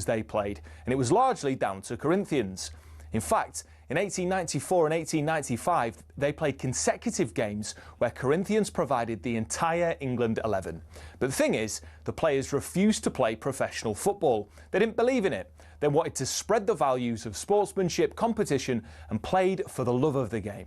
they played, and it was largely down to Corinthians. In fact, in 1894 and 1895, they played consecutive games where Corinthians provided the entire England 11. But the thing is, the players refused to play professional football. They didn't believe in it. They wanted to spread the values of sportsmanship, competition, and played for the love of the game.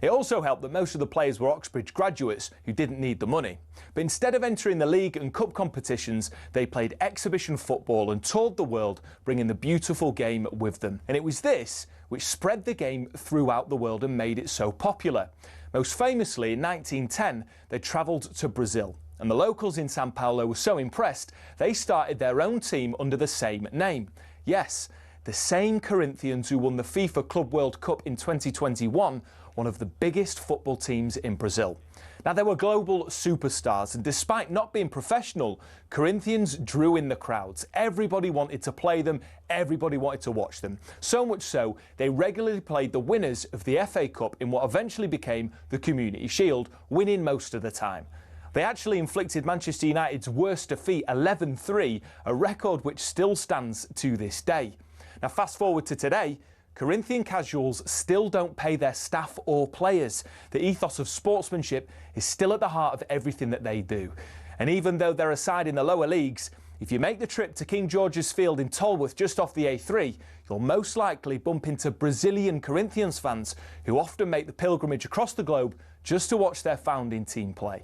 It also helped that most of the players were Oxbridge graduates who didn't need the money. But instead of entering the league and cup competitions, they played exhibition football and toured the world, bringing the beautiful game with them. And it was this which spread the game throughout the world and made it so popular. Most famously, in 1910, they travelled to Brazil. And the locals in Sao Paulo were so impressed, they started their own team under the same name. Yes, the same Corinthians who won the FIFA Club World Cup in 2021, one of the biggest football teams in Brazil. Now, they were global superstars, and despite not being professional, Corinthians drew in the crowds. Everybody wanted to play them, everybody wanted to watch them. So much so, they regularly played the winners of the FA Cup in what eventually became the Community Shield, winning most of the time. They actually inflicted Manchester United's worst defeat, 11-3, a record which still stands to this day. Now, fast forward to today, Corinthian casuals still don't pay their staff or players. The ethos of sportsmanship is still at the heart of everything that they do. And even though they're a side in the lower leagues, if you make the trip to King George's Field in Tolworth just off the A3, you'll most likely bump into Brazilian Corinthians fans who often make the pilgrimage across the globe just to watch their founding team play.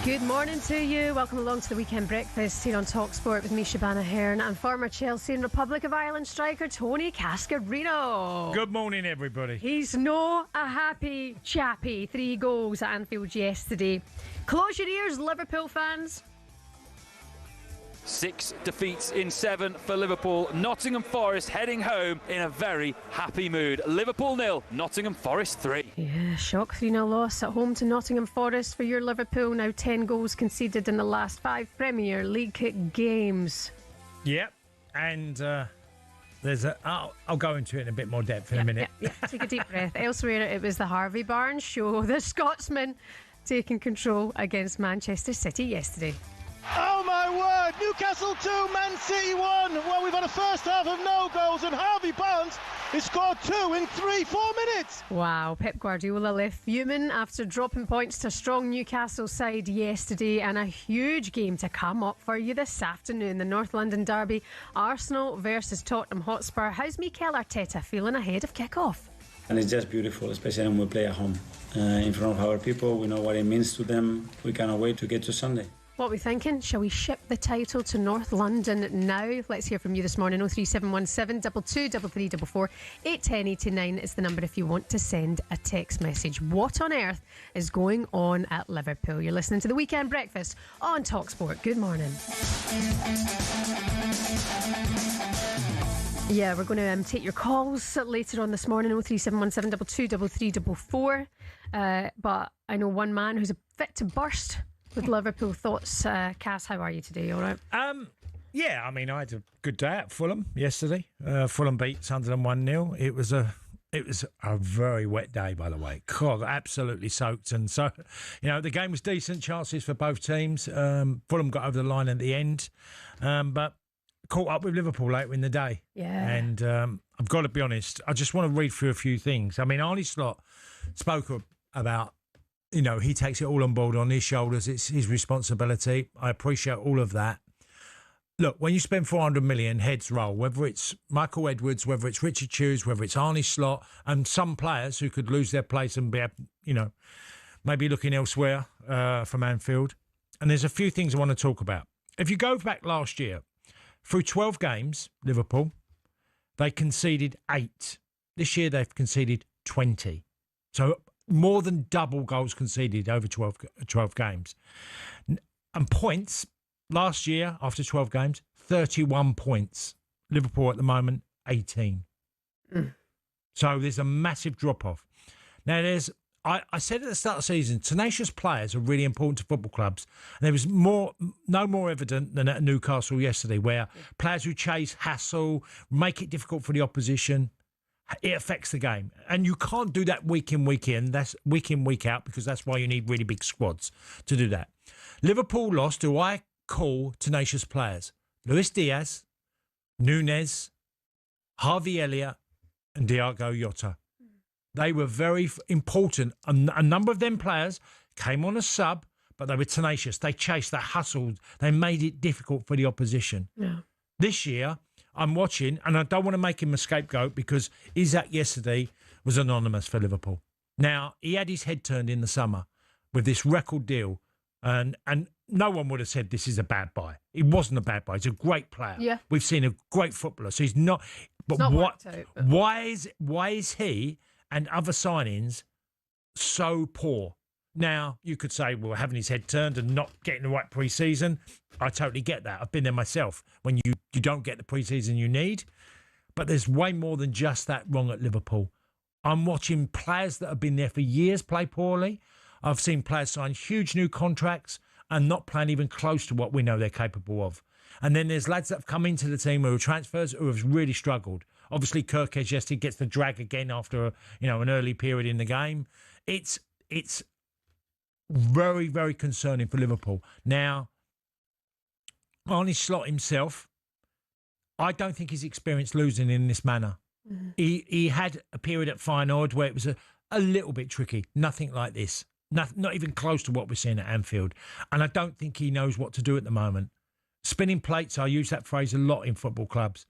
Good morning to you. Welcome along to the Weekend Breakfast here on talkSPORT with me, Shebahn Aherne, and former Chelsea and Republic of Ireland striker Tony Cascarino. Good morning, everybody. He's no a happy chappy. 3 goals at Anfield yesterday. Close your ears, Liverpool fans. 6 defeats in 7 for Liverpool. Nottingham Forest heading home in a very happy mood. Liverpool 0, Nottingham Forest 3. Yeah, shock 3-0 loss at home to Nottingham Forest for your Liverpool. Now 10 goals conceded in the last 5 Premier League games. Yep, and there's I'll go into it in a bit more depth in a minute. Yeah. Take a deep breath. Elsewhere, it was the Harvey Barnes show. The Scotsman taking control against Manchester City yesterday. Oh my word, Newcastle 2, Man City 1. Well, we've had a first half of no goals and Harvey Barnes has scored 2 in 3-4 minutes. Wow, Pep Guardiola left fuming after dropping points to a strong Newcastle side yesterday, and a huge game to come up for you this afternoon. The North London derby, Arsenal versus Tottenham Hotspur. How's Mikel Arteta feeling ahead of kick-off? And it's just beautiful, especially when we play at home. In front of our people, we know what it means to them. We cannot wait to get to Sunday. What are we thinking? Shall we ship the title to North London now? Let's hear from you this morning. 03717 22 3344 810 is the number if you want to send a text message. What on earth is going on at Liverpool? You're listening to the Weekend Breakfast on talkSPORT. Good morning. Yeah, we're going to take your calls later on this morning. 03717 22 3344. But I know one man who's fit to burst with Liverpool thoughts. Cass, how are you today? All right? Yeah, I mean, I had a good day at Fulham yesterday. Fulham beat Sunderland 1-0. It was a very wet day, by the way. God, absolutely soaked. And so, the game was decent. Chances for both teams. Fulham got over the line at the end, but caught up with Liverpool later in the day. Yeah. And I've got to be honest, I just want to read through a few things. I mean, Arne Slot spoke about, he takes it all on board on his shoulders. It's his responsibility. I appreciate all of that. Look, when you spend 400 million, heads roll, whether it's Michael Edwards, whether it's Richard Hughes, whether it's Arnie Slot, and some players who could lose their place and be, maybe looking elsewhere from Anfield. And there's a few things I want to talk about. If you go back last year, through 12 games, Liverpool, they conceded 8. This year they've conceded 20. So more than double goals conceded over 12 games. And points, last year, after 12 games, 31 points. Liverpool at the moment, 18. So there's a massive drop-off. Now, I said at the start of the season, tenacious players are really important to football clubs. And there was no more evident than at Newcastle yesterday, where players who chase, hassle, make it difficult for the opposition, it affects the game. And you can't do that week in, week in. That's week in, week out, because that's why you need really big squads to do that. Liverpool lost who I call tenacious players. Luis Diaz, Nunez, Harvey Elliott and Diogo Jota. They were very important. A number of them players came on a sub, but they were tenacious. They chased, they hustled, they made it difficult for the opposition. Yeah. This year, I'm watching, and I don't want to make him a scapegoat because Isak yesterday was anonymous for Liverpool. Now, he had his head turned in the summer with this record deal, and no one would have said this is a bad buy. It wasn't a bad buy. He's a great player. Yeah. We've seen a great footballer, so he's not. But why is he and other signings so poor? Now, you could say, well, having his head turned and not getting the right pre-season. I totally get that. I've been there myself when you don't get the pre-season you need. But there's way more than just that wrong at Liverpool. I'm watching players that have been there for years play poorly. I've seen players sign huge new contracts and not playing even close to what we know they're capable of. And then there's lads that have come into the team who are transfers who have really struggled. Obviously, Kirkes yesterday gets the drag again after an early period in the game. It's very, very concerning for Liverpool. Now, Arnie Slot himself, I don't think he's experienced losing in this manner. Mm-hmm. He had a period at Feyenoord where it was a little bit tricky. Nothing like this. Not even close to what we're seeing at Anfield. And I don't think he knows what to do at the moment. Spinning plates, I use that phrase a lot in football clubs.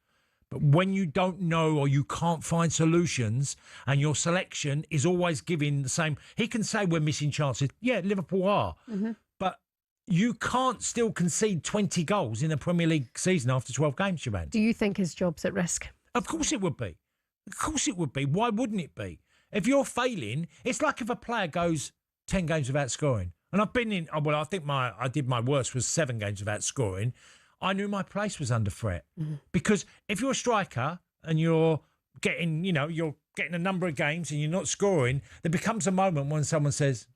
But when you don't know or you can't find solutions and your selection is always giving the same... He can say we're missing chances. Yeah, Liverpool are. Mm-hmm. But you can't still concede 20 goals in a Premier League season after 12 games, Shebahn. Do you think his job's at risk? Of course it would be. Of course it would be. Why wouldn't it be? If you're failing, it's like if a player goes 10 games without scoring. And I've been in... Well, I think I did my worst was 7 games without scoring. I knew my place was under threat. Mm-hmm. Because if you're a striker and you're getting a number of games and you're not scoring, there becomes a moment when someone says,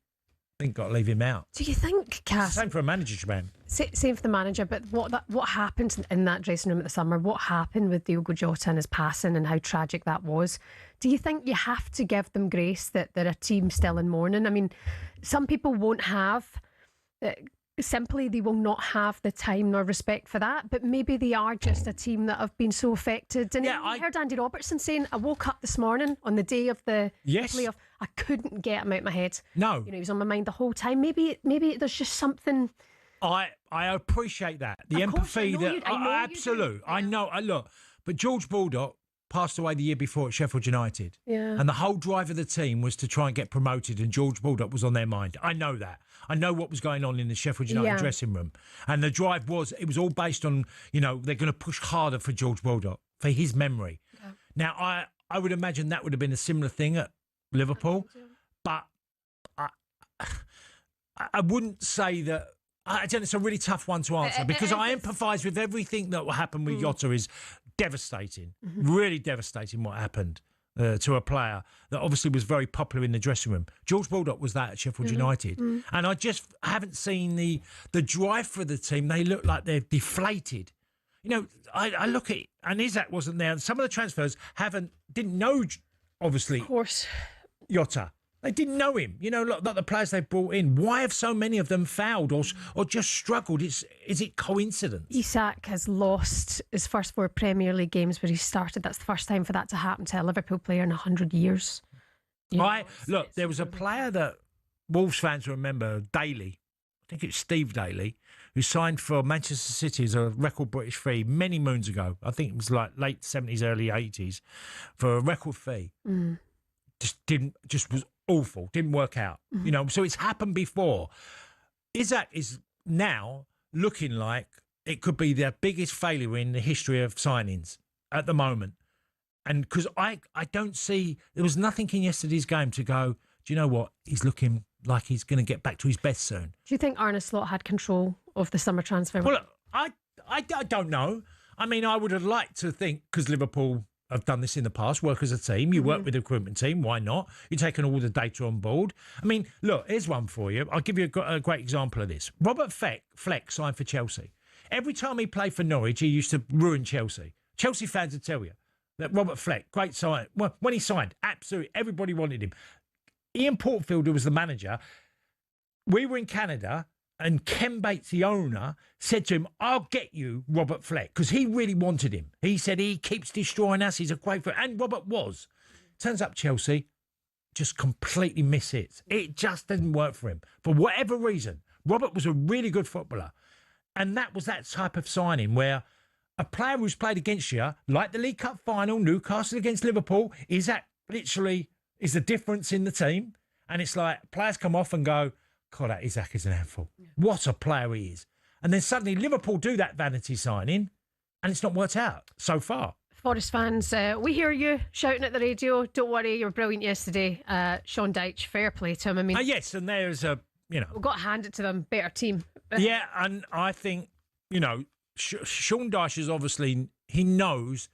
I think got to leave him out. Do you think, Cass? Same for a manager, man. Same for the manager, but what happened in that dressing room at the summer? What happened with Diogo Jota and his passing and how tragic that was? Do you think you have to give them grace that they're a team still in mourning? I mean, some people won't have... Simply, they will not have the time nor respect for that, but maybe they are just a team that have been so affected. And I heard Andy Robertson saying, I woke up this morning on the day of the playoff, I couldn't get him out of my head. No. He was on my mind the whole time. Maybe there's just something... I appreciate that. The empathy absolute. I know. Look, but George Baldock passed away the year before at Sheffield United. Yeah. And the whole drive of the team was to try and get promoted, and George Baldock was on their mind. I know that. I know what was going on in the Sheffield United dressing room. And the drive was all based on, they're going to push harder for George Baldock, for his memory. Yeah. Now, I would imagine that would have been a similar thing at Liverpool. But I wouldn't say that... It's a really tough one to answer because I empathise with everything that happened with Jota is devastating, really devastating what happened to a player that obviously was very popular in the dressing room. George Baldock was that at Sheffield United. And I just haven't seen the drive for the team. They look like they're deflated. I look at it, and Isak wasn't there. Some of the transfers didn't know, obviously, of course, Jota. They didn't know him. Like the players they've brought in. Why have so many of them fouled or just struggled? Is it coincidence? Isak has lost his first 4 Premier League games where he started. That's the first time for that to happen to a Liverpool player in 100 years. There was a player that Wolves fans remember, Daly. think it's Steve Daly, who signed for Manchester City as a record British fee many moons ago. I think it was like late 70s, early 80s, for a record fee. Just was awful. Didn't work out. You know, so it's happened before. Isaac is now looking like it could be their biggest failure in the history of signings at the moment. And because I don't see, there was nothing in yesterday's game to go, do you know what? He's looking like he's going to get back to his best soon. Do you think Arne Slot had control of the summer transfer? Well, I don't know. I mean, I would have liked to think, because Liverpool have done this in the past, work as a team. You work with the recruitment team. Why not? You're taking all the data on board. I mean, look, here's one for you. I'll give you a great example of this. Robert Fleck signed for Chelsea. Every time he played for Norwich, he used to ruin Chelsea. Chelsea fans would tell you that Robert Fleck, great sign. Well, when he signed, absolutely everybody wanted him. Ian Portfielder was the manager. We were in Canada, and Ken Bates, the owner, said to him, I'll get you Robert Fleck, because he really wanted him. He said he keeps destroying us. He's a great friend. And Robert was. Turns up Chelsea just completely miss it. It just didn't work for him. For whatever reason, Robert was a really good footballer. And that was that type of signing where a player who's played against you, like the League Cup final, Newcastle against Liverpool, is that literally is the difference in the team. And it's like players come off and go, God, that Isaac is an handful. What a player he is. And then suddenly Liverpool do that vanity signing and it's not worked out so far. Forest fans, we hear you shouting at the radio. Don't worry, you were brilliant yesterday. Sean Dyche, fair play to him. I mean, yes, and there's a, you know. We've got to hand it to them, better team. Yeah, and I think, you know, Sean Dyche is obviously, he knows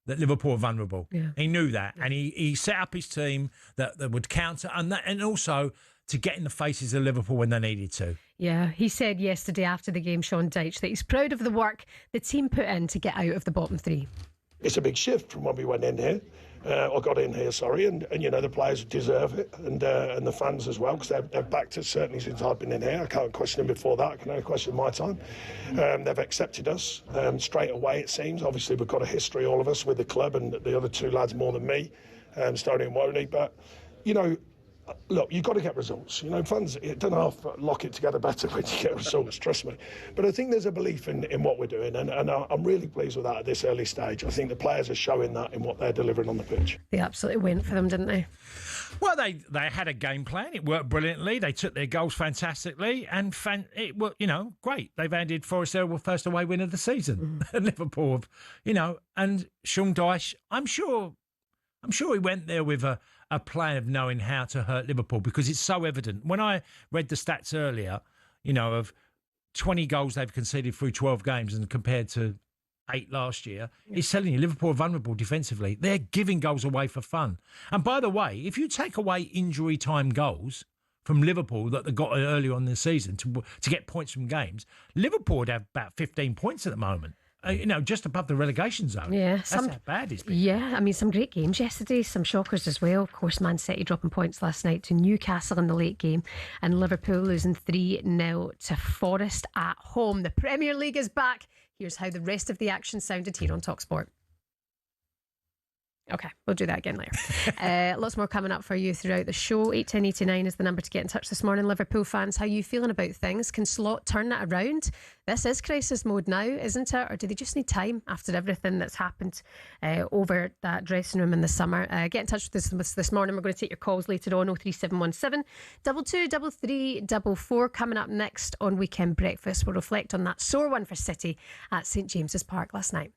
that Liverpool are vulnerable. Yeah. He knew that. Yeah. And he set up his team that would counter and also to get in the faces of Liverpool when they needed to. Yeah, he said yesterday after the game, Sean Dyche, that he's proud of the work the team put in to get out of the bottom three. It's a big shift from when we went in here, or got in here, sorry, and you know, the players deserve it, and the fans as well, because they've backed us certainly since I've been in here. I can't question them before that, I can only question my time. They've accepted us straight away, it seems. Obviously we've got a history, all of us, with the club, and the other two lads more than me, Stoney and Woney, but you know, look, you've got to get results. You know, fans, it doesn't half lock it together better when you get results, trust me. But I think there's a belief in what we're doing, and I'm really pleased with that at this early stage. I think the players are showing that in what they're delivering on the pitch. They absolutely went for them, didn't they? Well, they had a game plan. It worked brilliantly. They took their goals fantastically, and it worked, you know, great. They've handed Forest their first away win of the season. Liverpool have, you know, and Sean Dyche, I'm sure he went there with a plan of knowing how to hurt Liverpool, because it's so evident. When I read the stats earlier, you know, of 20 goals they've conceded through 12 games and compared to 8 last year, it's telling you Liverpool are vulnerable defensively. They're giving goals away for fun. And by the way, if you take away injury time goals from Liverpool that they got earlier on in the season to get points from games, Liverpool would have about 15 points at the moment. You know, just above the relegation zone. Yeah, that's how bad it's been. Yeah, I mean, some great games yesterday, some shockers as well. Of course, Man City dropping points last night to Newcastle in the late game, and Liverpool losing 3-0 to Forest at home. The Premier League is back. Here's how the rest of the action sounded here on talkSPORT. Okay, we'll do that again later. Lots more coming up for you throughout the show. 81089 is the number to get in touch this morning. Liverpool fans, how are you feeling about things? Can Slot turn that around? This is crisis mode now, isn't it? Or do they just need time after everything that's happened over that dressing room in the summer? Get in touch with us this morning. We're going to take your calls later on. 03717 223344. Coming up next on Weekend Breakfast, we'll reflect on that sore one for City at St James's Park last night.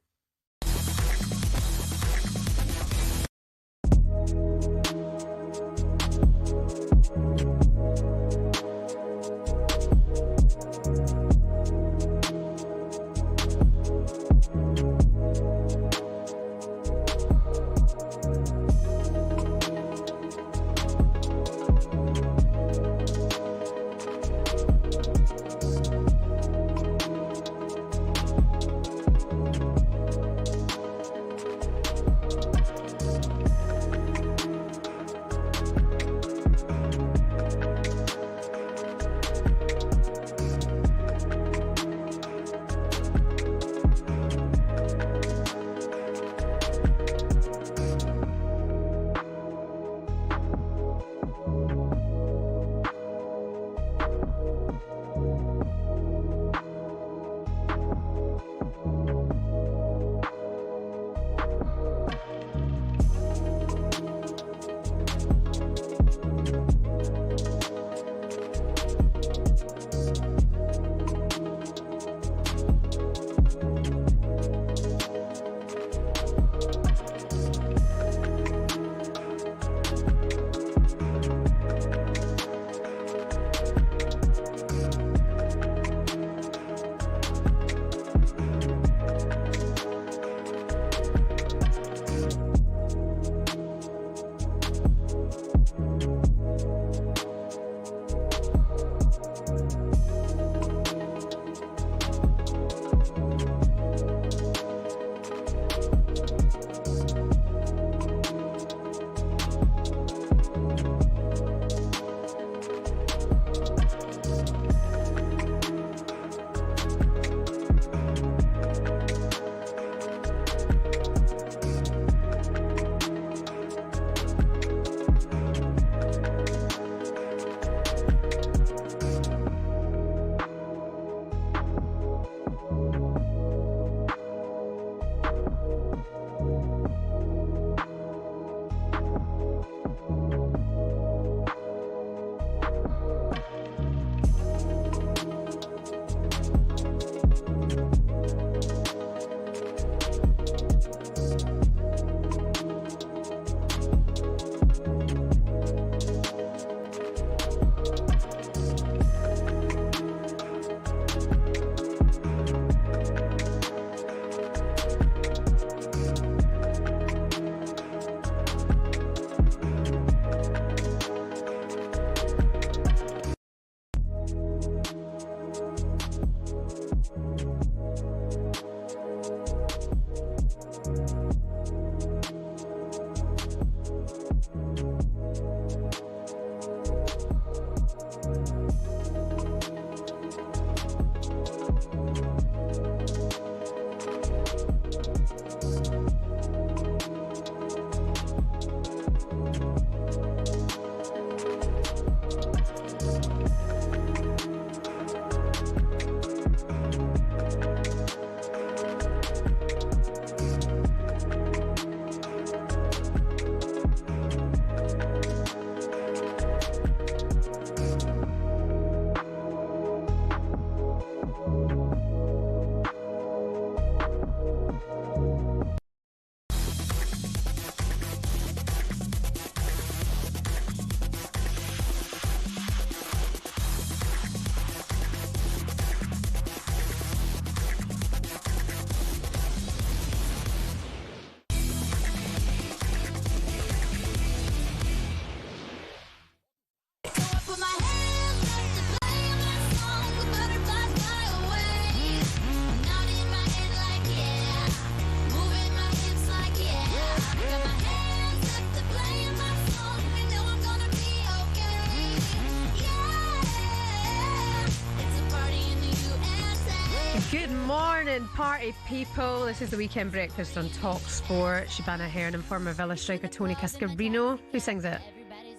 morning, party people. This is the Weekend Breakfast on talkSPORT. Shebahn Aherne and former Villa striker Tony Cascarino. Who sings it?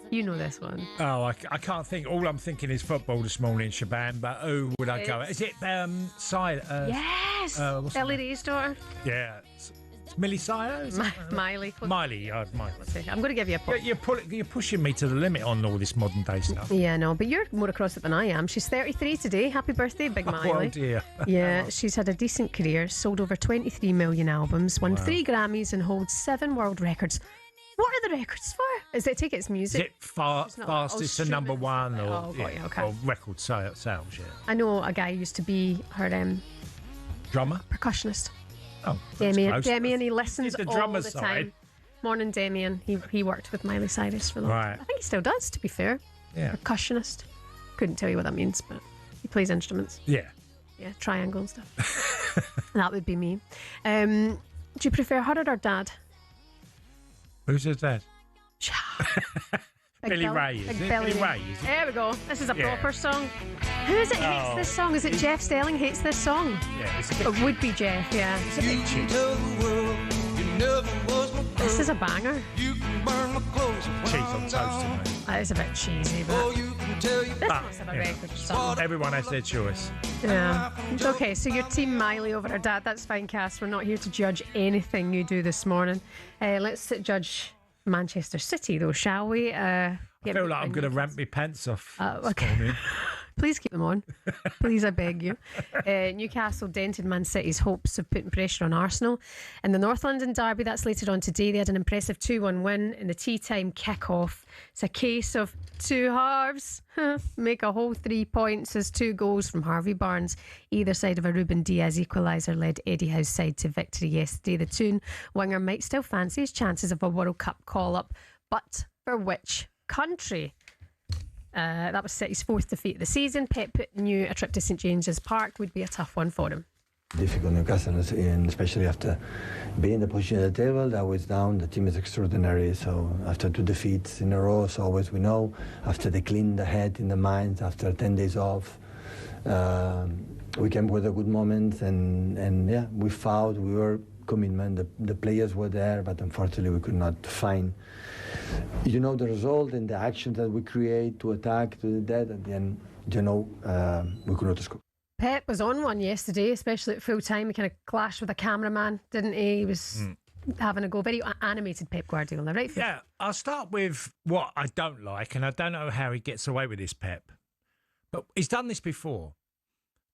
You know this one. Oh, I can't think. All I'm thinking is football this morning, Shebahn. But who would I go? Is it yes, Ellie Ray's daughter. Yeah, it's Millie Sire. Miley. Miley. I'm going to give you a point. You're pushing me to the limit on all this modern day stuff. Yeah, no, but you're more across it than I am. She's 33 today. Happy birthday, Big Miley. Oh dear. Yeah, she's had a decent career, sold over 23 million albums, won 3 Grammys, and holds 7 world records. What are the records for? Is it tickets, music? Is it fastest to number one or, okay. or record sales? Yeah. I know a guy who used to be her drummer, percussionist. Oh, Damien, he listens the all drummer the side. time. Morning, Damien. He worked with Miley Cyrus for long. Right. I think he still does, to be fair. Yeah. Percussionist. Couldn't tell you what that means, but he plays instruments. Yeah. Yeah, triangle and stuff. That would be me. Do you prefer her or dad? Who says that? Billy Ray, is it? Billy Ray, is it? There we go. This is a proper song. Who is it hates this song? Is it Jeff Stelling hates this song? Yeah, it's a bit... It would be Jeff, yeah. It's a bit cheesy. This is a banger. Cheese on toast to me. That is a bit cheesy, but this must have a record song. Everyone has their choice. Yeah. Okay, so your team Miley over her dad. That's fine, Cass. We're not here to judge anything you do this morning. Let's judge Manchester City, though, shall we? I feel like I'm going to ramp my pants off this morning. Please keep them on. Please, I beg you. Newcastle dented Man City's hopes of putting pressure on Arsenal. In the North London derby, that's later on today, they had an impressive 2-1 win in the tea-time kick-off. It's a case of two halves. Make a whole 3 points as 2 goals from Harvey Barnes, either side of a Ruben Diaz equaliser, led Eddie Howe's side to victory yesterday. The Toon winger might still fancy his chances of a World Cup call-up, but for which country? That was City's 4th defeat of the season. Pep knew a trip to St James's Park would be a tough one for him. Difficult Newcastle, and especially after being in the position at the table, that was down. The team is extraordinary. So after 2 defeats in a row, so always we know, after they clean the head in the mind, after 10 days off, we came with a good moment, and yeah, we found we were commitment. The players were there, but unfortunately we could not find, the result and the actions that we create to attack to that. At the end, we could not score. Pep was on one yesterday, especially at full time. He kind of clashed with a cameraman, didn't he? He was having a go. Very animated Pep Guardiola, right? Yeah, I'll start with what I don't like, and I don't know how he gets away with this, Pep. But he's done this before.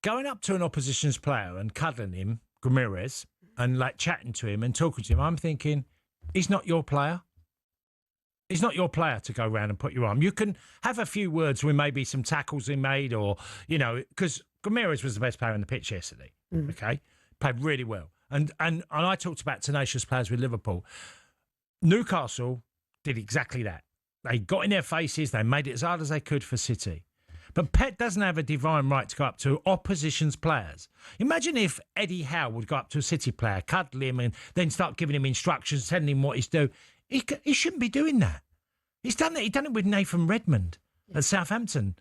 Going up to an opposition's player and cuddling him, Ramirez, and like chatting to him and talking to him, I'm thinking, he's not your player. He's not your player to go around and put your arm. You can have a few words with maybe some tackles he made, or, because Ramirez was the best player on the pitch yesterday. Okay? Played really well. And I talked about tenacious players with Liverpool. Newcastle did exactly that. They got in their faces, they made it as hard as they could for City. But Pep doesn't have a divine right to go up to opposition's players. Imagine if Eddie Howe would go up to a City player, cuddle him, and then start giving him instructions, telling him what he's doing. He shouldn't be doing that. He's done it. He done it with Nathan Redmond at Southampton,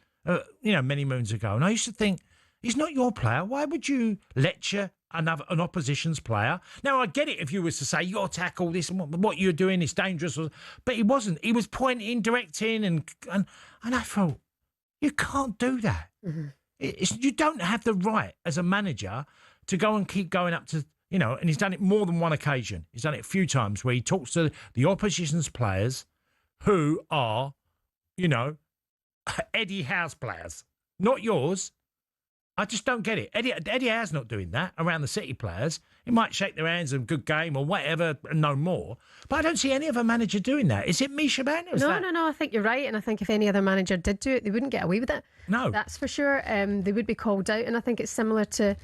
many moons ago. And I used to think, he's not your player. Why would you lecture an opposition's player? Now, I get it if you was to say, your tackle, this, what you're doing is dangerous. But he wasn't. He was pointing, directing, and I thought, you can't do that. Mm-hmm. You don't have the right as a manager to go and keep going up to, and he's done it more than one occasion. He's done it a few times where he talks to the opposition's players who are, Eddie Howe's players, not yours. I just don't get it. Eddie Howe's not doing that around the City players. He might shake their hands and good game or whatever and no more. But I don't see any other manager doing that. Is it me, Shebahn? No. I think you're right. And I think if any other manager did do it, they wouldn't get away with it. No. That's for sure. They would be called out. And I think it's similar to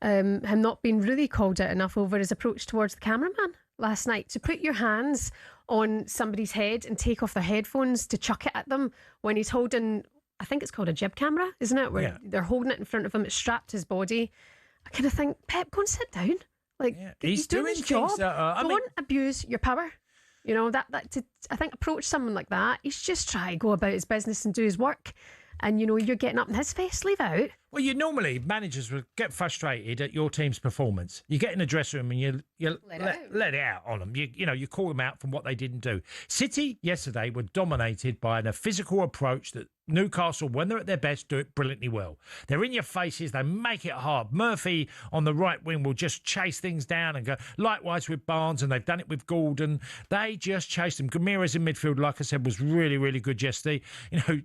him not being really called out enough over his approach towards the cameraman last night. To put your hands on somebody's head and take off their headphones to chuck it at them when he's holding, I think it's called a jib camera, isn't it? Where they're holding it in front of him, it's strapped to his body. I kind of think, Pep, go and sit down. He's doing his job. Don't abuse your power. I think approach someone like that. He's just trying to go about his business and do his work. And, you're getting up in his face. Leave it out. Well, managers would get frustrated at your team's performance. You get in the dressing room and you let it out on them. You call them out from what they didn't do. City yesterday were dominated by a physical approach that Newcastle, when they're at their best, do it brilliantly well. They're in your faces. They make it hard. Murphy on the right wing will just chase things down and go. Likewise with Barnes, and they've done it with Gordon. They just chased them. Ramirez in midfield, like I said, was really, really good yesterday.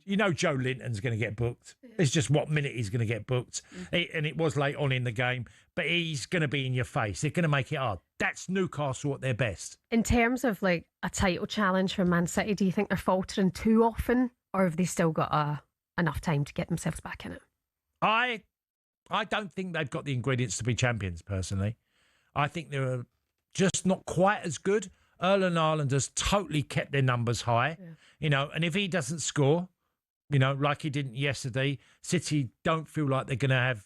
You know Joe Linton's going to get booked. It's just what minute he's going to get booked. And it was late on in the game. But he's going to be in your face. They're going to make it hard. That's Newcastle at their best. In terms of like a title challenge for Man City, do you think they're faltering too often? Or have they still got enough time to get themselves back in it? I don't think they've got the ingredients to be champions, personally. I think they're just not quite as good. Erling Haaland has totally kept their numbers high, and if he doesn't score, like he didn't yesterday, City don't feel like they're going to have,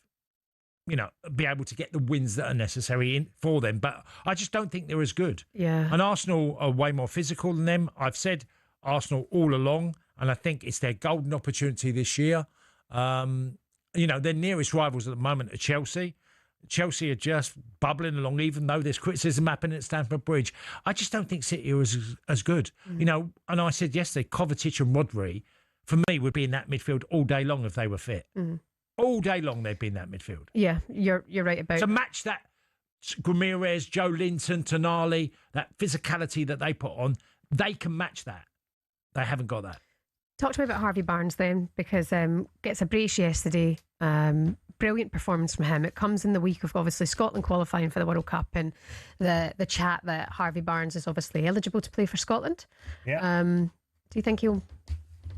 be able to get the wins that are necessary for them. But I just don't think they're as good. Yeah. And Arsenal are way more physical than them. I've said Arsenal all along. And I think it's their golden opportunity this year. Their nearest rivals at the moment are Chelsea. Chelsea are just bubbling along, even though there's criticism happening at Stamford Bridge. I just don't think City are as good. And I said yesterday, Kovacic and Rodri, for me, would be in that midfield all day long if they were fit. All day long, they'd be in that midfield. Yeah, you're right about to match that Ramirez, Joe Linton, Tonali, that physicality that they put on, they can match that. They haven't got that. Talk to me about Harvey Barnes then, because gets a brace yesterday. Brilliant performance from him. It comes in the week of obviously Scotland qualifying for the World Cup, and the chat that Harvey Barnes is obviously eligible to play for Scotland. Yeah. Do you think he'll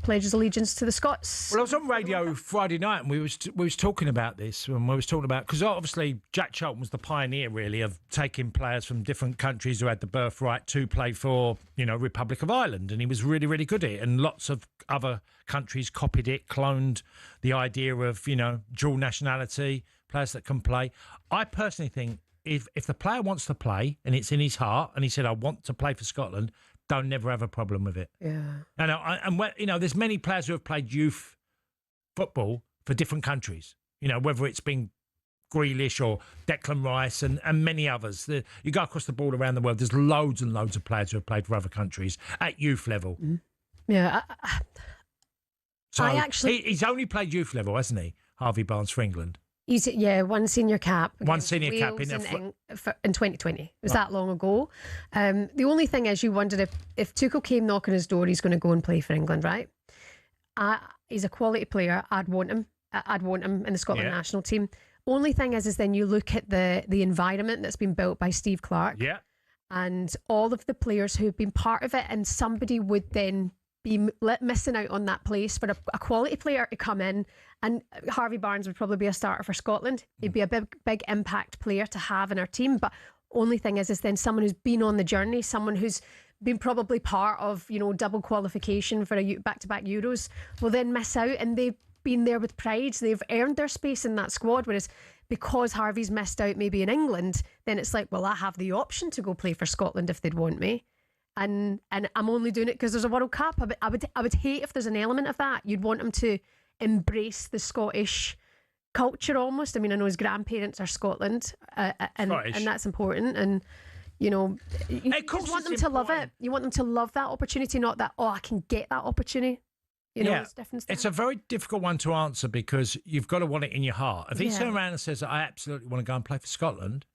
pledge his allegiance to the Scots? Well, I was on radio Friday night and we was talking about this, and we was talking about, because obviously Jack Charlton was the pioneer really of taking players from different countries who had the birthright to play for Republic of Ireland, and he was really, really good at it, and lots of other countries copied it, cloned the idea of dual nationality, players that can play. I personally think if the player wants to play and it's in his heart and he said I want to play for Scotland, don't never have a problem with it. Yeah. And there's many players who have played youth football for different countries. Whether it's been Grealish or Declan Rice and many others. You go across the board around the world, there's loads and loads of players who have played for other countries at youth level. Yeah. So I he's only played youth level, hasn't he, Harvey Barnes, for England? He's one senior cap. One senior cap in 2020. It was that long ago. The only thing is, you wondered if Tuchel came knocking his door, he's going to go and play for England, right? He's a quality player. I'd want him in the Scotland national team. Only thing is then you look at the environment that's been built by Steve Clarke. Yeah. And all of the players who've been part of it, and somebody would then be missing out on that place for a quality player to come in. And Harvey Barnes would probably be a starter for Scotland. He'd be a big impact player to have in our team. But only thing is then someone who's been on the journey, someone who's been probably part of double qualification for a back-to-back Euros, will then miss out. And they've been there with pride. They've earned their space in that squad. Whereas because Harvey's missed out maybe in England, then it's like, well, I have the option to go play for Scotland if they'd want me. And I'm only doing it because there's a World Cup. I would hate if there's an element of that. You'd want him to embrace the Scottish culture almost. I mean, I know his grandparents are Scotland, and that's important. And you just want them to love it. You want them to love that opportunity, not that I can get that opportunity. It's different stuff. It's a very difficult one to answer because you've got to want it in your heart. If he turns around and says, "I absolutely want to go and play for Scotland."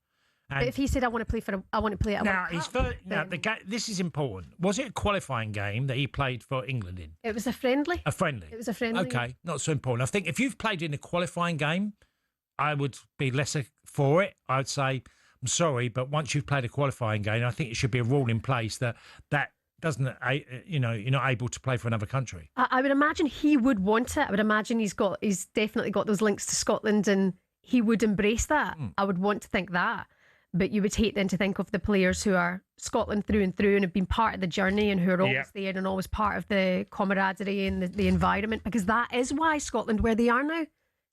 But if he said, I want to play at a World Cup. This is important. Was it a qualifying game that he played for England in? It was a friendly. A friendly. It was a friendly. Okay, not so important. I think if you've played in a qualifying game, I would be less for it. I would say, I'm sorry, but once you've played a qualifying game, I think it should be a rule in place that doesn't, you're not able to play for another country. I would imagine he would want it. I would imagine he's definitely got those links to Scotland and he would embrace that. I would want to think that. But you would hate then to think of the players who are Scotland through and through and have been part of the journey and who are always there and always part of the camaraderie and the environment, because that is why Scotland where they are now.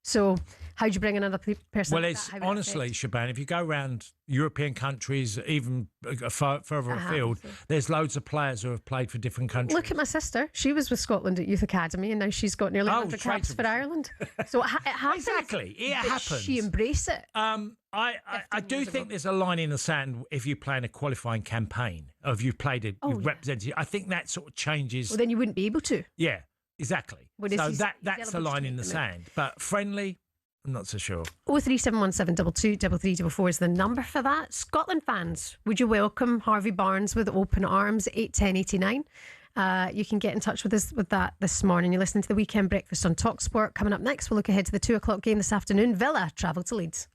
So how do you bring another person? Well, like it's that? How would it honestly, affect? Shebahn, if you go around European countries, even further afield, there's loads of players who have played for different countries. Look at my sister. She was with Scotland at Youth Academy, and now she's got nearly 100 caps for Ireland. So it happens. Exactly, it happens. She embraced it. I do think there's a line in the sand if you play in a qualifying campaign, or if you've played it, you've represented. I think that sort of changes. Well, then you wouldn't be able to. Yeah, exactly. So that's the line in the sand. But friendly, I'm not so sure. 03717 223344 is the number for that. Scotland fans, would you welcome Harvey Barnes with open arms at 8:10:89? You can get in touch with us with that this morning. You're listening to the Weekend Breakfast on talkSPORT. Coming up next, we'll look ahead to the 2 o'clock game this afternoon. Villa travel to Leeds.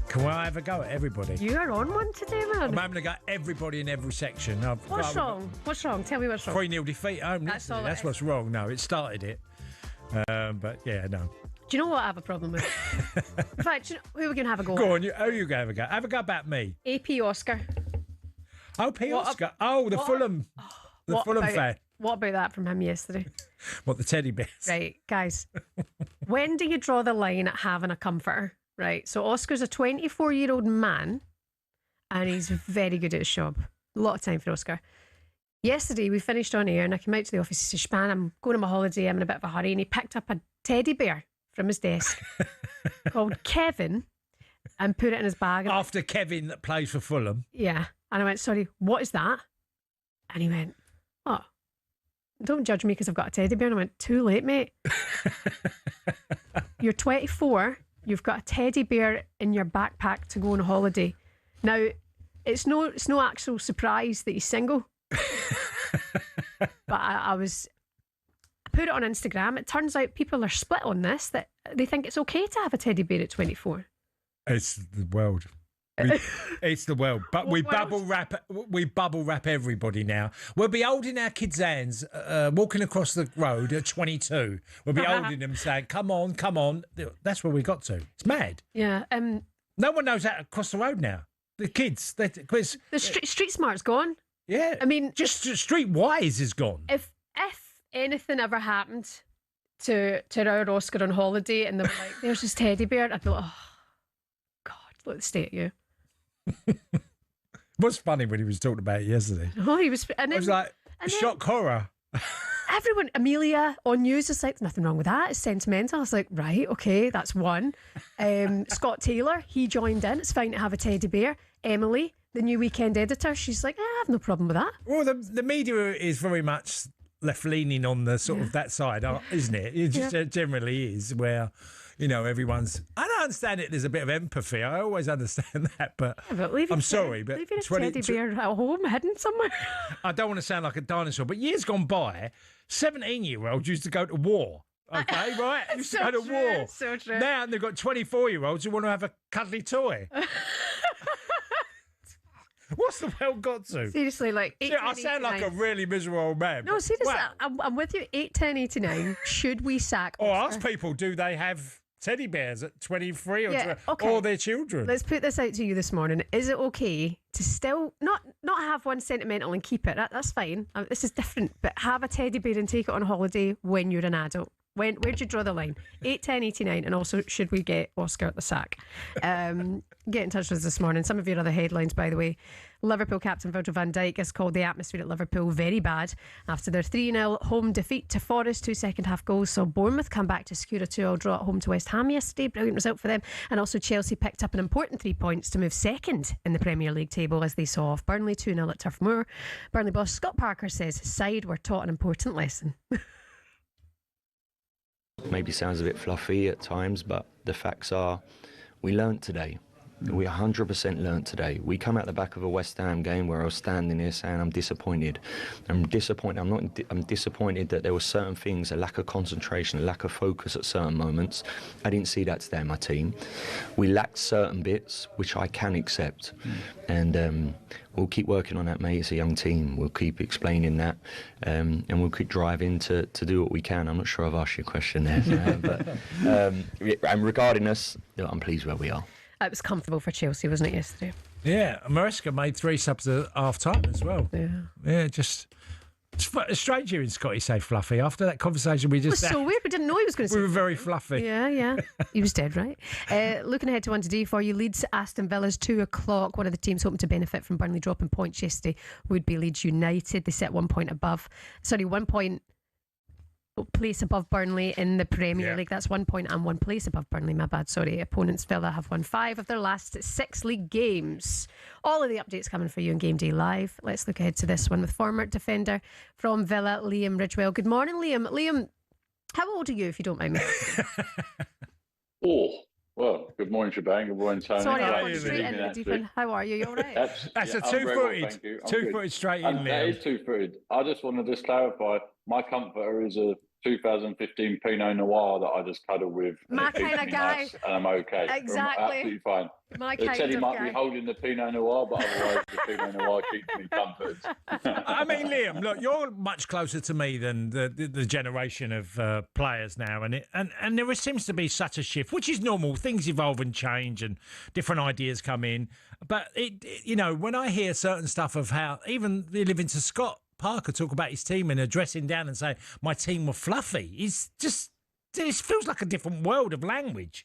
Can I have a go at everybody? You are on one today, man. I'm having a go at everybody in every section. What's wrong? What's wrong? Tell me what's wrong. 3-0 defeat at home. That's all. That's what's wrong. No, it started it. But yeah, no. Do you know what I have a problem with? In fact, do you know, who are we going to have a go at? Go on, who are you going to have a go? Have a go about me. AP Oscar. Oh, P. Oscar. The Fulham. The Fulham fan. What about that from him yesterday? What, the teddy bears? Right, guys. When do you draw the line at having a comforter? Right, so Oscar's a 24-year-old man and he's very good at his job. A lot of time for Oscar. Yesterday, we finished on air and I came out to the office. He said, Shebahn, I'm going on my holiday. I'm in a bit of a hurry. And he picked up a teddy bear from his desk called Kevin and put it in his bag. After Kevin that plays for Fulham. Yeah. And I went, sorry, what is that? And he went, oh, don't judge me because I've got a teddy bear. And I went, too late, mate. You're 24. You've got a teddy bear in your backpack to go on holiday. Now, it's no actual surprise that he's single. But I put it on Instagram. It turns out people are split on this, that they think it's okay to have a teddy bear at 24. It's the world. It's the world. But we bubble wrap everybody now. We'll be holding our kids' hands, walking across the road at 22. We'll be holding them saying, come on, come on. That's where we got to. It's mad. Yeah. No one knows how to cross the road now. The kids. The street smart's gone. Yeah. I mean, just street wise is gone. If anything ever happened to our Oscar on holiday and they were like, there's this teddy bear, I'd be like, oh, God, look at the state of you. What's funny when he was talking about it yesterday? Oh, he was. And then, it was like shock horror. Everyone, Amelia on news is like, nothing wrong with that. It's sentimental. I was like, right, okay, that's one. Scott Taylor, he joined in. It's fine to have a teddy bear. Emily, the new weekend editor, she's like, I have no problem with that. Well, the media is very much left leaning on the sort of that side, isn't it? It just generally is where. You know, everyone's. I don't understand it. There's a bit of empathy. I always understand that, but I'm sorry, but leaving a teddy bear at home, hidden somewhere. I don't want to sound like a dinosaur, but years gone by, 17-year-olds used to go to war. Okay, right? Used to go to war. So true. Now they've got 24-year-olds who want to have a cuddly toy. What's the world got to? Seriously, like 8, I sound like a really miserable old man. No, seriously, wow. I'm with you. 8, 10, 89. Should we sack Oscar? Or ask people, do they have teddy bears at 23 or, okay. or their children? Let's put this out to you this morning. Is it okay to still not have one sentimental and keep it? That's fine. This is different. But have a teddy bear and take it on holiday when you're an adult. Where'd you draw the line? 8, 10, 89. And also, should we get Oscar at the sack? Get in touch with us this morning. Some of your other headlines, by the way. Liverpool captain Virgil van Dijk has called the atmosphere at Liverpool very bad after their 3-0 home defeat to Forest. 2 second-half goals saw Bournemouth come back to secure a 2-2 draw at home to West Ham yesterday. Brilliant result for them. And also Chelsea picked up an important 3 points to move second in the Premier League table as they saw off Burnley 2-0 at Turf Moor. Burnley boss Scott Parker says his side were taught an important lesson. Maybe sounds a bit fluffy at times, but the facts are we learnt today. We 100% learnt today. We come out the back of a West Ham game where I was standing here saying I'm disappointed. I'm disappointed. I'm disappointed that there were certain things, a lack of concentration, a lack of focus at certain moments. I didn't see that today in my team. We lacked certain bits, which I can accept. And we'll keep working on that, mate. It's a young team. We'll keep explaining that. And we'll keep driving to do what we can. I'm not sure I've asked you a question there. And regarding us, I'm pleased where we are. It was comfortable for Chelsea, wasn't it, yesterday? Yeah, Maresca made 3 subs at half-time as well. Yeah, just It's strange hearing Scotty say fluffy after that conversation we just It was so weird. We didn't know he was going to say We were very fluffy. Yeah. He was dead right. Looking ahead to one today for you. Leeds Aston Villa's 2:00. One of the teams hoping to benefit from Burnley dropping points yesterday would be Leeds United. They set 1 point place above Burnley in the Premier League. That's 1 point and 1 place above Burnley. My bad, sorry. Opponents Villa have won 5 of their last 6 league games. All of the updates coming for you on Game Day Live. Let's look ahead to this one with former defender from Villa, Liam Ridgewell. Good morning, Liam. Liam, how old are you, if you don't mind me? Well, good morning, Shebahn. Good morning, Tony. Sorry, I went straight into the deep end. How are you? You all right? That's a two-footed. Two-footed straight in, Liam. That is two-footed. I just want to just clarify, my comforter is a 2015 Pinot Noir that I just cuddle with. My kind of guy. Nice, and I'm okay. Exactly. I'm absolutely fine. My kind Teddy of might guy. be holding the Pinot Noir, but otherwise the Pinot Noir keeps me comforted. I mean, Liam, look, you're much closer to me than the generation of players now, and there seems to be such a shift, which is normal. Things evolve and change, and different ideas come in. But when I hear certain stuff of how even living to Scott Parker talk about his team and addressing down and say my team were fluffy, it feels like a different world of language.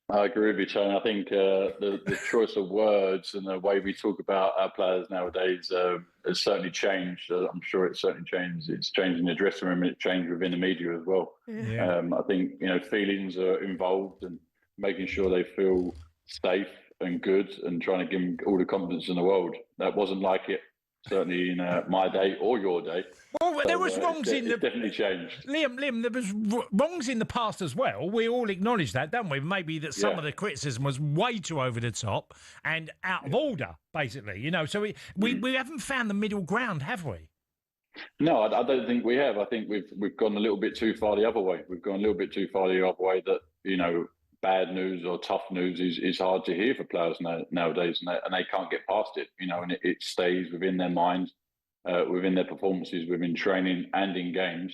I agree with you, Tony. I think the choice of words and the way we talk about our players nowadays has certainly changed. I'm sure it's certainly changed. It's changed in the dressing room and it's changed within the media as well. Yeah. I think feelings are involved and making sure they feel safe and good and trying to give them all the confidence in the world. That wasn't like it. Certainly in my day or your day. Well, there was wrongs it's definitely changed. Liam, there was wrongs in the past as well. We all acknowledge that, don't we? Maybe that some of the criticism was way too over the top and out of order, basically. So we haven't found the middle ground, have we? No, I don't think we have. I think we've gone a little bit too far the other way. We've gone a little bit too far the other way that bad news or tough news is hard to hear for players nowadays, and they can't get past it, and it stays within their minds, within their performances, within training and in games.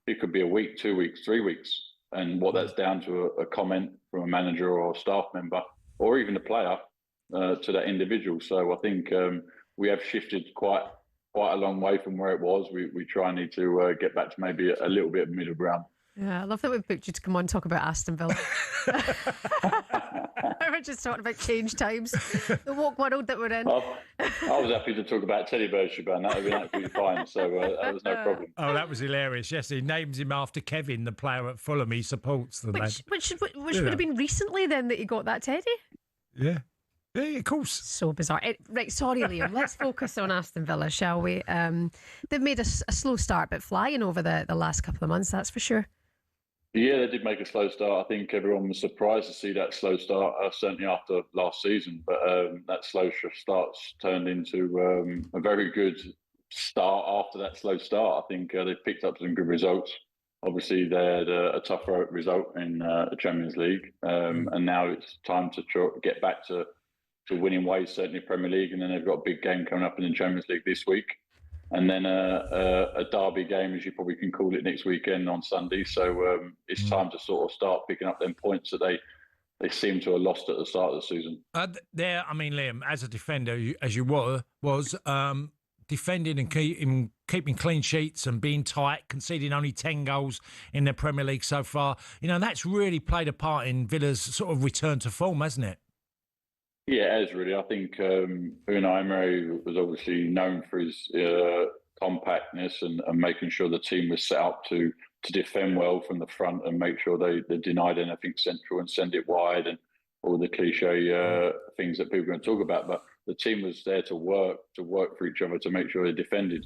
It could be a week, 2 weeks, 3 weeks, and what that's down to a comment from a manager or a staff member or even a player to that individual. So I think we have shifted quite a long way from where it was. We try and need to get back to maybe a little bit of middle ground. Yeah, I love that we've booked you to come on and talk about Aston Villa. We're just talking about change times, the woke world that we're in. I was happy to talk about teddy bears, Shebahn. That would have been absolutely fine, so that was no problem. Oh, that was hilarious. Yes, he names him after Kevin, the player at Fulham. He supports the lad. Which would have been recently then that he got that teddy? Yeah. Yeah, of course. So bizarre. Right, sorry, Liam. Let's focus on Aston Villa, shall we? They've made a slow start, but flying over the last couple of months, that's for sure. Yeah, they did make a slow start. I think everyone was surprised to see that slow start, certainly after last season. But that slow start's turned into a very good start after that slow start. I think they've picked up some good results. Obviously, they had a tough result in the Champions League. And now it's time to get back to winning ways, certainly Premier League. And then they've got a big game coming up in the Champions League this week. And then a derby game, as you probably can call it, next weekend on Sunday. So it's time to sort of start picking up them points that they seem to have lost at the start of the season. Liam, as a defender, as you was defending and keeping clean sheets and being tight, conceding only 10 goals in the Premier League so far. That's really played a part in Villa's sort of return to form, hasn't it? Yeah, it has really. I think Unai Emery was obviously known for his compactness and making sure the team was set up to defend well from the front and make sure they denied anything central and send it wide and all the cliche things that people are going to talk about. But the team was there to work for each other to make sure they defended.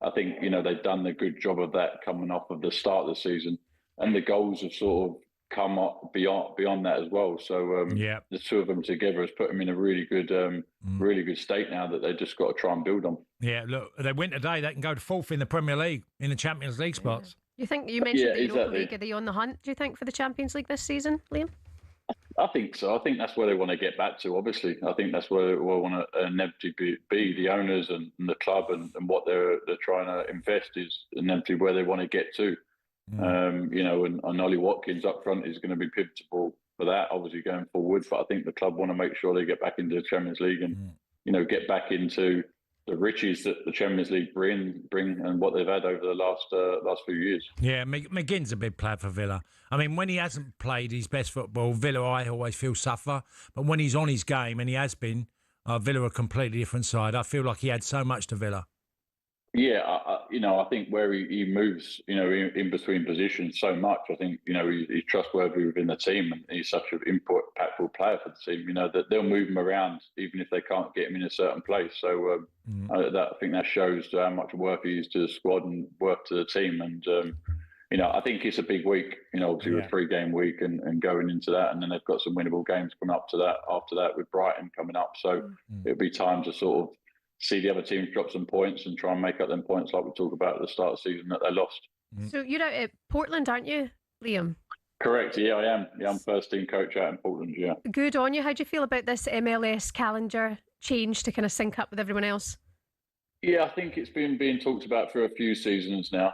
I think they've done a good job of that coming off of the start of the season, and the goals have sort of come up beyond that as well. So the two of them together has put them in a really good state now that they've just got to try and build on. Yeah, look, they win today. They can go to fourth in the Premier League, in the Champions League spots. You mentioned the Europa League. Are they on the hunt, do you think, for the Champions League this season, Liam? I think so. I think that's where they want to get back to, obviously. I think that's where they want to inevitably be. The owners and the club and what they're trying to invest is inevitably where they want to get to. And Ollie Watkins up front is going to be pivotal for that, obviously, going forward. But I think the club want to make sure they get back into the Champions League and, get back into riches that the Champions League bring and what they've had over the last few years. Yeah, McGinn's a big player for Villa. I mean, when he hasn't played his best football, Villa, I always feel, suffer. But when he's on his game, and he has been, Villa are a completely different side. I feel like he adds so much to Villa. Yeah, I think where he moves, in between positions so much, I think, he's trustworthy within the team, and he's such an impactful player for the team, that they'll move him around even if they can't get him in a certain place. So I think that shows how much worth he is to the squad and worth to the team. And, I think it's a big week, obviously with a 3-game week and going into that. And then they've got some winnable games coming up to that after that with Brighton coming up. So it'll be time to sort of see the other teams drop some points and try and make up them points like we talked about at the start of the season that they lost. So you're out at Portland, aren't you, Liam? Correct, yeah, I am. Yeah, I'm first team coach out in Portland, yeah. Good on you. How do you feel about this MLS calendar change to kind of sync up with everyone else? Yeah, I think it's been being talked about for a few seasons now.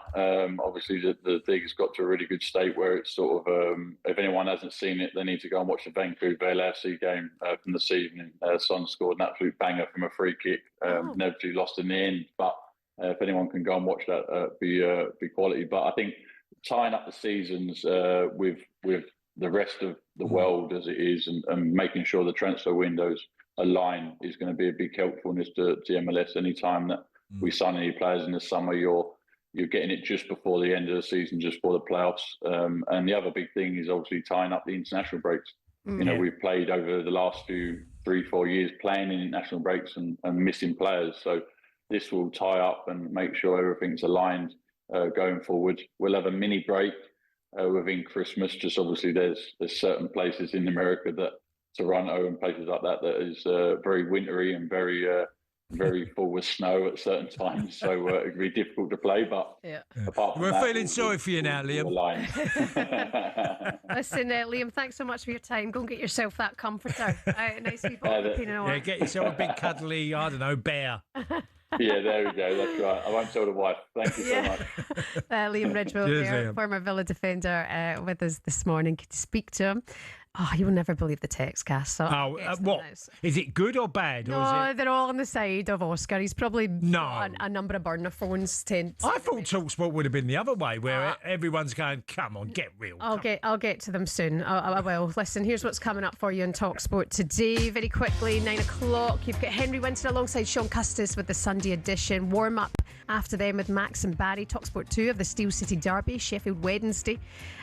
Obviously, the league has got to a really good state where it's sort of, if anyone hasn't seen it, they need to go and watch the Vancouver LAFC game from this evening. Son scored an absolute banger from a free kick. Inevitably lost in the end, but if anyone can go and watch that, be quality. But I think tying up the seasons with the rest of the world as it is, and making sure the transfer windows align is going to be a big helpfulness to MLS. Anytime that we sign any players in the summer, you're getting it just before the end of the season, just before the playoffs. And the other big thing is obviously tying up the international breaks. We've played over the last 3-4 years playing in international breaks and missing players. So this will tie up and make sure everything's aligned going forward. We'll have a mini break within Christmas. Just obviously there's certain places in America, that Toronto and places like that is very wintry and very full with snow at certain times, so it'd be difficult to play. But apart from we're that, feeling sorry for you now, Liam. Listen, Liam, thanks so much for your time. Go and get yourself that comforter. Nice people. Yeah, get yourself a big cuddly, I don't know, bear. Yeah, there we go. That's right. I won't tell the wife. Thank you so much. Liam Ridgewell, former Villa defender, with us this morning. Could you speak to him? Oh, you will never believe the text, Cass. So what? Is it good or bad? No, they're all on the side of Oscar. He's probably got a number of burner phones. I thought talkSPORT would have been the other way, where everyone's going, come on, get real. I'll get to them soon. I will. Listen, here's what's coming up for you on talkSPORT today. Very quickly, 9 o'clock. You've got Henry Winter alongside Sean Custis with the Sunday edition. Warm up after them with Max and Barry. talkSPORT 2 of the Steel City Derby, Sheffield Wednesday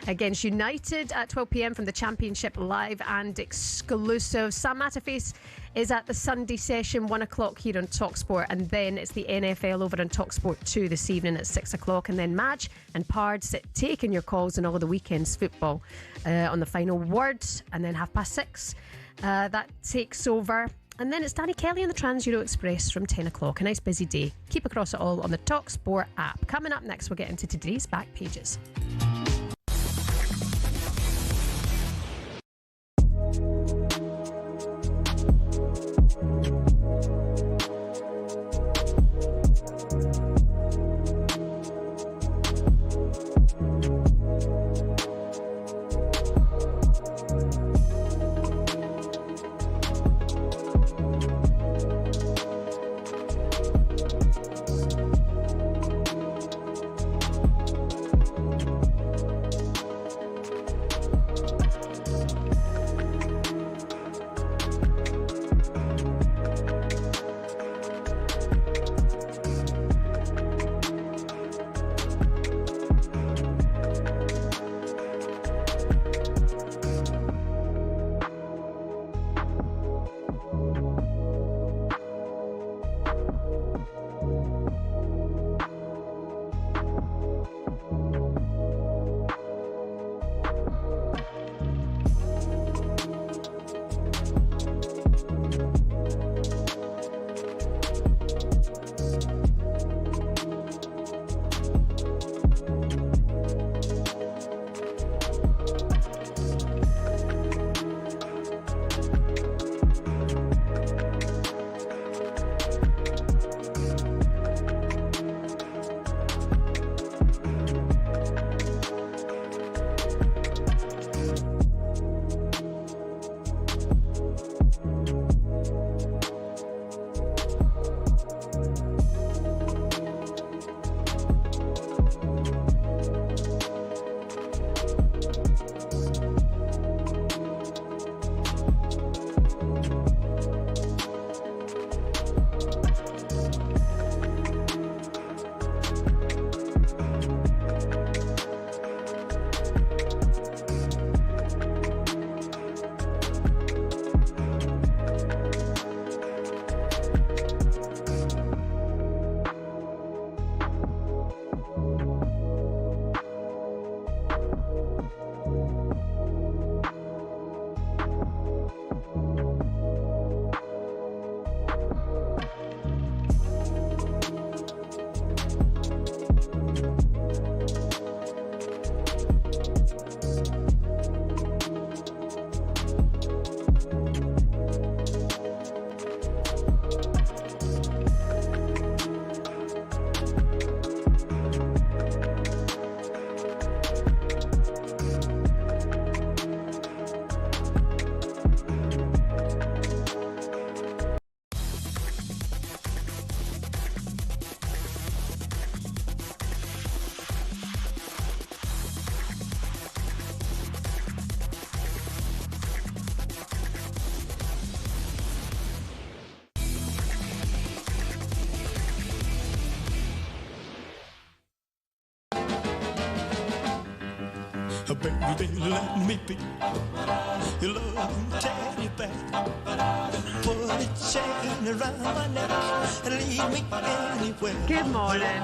against United at 12 p.m. from the Championship, live and exclusive. Sam Matterface is at the Sunday session, 1 o'clock here on talkSPORT, and then it's the NFL over on talkSPORT 2 this evening at 6 o'clock, and then Madge and Pards taking your calls on all of the weekend's football on the final word, and then 6:30 that takes over. And then it's Danny Kelly on the Trans Euro Express from 10 o'clock. A nice busy day. Keep across it all on the talkSPORT app. Coming up next, we'll get into today's back pages. baby, let me be your loving teddy bear. Put a chain around my neck and lead me anywhere. Good morning.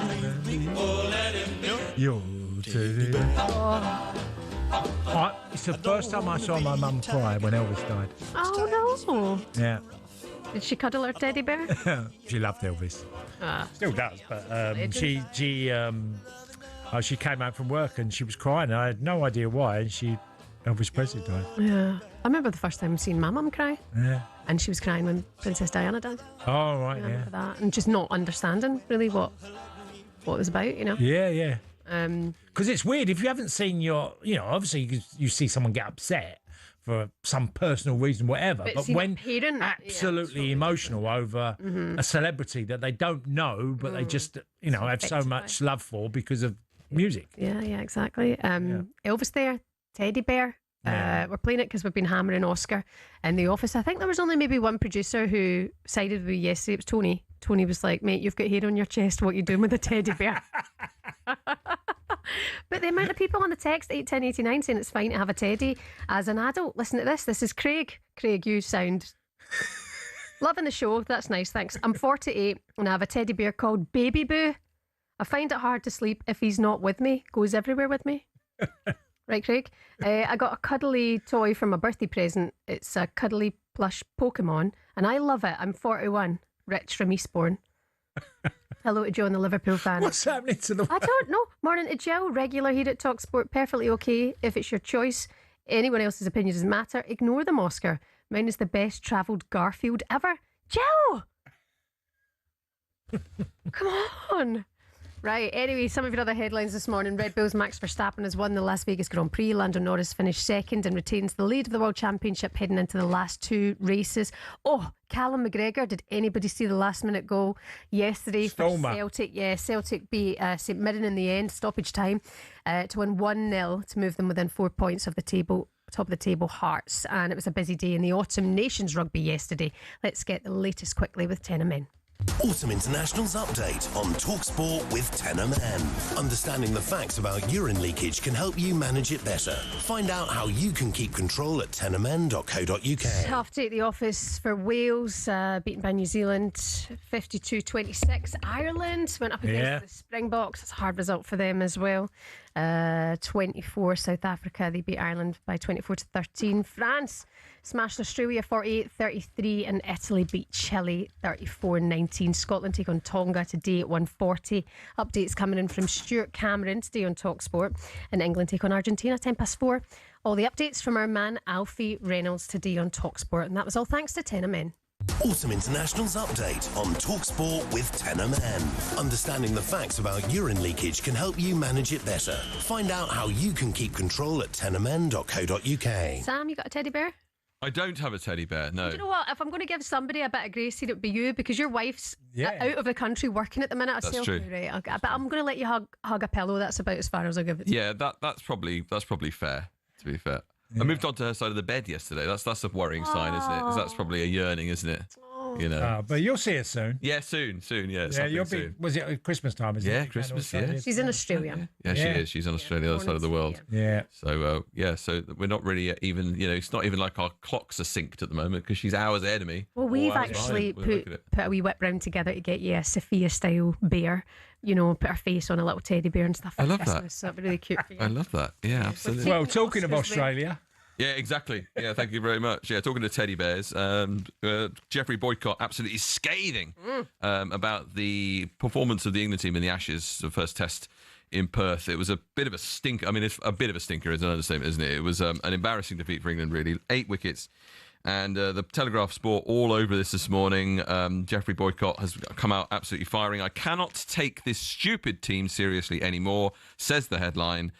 Your teddy bear. It's the first time I saw my mum cry when Elvis died. Oh, no. Yeah. Did she cuddle her teddy bear? She loved Elvis. Still does, but she came home from work and she was crying. And I had no idea why. And Elvis Presley died. Yeah. I remember the first time seeing my mum cry. Yeah. And she was crying when Princess Diana died. Oh, right, I remember that. And just not understanding really what it was about, you know? Yeah, yeah. Because it's weird if you haven't seen obviously you see someone get upset for some personal reason, whatever. But when absolutely emotional over a celebrity that they don't know, but they just have so much love for because of music. Yeah, exactly. Elvis there, teddy bear. Yeah. We're playing it because we've been hammering Oscar in the office. I think there was only maybe one producer who sided with me yesterday. It was Tony. Tony was like, mate, you've got hair on your chest. What are you doing with a teddy bear? But the amount of people on the text, 81089, saying it's fine to have a teddy as an adult. Listen to this. This is Craig. Craig, you sound loving the show. That's nice, thanks. I'm 48 and I have a teddy bear called Baby Boo. I find it hard to sleep if he's not with me. Goes everywhere with me. Right, Craig? I got a cuddly toy for my birthday present. It's a cuddly plush Pokemon and I love it. I'm 41. Rich from Eastbourne. Hello to John, the Liverpool fan. What's happening to the... I don't know. Morning to Jill, regular here at talkSPORT. Perfectly okay if it's your choice. Anyone else's opinion doesn't matter. Ignore them, Oscar. Mine is the best travelled Garfield ever. Jill! Come on. Right, anyway, some of your other headlines this morning. Red Bull's Max Verstappen has won the Las Vegas Grand Prix. Lando Norris finished second and retains the lead of the World Championship heading into the last two races. Oh, Callum McGregor, did anybody see the last minute goal yesterday for Celtic? Yeah, Celtic beat St Mirren in the end, stoppage time, to win 1-0 to move them within 4 points of the table. Top of the table, Hearts. And it was a busy day in the Autumn Nations Rugby yesterday. Let's get the latest quickly with Tenor Men. Autumn Internationals update on talkSPORT with Tenor Men. Understanding the facts about urine leakage can help you manage it better. Find out how you can keep control at tenormen.co.uk. Tough day at the office for Wales, beaten by New Zealand 52-26. Ireland went up against the Springboks. It's a hard result for them as well. 24 South Africa, they beat Ireland by 24-13. France smashed Australia 48-33 and Italy beat Chile 34-19. Scotland take on Tonga today at 1:40. Updates coming in from Stuart Cameron today on talkSPORT. And England take on Argentina 4:10. All the updates from our man Alfie Reynolds today on talkSPORT. And that was all thanks to Tenor Men. Autumn Internationals update on talkSPORT with Tenor Men. Understanding the facts about urine leakage can help you manage it better. Find out how you can keep control at tenormen.co.uk. Sam, you got a teddy bear? I don't have a teddy bear, no. Do you know what? If I'm going to give somebody a bit of grace here, it would be you, because your wife's out of the country working at the minute. That's true. Right, okay. But I'm going to let you hug a pillow. That's about as far as I'll give it. Yeah, that's probably fair, to be fair. Yeah. I moved on to her side of the bed yesterday. That's a worrying sign, isn't it? Because that's probably a yearning, isn't it? You know. But you'll see it soon. Yeah, soon. Yeah, you'll be. Soon. Was it Christmas time? Isn't it? Christmas. Yeah, she's in Australia. Yeah, she is. She's on Australia, the other side of the world. Yeah. So so we're not really even. It's not even like our clocks are synced at the moment because she's hours ahead of me. Well, we've actually put a wee whip round together to get you a Sophia style bear. Put her face on a little teddy bear and stuff. I love Christmas, that. So it'd be really cute for you. I love that. Yeah, absolutely. Well, talking of Australia. Yeah, exactly. Yeah, thank you very much. Yeah, talking to teddy bears, Jeffrey Boycott absolutely scathing about the performance of the England team in the Ashes, the first test in Perth. It was a bit of a stinker. I mean, it's a bit of a stinker is an understatement, isn't it? It was an embarrassing defeat for England, really. 8 wickets. And the Telegraph Sport all over this morning. Jeffrey Boycott has come out absolutely firing. I cannot take this stupid team seriously anymore, says the headline.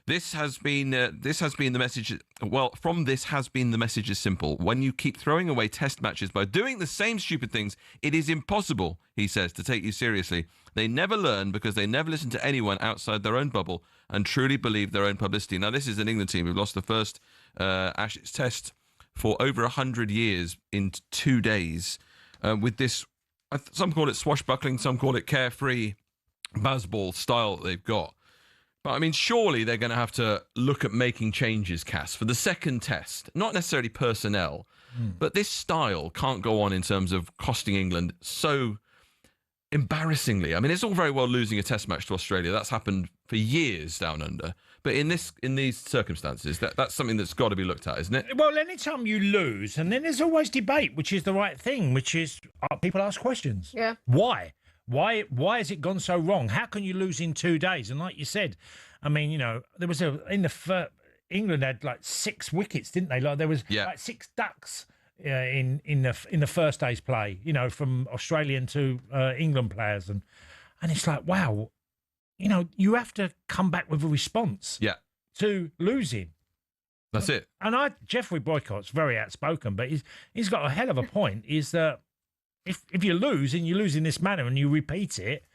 This has been the message. Well, from this has been the message is simple. When you keep throwing away test matches by doing the same stupid things, it is impossible, he says, to take you seriously. They never learn because they never listen to anyone outside their own bubble and truly believe their own publicity. Now, this is an England team who've lost the first Ashes test for over 100 years in 2 days with this, some call it swashbuckling, some call it carefree, buzzball style that they've got. But I mean, surely they're going to have to look at making changes, Cass, for the second test. Not necessarily personnel, but this style can't go on in terms of costing England so embarrassingly. I mean, it's all very well losing a test match to Australia. That's happened for years down under. But in these circumstances, that's something that's got to be looked at, isn't it? Well, anytime you lose, and then there's always debate, which is the right thing, which is people ask questions. Yeah. Why? Why has it gone so wrong? How can you lose in 2 days? And like you said, I mean, you know, there was England had like 6 wickets, didn't they? Like there was like 6 ducks in the first day's play, you know, from Australian to England players, and it's like, wow, you know, you have to come back with a response to losing. That's it. And Jeffrey Boycott's very outspoken, but he's got a hell of a point. Is that if you lose and you lose in this manner and you repeat it,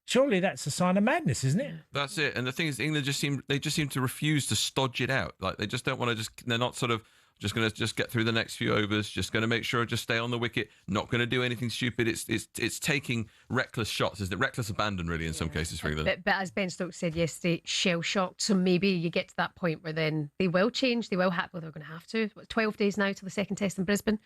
surely that's a sign of madness, isn't it? That's it. And the thing is, England just seem to refuse to stodge it out. Like they just don't want to. They're not sort of just going to get through the next few overs. Just going to make sure just stay on the wicket. Not going to do anything stupid. It's taking reckless shots. Is it reckless abandon really in some cases for England? But as Ben Stokes said yesterday, shell shocked. So maybe you get to that point where then they will change. They will have. Well, they're going to have to. 12 days now till the second test in Brisbane.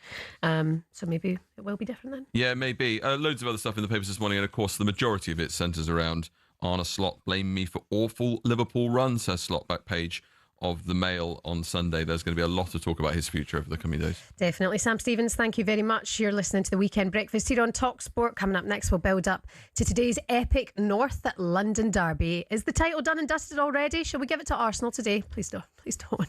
So maybe it will be different then. Yeah, maybe. Loads of other stuff in the papers this morning, and of course the majority of it centres around Arne Slot. Blame me for awful Liverpool run, says Slot, back page of the Mail on Sunday. There's going to be a lot to talk about his future over the coming days. Definitely. Sam Stevens, thank you very much. You're listening to the Weekend Breakfast here on talkSPORT. Coming up next, we'll build up to today's epic North London derby. Is the title done and dusted already? Shall we give it to Arsenal today? Please don't. Please don't.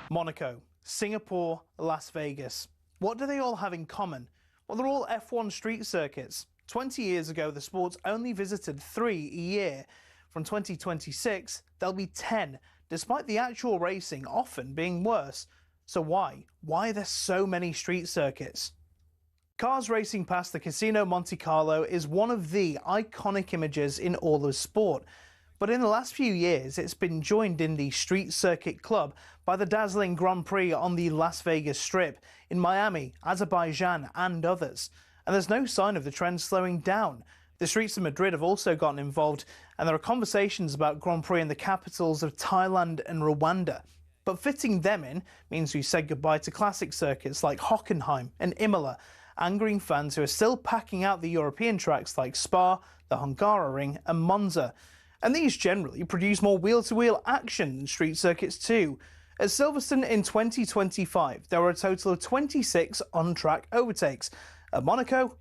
Monaco, Singapore, Las Vegas. What do they all have in common? Well, they're all F1 street circuits. 20 years ago, the sports only visited 3 a year. From 2026, there'll be 10, despite the actual racing often being worse. So why? Why are there so many street circuits? Cars racing past the Casino Monte Carlo is one of the iconic images in all of sport. But in the last few years, it's been joined in the Street Circuit Club by the dazzling Grand Prix on the Las Vegas Strip, in Miami, Azerbaijan and others. And there's no sign of the trend slowing down. The streets of Madrid have also gotten involved, and there are conversations about Grand Prix in the capitals of Thailand and Rwanda. But fitting them in means we said goodbye to classic circuits like Hockenheim and Imola, angering fans who are still packing out the European tracks like Spa, the Hungaroring and Monza. And these generally produce more wheel-to-wheel action than street circuits too. At Silverstone in 2025, there were a total of 26 on-track overtakes. At Monaco,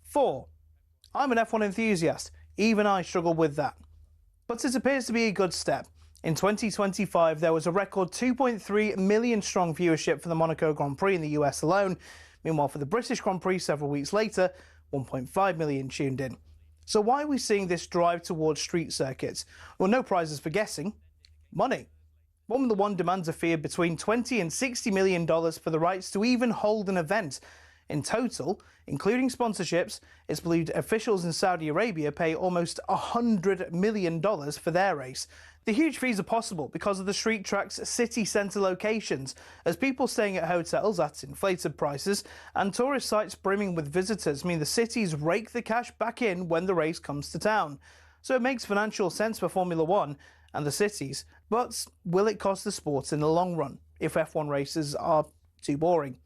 4. I'm an F1 enthusiast. Even I struggle with that. But it appears to be a good step. In 2025, there was a record 2.3 million strong viewership for the Monaco Grand Prix in the US alone. Meanwhile, for the British Grand Prix several weeks later, 1.5 million tuned in. So why are we seeing this drive towards street circuits? Well, no prizes for guessing. Money. Formula One demands a fee of between $20 and $60 million for the rights to even hold an event. In total, including sponsorships, it's believed officials in Saudi Arabia pay almost $100 million for their race. The huge fees are possible because of the street track's city centre locations, as people staying at hotels at inflated prices and tourist sites brimming with visitors mean the cities rake the cash back in when the race comes to town. So it makes financial sense for Formula One and the cities, but will it cost the sport in the long run if F1 races are too boring?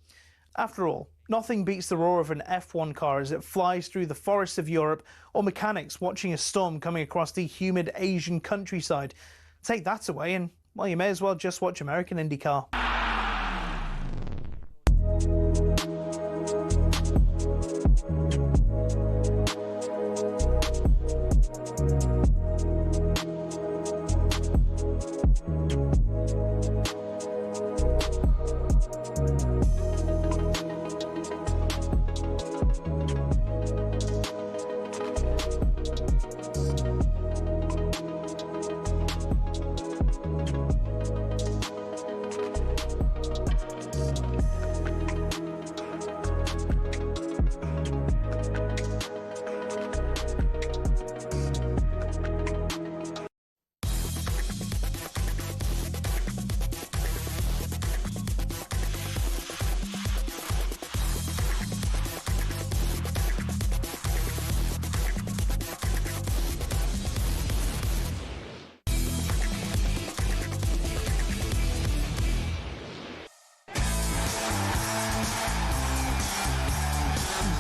After all, nothing beats the roar of an F1 car as it flies through the forests of Europe, or mechanics watching a storm coming across the humid Asian countryside. Take that away and, well, you may as well just watch American IndyCar.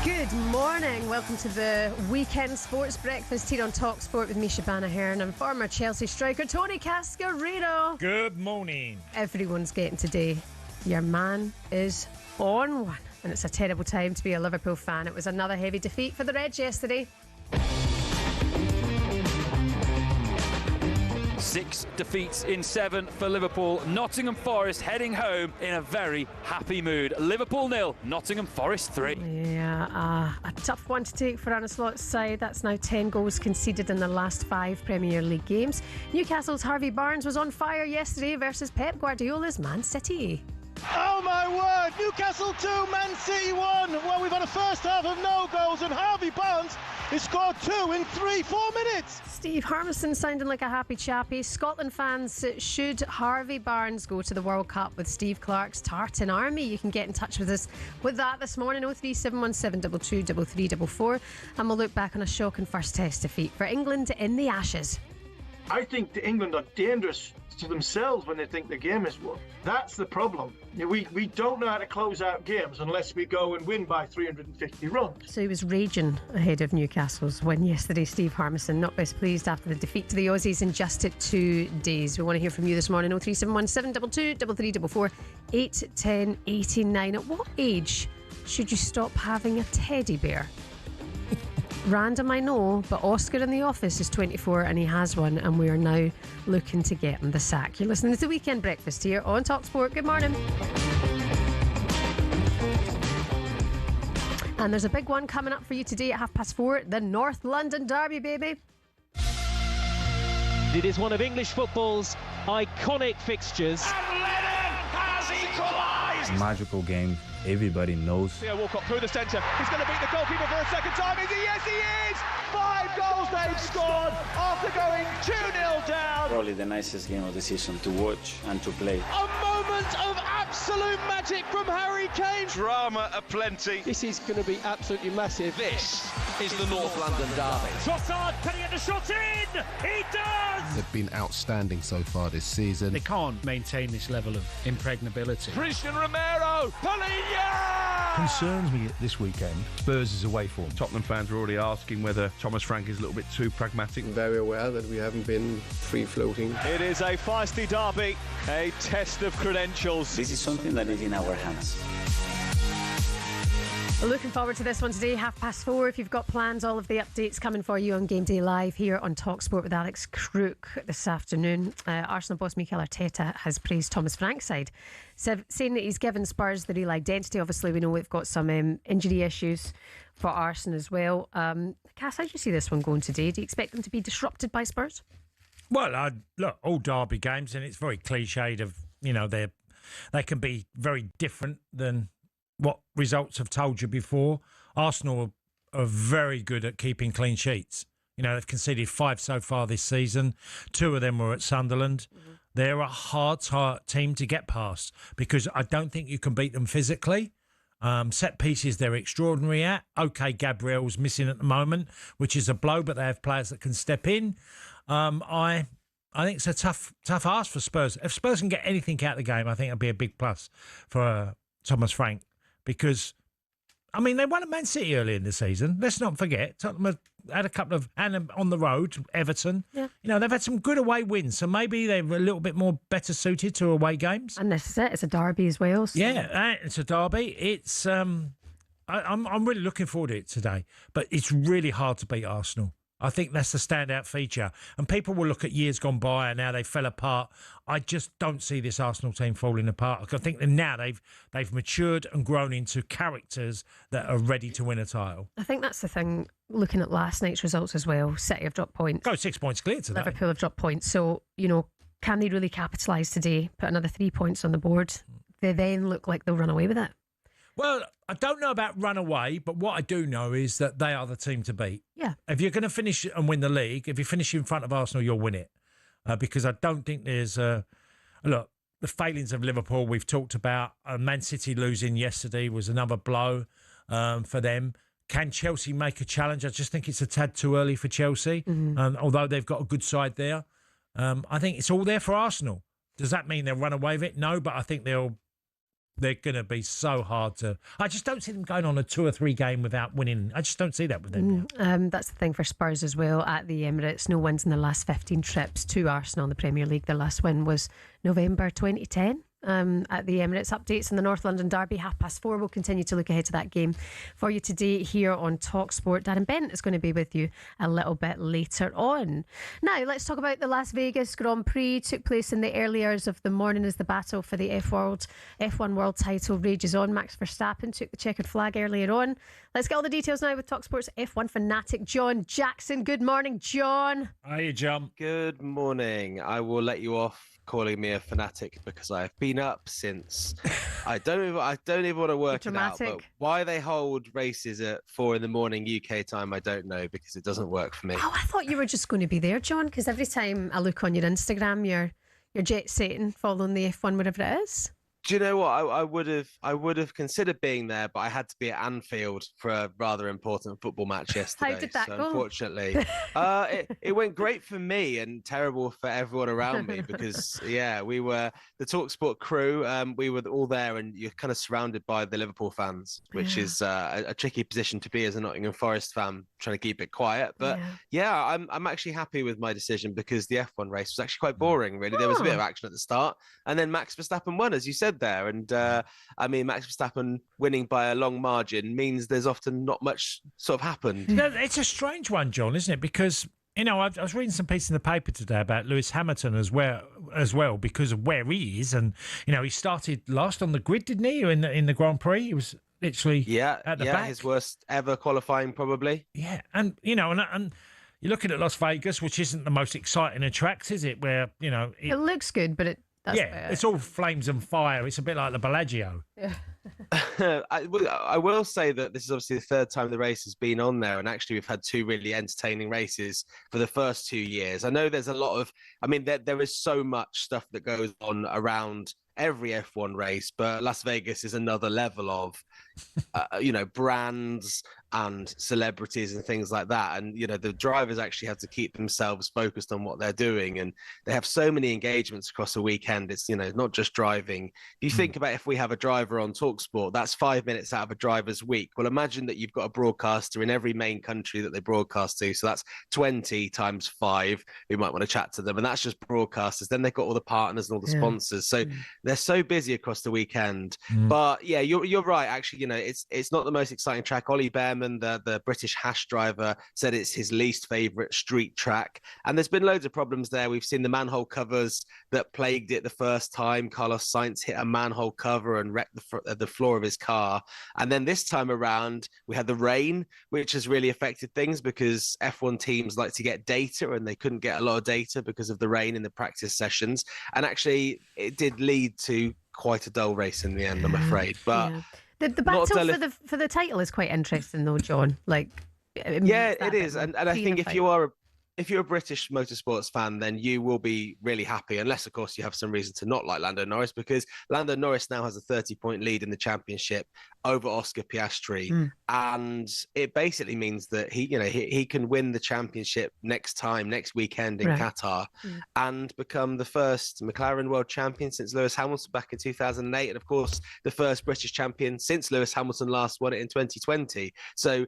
Good morning. Welcome to the weekend sports breakfast here on talkSPORT with me, Shebahn Aherne, and former Chelsea striker Tony Cascarino. Good morning. Everyone's getting today. Your man is on one, and it's a terrible time to be a Liverpool fan. It was another heavy defeat for the Reds yesterday. 6 defeats in 7 for Liverpool. Nottingham Forest heading home in a very happy mood. Liverpool 0, Nottingham Forest 3. Yeah, a tough one to take for Arne Slot's side. That's now 10 goals conceded in the last 5 Premier League games. Newcastle's Harvey Barnes was on fire yesterday versus Pep Guardiola's Man City. Oh my word, Newcastle 2, Man City 1. Well, we've had a first half of no goals and Harvey Barnes has scored 2 in 4 minutes. Steve Harmison sounding like a happy chappy. Scotland fans, should Harvey Barnes go to the World Cup with Steve Clarke's Tartan Army? You can get in touch with us with that this morning, 03717 22 3344, and we'll look back on a shocking first test defeat for England in the Ashes. I think England are dangerous to themselves when they think the game is won. That's the problem. We don't know how to close out games unless we go and win by 350 runs. So he was raging ahead of Newcastle's win yesterday, Steve Harmison. Not best pleased after the defeat to the Aussies in just 2 days. We want to hear from you this morning, 03717 22 3344 8 10 89. At what age should you stop having a teddy bear? Random, I know, but Oscar in the office is 24 and he has one, and we are now looking to get him the sack. You're listening to the Weekend Breakfast here on talkSPORT. Good morning. And there's a big one coming up for you today at 4:30, the North London Derby, baby. It is one of English football's iconic fixtures. And Lennon has equalised! magical game. Everybody knows. Theo Walcott through the centre. He's going to beat the goalkeeper for a second time. Is he? Yes, he is! 5 goals they've scored after going 2-0 down. Probably the nicest game of the season to watch and to play. A moment of absolute magic from Harry Kane. Drama aplenty. This is going to be absolutely massive. This is the North London derby. Trossard, can he get the shot in? He does! They've been outstanding so far this season. They can't maintain this level of impregnability. Christian Romero, Polina! Concerns me this weekend, Spurs' away form. Tottenham fans are already asking whether Thomas Frank is a little bit too pragmatic. I'm very aware that we haven't been free-floating. It is a feisty derby, a test of credentials. This is something that is in our hands. Looking forward to this one today, 4:30. If you've got plans, all of the updates coming for you on Game Day Live here on talkSPORT with Alex Crook this afternoon. Arsenal boss Mikel Arteta has praised Thomas Frank's side, saying that he's given Spurs the real identity. Obviously, we know we've got some injury issues for Arsenal as well. Cass, how do you see this one going today? Do you expect them to be disrupted by Spurs? Well, look, all derby games, and it's very cliched of, they can be very different than what results have told you before. Arsenal are very good at keeping clean sheets. They've conceded 5 so far this season. 2 of them were at Sunderland. Mm-hmm. They're a hard team to get past because I don't think you can beat them physically. Set pieces, they're extraordinary at. OK, Gabriel's missing at the moment, which is a blow, but they have players that can step in. I think it's a tough ask for Spurs. If Spurs can get anything out of the game, I think it'll be a big plus for Thomas Frank. Because, they won at Man City earlier in the season. Let's not forget. Tottenham had a couple of, and on the road, Everton. Yeah. They've had some good away wins. So maybe they're a little bit more better suited to away games. And this is it. It's a derby as well. So. Yeah, it's a derby. It's I'm really looking forward to it today. But it's really hard to beat Arsenal. I think that's the standout feature. And people will look at years gone by and how they fell apart. I just don't see this Arsenal team falling apart. I think that now they've matured and grown into characters that are ready to win a title. I think that's the thing, looking at last night's results as well. City have dropped points. 6 points clear today. Liverpool have dropped points. So, can they really capitalise today? Put another 3 points on the board? They then look like they'll run away with it. Well, I don't know about run away, but what I do know is that they are the team to beat. Yeah. If you're going to finish and win the league, if you finish in front of Arsenal, you'll win it. Because I don't think there's look, the failings of Liverpool we've talked about. Man City losing yesterday was another blow for them. Can Chelsea make a challenge? I just think it's a tad too early for Chelsea, although they've got a good side there. I think it's all there for Arsenal. Does that mean they'll run away with it? No, but I think they're going to be so hard to... I just don't see them going on a 2 or 3 game without winning. I just don't see that with them now. That's the thing for Spurs as well at the Emirates. No wins in the last 15 trips to Arsenal in the Premier League. Their last win was November 2010. At the Emirates. Updates in the North London derby, 4:30. We'll continue to look ahead to that game for you today here on talkSPORT. Darren Bent is going to be with you a little bit later on. Now, let's talk about the Las Vegas Grand Prix. Took place in the early hours of the morning as the battle for the F1 World title rages on. Max Verstappen took the checkered flag earlier on. Let's get all the details now with talkSPORT's F1 fanatic, John Jackson. Good morning, John. Hiya, John. Good morning. I will let you off calling me a fanatic because I've been up since I don't even want to work it out, but why they hold races at 4 a.m. UK time I don't know, because it doesn't work for me. Oh, I thought you were just going to be there, John, because every time I look on your Instagram you're jet setting, following the F1 whatever it is. Do you know what? I would have considered being there, but I had to be at Anfield for a rather important football match yesterday. How did that go? Unfortunately, it went great for me and terrible for everyone around me because we were the talkSPORT crew. We were all there, and you're kind of surrounded by the Liverpool fans, which is a tricky position to be as a Nottingham Forest fan, trying to keep it quiet. But I'm actually happy with my decision because the F1 race was actually quite boring. Really, there was a bit of action at the start, and then Max Verstappen won, as you said there, and Max Verstappen winning by a long margin means there's often not much sort of happened. It's a strange one, John, isn't it? Because I was reading some piece in the paper today about Lewis Hamilton as well because of where he is, and he started last on the grid, didn't he? In the Grand Prix, he was literally at the back. His worst ever qualifying probably. Yeah, and and you're looking at Las Vegas, which isn't the most exciting of tracks, is it? Where it looks good, but It's all flames and fire. It's a bit like the Bellagio. Yeah. I will say that this is obviously the third time the race has been on there, and actually we've had two really entertaining races for the first 2 years. I know there's a lot of, there is so much stuff that goes on around every F1 race, but Las Vegas is another level of, brands and celebrities and things like that. And, the drivers actually have to keep themselves focused on what they're doing. And they have so many engagements across a weekend. It's, not just driving. If you think about if we have a driver on talkSPORT, that's 5 minutes out of a driver's week. Well, imagine that you've got a broadcaster in every main country that they broadcast to. So that's 20 times 5 who might want to chat to them. And that's just broadcasters. Then they've got all the partners and all the sponsors. So they're so busy across the weekend. But yeah, you're right. Actually, it's not the most exciting track. Ollie Behrman, the British hash driver, said it's his least favorite street track. And there's been loads of problems there. We've seen the manhole covers that plagued it the first time. Carlos Sainz hit a manhole cover and wrecked the floor of his car. And then this time around, we had the rain, which has really affected things because F1 teams like to get data and they couldn't get a lot of data because of the rain in the practice sessions. And actually, it did lead to quite a dull race in the end, I'm afraid. But the battle for the title is quite interesting, though, John. It is, and I think if you're a British motorsports fan, then you will be really happy, unless, of course, you have some reason to not like Lando Norris, because Lando Norris now has a 30-point lead in the championship over Oscar Piastri, and it basically means that he can win the championship next weekend in Qatar, and become the first McLaren world champion since Lewis Hamilton back in 2008, and of course the first British champion since Lewis Hamilton last won it in 2020. So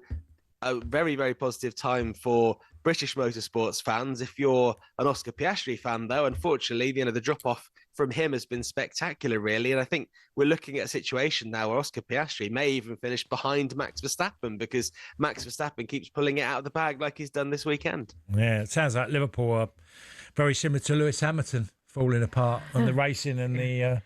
a very, very positive time for British motorsports fans. If you're an Oscar Piastri fan, though, unfortunately, the drop-off from him has been spectacular, really. And I think we're looking at a situation now where Oscar Piastri may even finish behind Max Verstappen because Max Verstappen keeps pulling it out of the bag like he's done this weekend. Yeah, it sounds like Liverpool are very similar to Lewis Hamilton, falling apart on the racing and the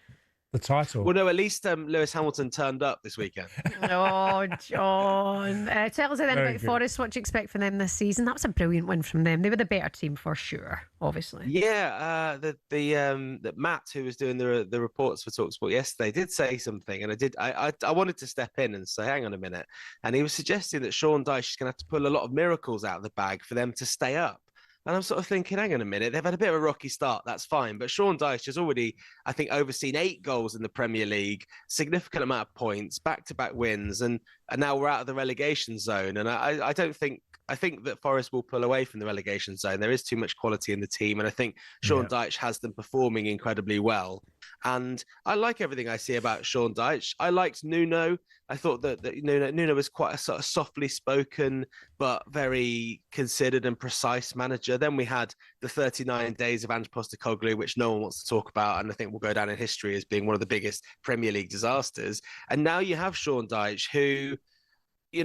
title. Well, no, at least Lewis Hamilton turned up this weekend. Oh, John. Tell us then about Forest. What do you expect from them this season? That was a brilliant win from them. They were the better team for sure, obviously. Yeah, the Matt, who was doing the reports for talkSPORT yesterday, did say something, and I wanted to step in and say, hang on a minute. And he was suggesting that Sean Dyche is going to have to pull a lot of miracles out of the bag for them to stay up. And I'm sort of thinking, hang on a minute, they've had a bit of a rocky start, that's fine. But Sean Dyche has already, I think, overseen 8 goals in the Premier League, significant amount of points, back-to-back wins, and now we're out of the relegation zone. And I think that Forest will pull away from the relegation zone. There is too much quality in the team, and I think Sean Dyche has them performing incredibly well. And I like everything I see about Sean Dyche. I liked Nuno. I thought that Nuno was quite a sort of softly spoken but very considered and precise manager. Then we had the 39 days of Ange Postecoglou, which no one wants to talk about, and I think will go down in history as being one of the biggest Premier League disasters. And now you have Sean Dyche, who,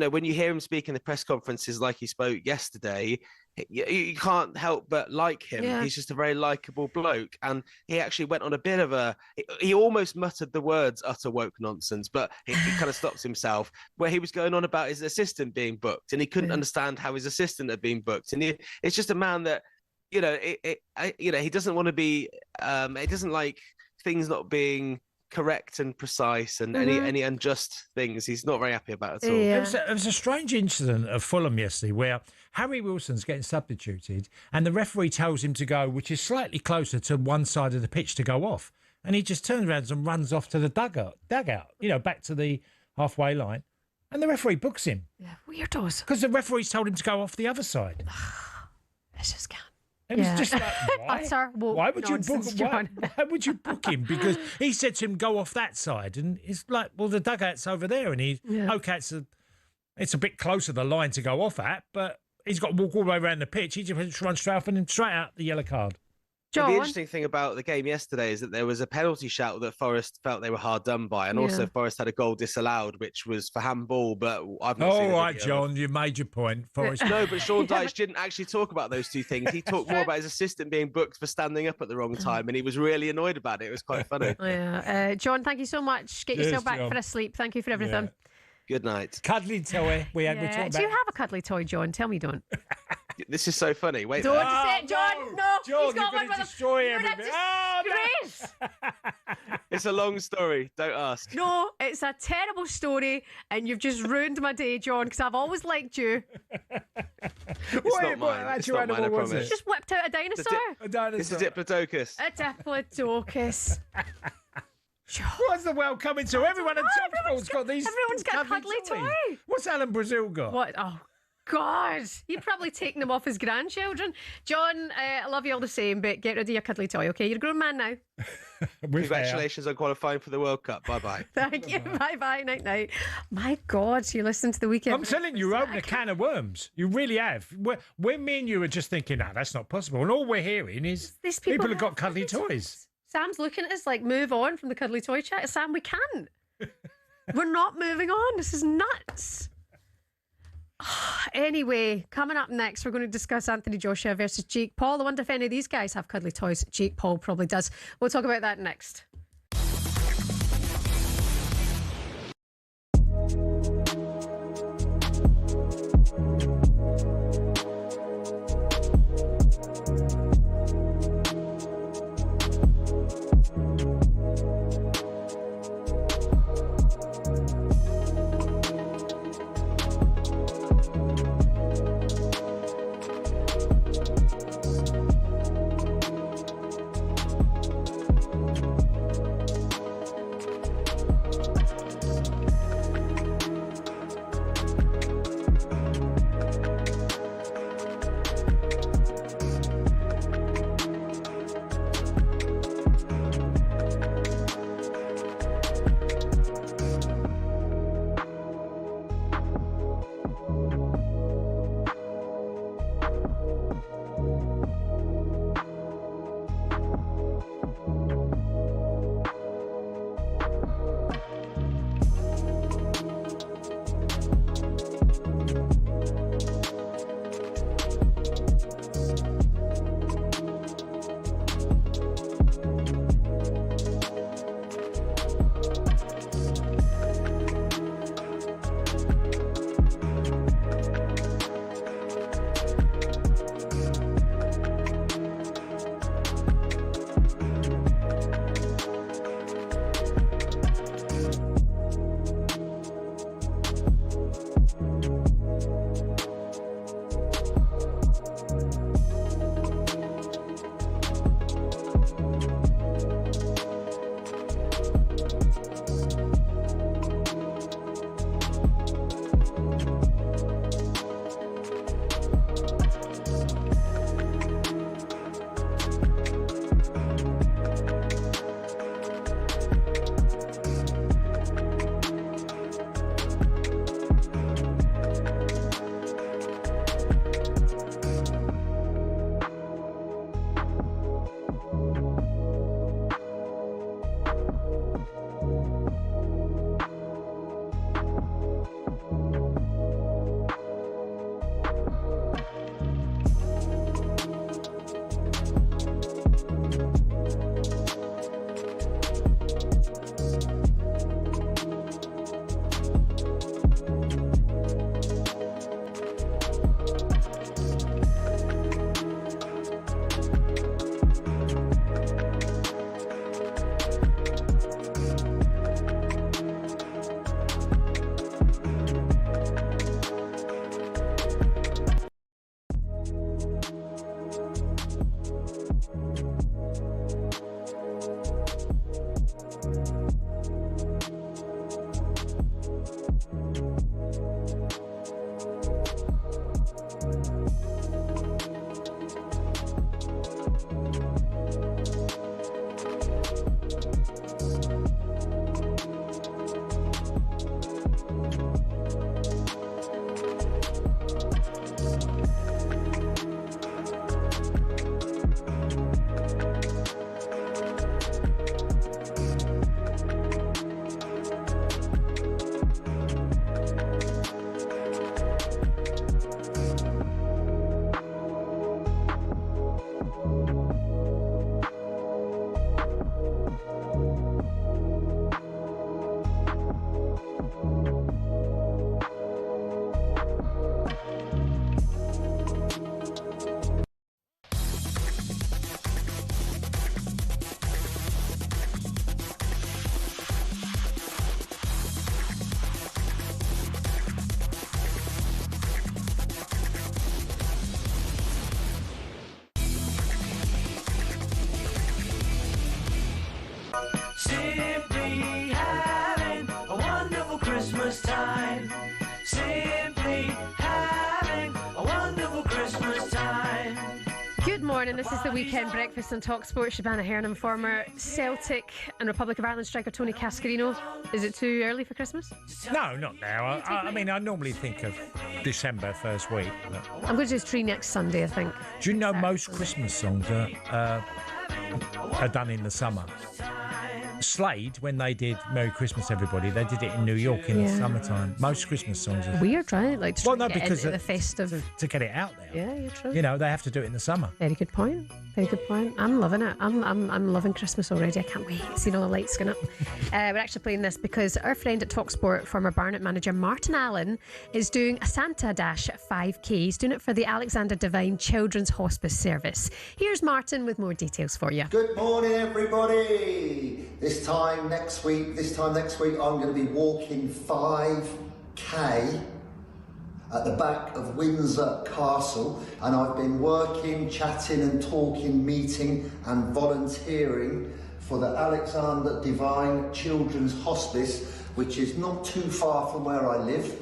when you hear him speak in the press conferences like he spoke yesterday, you can't help but like him. Yeah. He's just a very likable bloke. And he actually went on a bit of he almost muttered the words utter woke nonsense, but he kind of stopped himself, where he was going on about his assistant being booked, and he couldn't understand how his assistant had been booked. And it's just a man that, he doesn't want to be, he doesn't like things not being correct and precise and any unjust things. He's not very happy about it at all. Yeah. It was a strange incident at Fulham yesterday where Harry Wilson's getting substituted and the referee tells him to go, which is slightly closer to one side of the pitch, to go off. And he just turns around and runs off to the dugout, back to the halfway line. And the referee books him. Yeah, weirdos. Because the referee's told him to go off the other side. It's just can't. It was just like, why would you book him? Because he said to him, go off that side. And it's like, well, the dugout's over there. And okay, it's a bit closer the line to go off at, but he's got to walk all the way around the pitch. He just runs straight off and straight out the yellow card. Well, the interesting thing about the game yesterday is that there was a penalty shout that Forest felt they were hard done by, and also Forest had a goal disallowed, which was for handball. But I've not seen. All right, John, you made your point. Forest. No, but Sean Dyche didn't actually talk about those two things. He talked more about his assistant being booked for standing up at the wrong time, and he was really annoyed about it. It was quite funny. Yeah, John, thank you so much. Get yourself back for a sleep. Thank you for everything. Good night. Cuddly toy. We talked about. Do you have a cuddly toy, John? Tell me you don't. This is so funny. Wait Don't there. say it, John. No, John, he's got you're one going to with him. destroy You're a everything. Oh, no. disgrace. It's a long story. Don't ask. No, it's a terrible story, and you've just ruined my day, John, because I've always liked you. It's not mine. It's not mine, I promise. You just whipped out a dinosaur. A dinosaur. It's a Diplodocus. A Diplodocus. What's the world coming to? Everyone at TalkSPORT's got these. Everyone's got a cuddly toy. What's Alan Brazil got? What? Oh, God. You'd probably taken them off his grandchildren. John, I love you all the same, but get rid of your cuddly toy, okay? You're a grown man now. Congratulations on qualifying for the World Cup. Bye-bye. Thank you. Bye-bye. Night-night. My God, you listen to the weekend. I'm telling you, you opened a can of worms. You really have. When me and you are just thinking, no, that's not possible. And all we're hearing is These people have got cuddly toys. Sam's looking at us like, move on from the cuddly toy chat. Sam, we can't. We're not moving on. This is nuts. Anyway, coming up next, we're going to discuss Anthony Joshua versus Jake Paul. I wonder if any of these guys have cuddly toys. Jake Paul probably does. We'll talk about that next. morning. This is the weekend breakfast on talkSPORT. Shebahn Aherne, former Celtic and Republic of Ireland striker Tony Cascarino. Is it too early for Christmas? No, not now. I mean, I normally think of December first week. But... I'm going to do his tree next Sunday, I think. Do you know most Christmas songs are done in the summer? Slade, when they did Merry Christmas Everybody, they did it in New York in the summertime. Most Christmas songs are weird, right? Like to get because into the festive to get it out there. Yeah, you're true. You know, they have to do it in the summer. Very good point. Very good point. I'm loving it. I'm loving Christmas already. I can't wait. Seeing all the lights going up. We're actually playing this because our friend at talkSPORT, former Barnet manager Martin Allen, is doing a Santa Dash 5K. He's doing it for the Alexander Devine Children's Hospice Service. Here's Martin with more details for you. Good morning, everybody. This time next week, I'm going to be walking 5K at the back of Windsor Castle, and I've been working, chatting and talking, meeting and volunteering for the Alexander Devine Children's Hospice, which is not too far from where I live.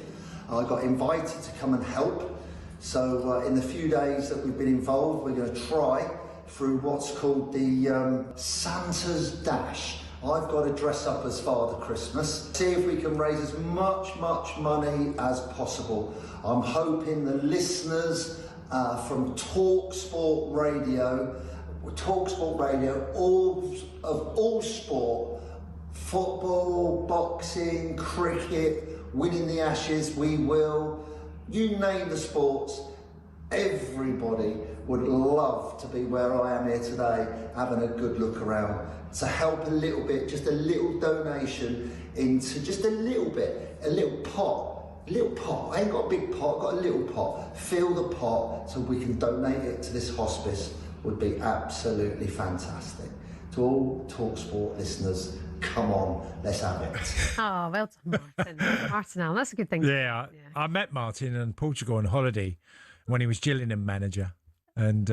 I got invited to come and help, so in the few days that we've been involved, we're going to try through what's called the Santa's Dash. I've got to dress up as Father Christmas, see if we can raise as much money as possible. I'm hoping the listeners from talkSPORT Radio, all sport, football, boxing, cricket, winning the Ashes, we will, you name the sports, everybody would love to be where I am here today, having a good look around, to help a little bit, just a little donation into just a little pot. I ain't got a big pot, I've got a little pot. Fill the pot so we can donate it to this hospice would be absolutely fantastic. To all talkSPORT listeners, come on, let's have it. Oh, well done, Martin. Martin Allen, that's a good thing. Yeah, I met Martin in Portugal on holiday when he was Gillingham manager, and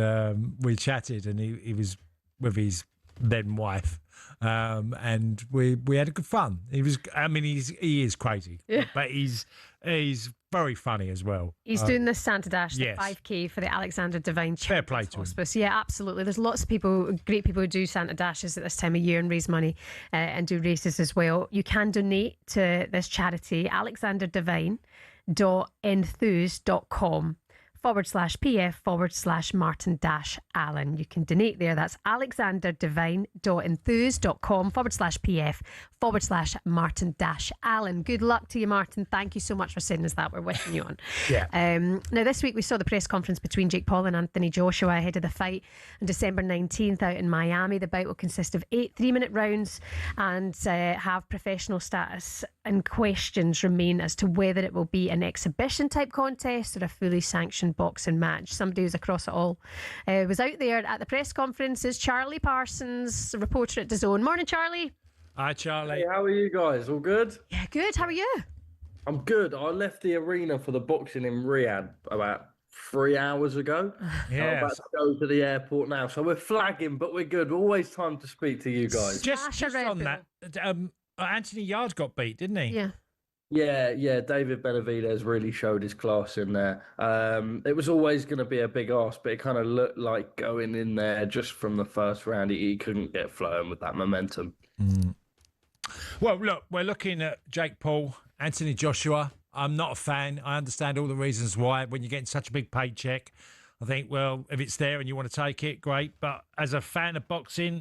we chatted, and he was with his then wife, and we had a good fun. He is crazy, but he's very funny as well. He's doing the Santa Dash, the 5K for the Alexander Devine Children's Hospice. Yeah, absolutely. There's lots of people, great people who do Santa Dashes at this time of year and raise money and do races as well. You can donate to this charity, alexanderdevine.enthuse.com/pf/Martin-Allen. You can donate there. That's alexanderdevine.enthuse.com/pf/Martin-Allen. Good luck to you, Martin. Thank you so much for sending us that. We're wishing you on. Now, this week we saw the press conference between Jake Paul and Anthony Joshua ahead of the fight on December 19th out in Miami. The bout will consist of 8 3-minute rounds and have professional status, and questions remain as to whether it will be an exhibition type contest or a fully sanctioned boxing match. Somebody who's across it all was out there at the press conference is Charlie Parsons, reporter at DAZN. Morning, Charlie. Hi, Charlie. Hey, how are you guys? All good? Yeah, good. How are you? I'm good. I left the arena for the boxing in Riyadh about 3 hours ago. Yeah. I'm about to go to the airport now. So we're flagging, but we're good. Always time to speak to you guys. Just on that, Anthony Yard got beat, didn't he? Yeah. Yeah, David Benavidez really showed his class in there. It was always going to be a big ask, but it kind of looked like going in there just from the first round, he couldn't get flowing with that momentum. Well, look, we're looking at Jake Paul, Anthony Joshua. I'm not a fan. I understand all the reasons why. When you're getting such a big paycheck, I think, well, if it's there and you want to take it, great. But as a fan of boxing,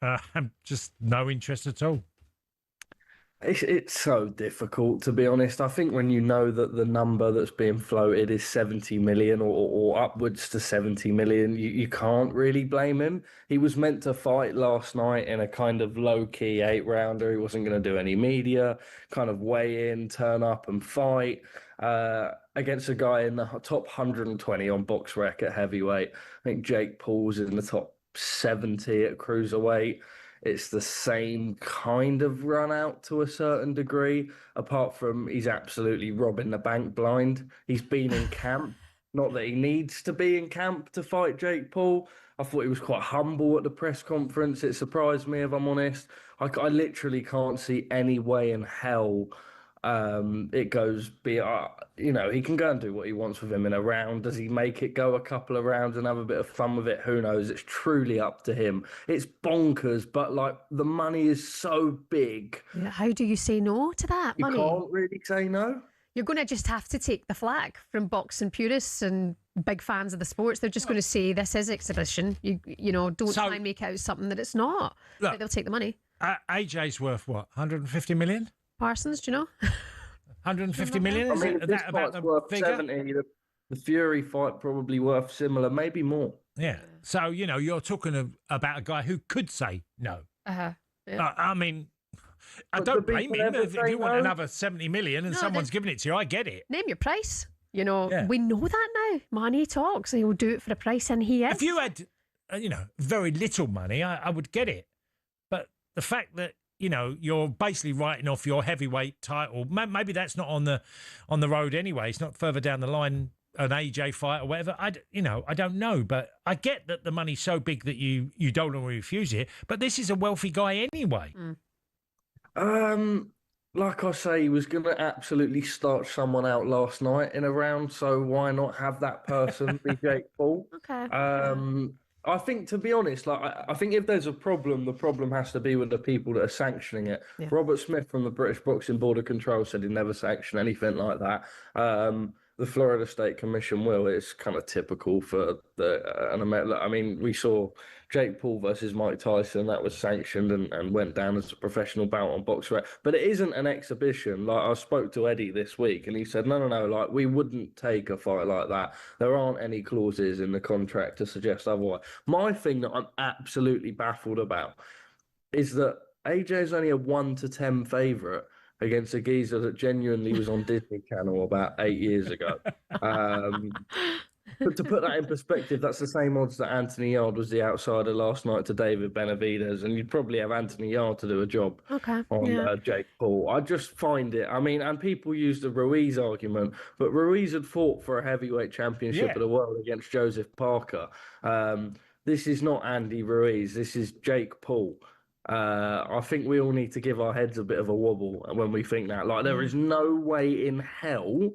I'm just no interest at all. It's so difficult, to be honest. I think when you know that the number that's being floated is 70 million or upwards to 70 million, you can't really blame him. He was meant to fight last night in a kind of low-key 8-rounder. He wasn't going to do any media, kind of weigh in, turn up and fight against a guy in the top 120 on BoxRec at heavyweight. I think Jake Paul's in the top 70 at cruiserweight. It's the same kind of run out to a certain degree, apart from he's absolutely robbing the bank blind. He's been in camp. Not that he needs to be in camp to fight Jake Paul. I thought he was quite humble at the press conference. It surprised me, if I'm honest. I literally can't see any way in hell it goes he can go and do what he wants with him in a round. Does he make it go a couple of rounds and have a bit of fun with it? Who knows? It's truly up to him. It's bonkers, but like the money is so big. Yeah, how do you say no to that money? You can't really say no. You're going to just have to take the flak from boxing purists and big fans of the sports. They're just going to say this is exhibition. Don't try and make out something that it's not. Look, but they'll take the money. AJ's worth what? 150 million? Parsons, do you know? 150 million? I mean, Is this that about fight's the worth figure? 70. The Fury fight probably worth similar, maybe more. Yeah. So, you're talking about a guy who could say no. Yeah. I mean, I But don't do blame people him. ever If say you want no? another 70 million and someone's giving it to you, I get it. Name your price. We Yeah. know that now. Money talks. He'll do it for a price, and he is. If you had, very little money, I would get it. But the fact that, you're basically writing off your heavyweight title, maybe that's not on the road anyway. It's not further down the line, an AJ fight or whatever. I don't know. But I get that the money's so big that you don't want to refuse it. But this is a wealthy guy anyway. Like I say, he was going to absolutely starch someone out last night in a round, so why not have that person be Jake Paul? Okay. I think, to be honest, I think if there's a problem, the problem has to be with the people that are sanctioning it. Yeah. Robert Smith from the British Boxing Board of Control said he'd never sanction anything like that. The Florida State Commission will. It's kind of typical for we saw Jake Paul versus Mike Tyson. That was sanctioned and went down as a professional bout on BoxRec. But it isn't an exhibition. Like, I spoke to Eddie this week and he said, no, like, we wouldn't take a fight like that. There aren't any clauses in the contract to suggest otherwise. My thing that I'm absolutely baffled about is that AJ's only a 1-10 favourite against a geezer that genuinely was on Disney Channel about 8 years ago. But to put that in perspective, that's the same odds that Anthony Yard was the outsider last night to David Benavidez, and you'd probably have Anthony Yard to do a job on Jake Paul. I just find it, and people use the Ruiz argument, but Ruiz had fought for a heavyweight championship of the world against Joseph Parker. This is not Andy Ruiz, this is Jake Paul. I think we all need to give our heads a bit of a wobble when we think that. Like, there is no way in hell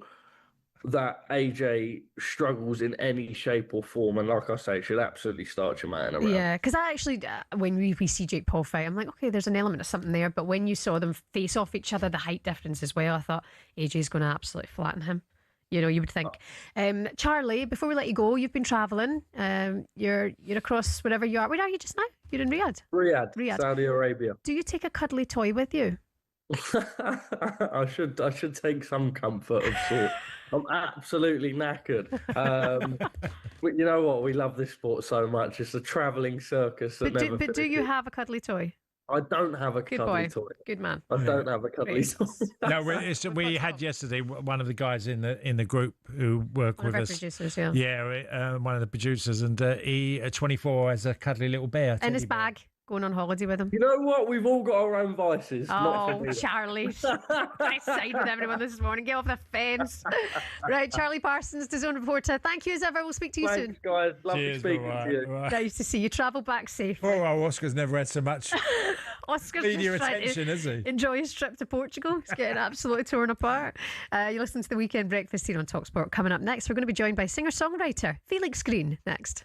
that AJ struggles in any shape or form, and like I say, should absolutely start your man around. Yeah, because I actually, when we see Jake Paul fight, I'm like, okay, there's an element of something there. But when you saw them face off each other, the height difference as well, I thought AJ's going to absolutely flatten him. You would think. Charlie, before we let you go, you've been travelling. You're across wherever you are. Where are you just now? You're in Riyadh. Riyadh, Saudi Arabia. Do you take a cuddly toy with you? I should take some comfort of sort. I'm absolutely knackered. But you know what? We love this sport so much. It's a travelling circus. But do you have a cuddly toy? I don't have a cuddly toy. Good man. I don't have a cuddly toy. No, we had yesterday one of the guys in the group who work with us. Producers, one of the producers, and he at 24 has a cuddly little bear in his bag. Going on holiday with him. You know what? We've all got our own vices. Oh, Charlie. I side with everyone this morning. Get off the fence. Right, Charlie Parsons, DAZN reporter. Thank you as ever. We'll speak to you soon. Thanks, guys. Lovely speaking to you. Nice to see you. Travel back safely. Oh, well, Oscar's never had so much media attention, has he? Enjoy his trip to Portugal. He's getting absolutely torn apart. You listen to the Weekend Breakfast here on talkSPORT. Coming up next, we're going to be joined by singer-songwriter Felix Green next.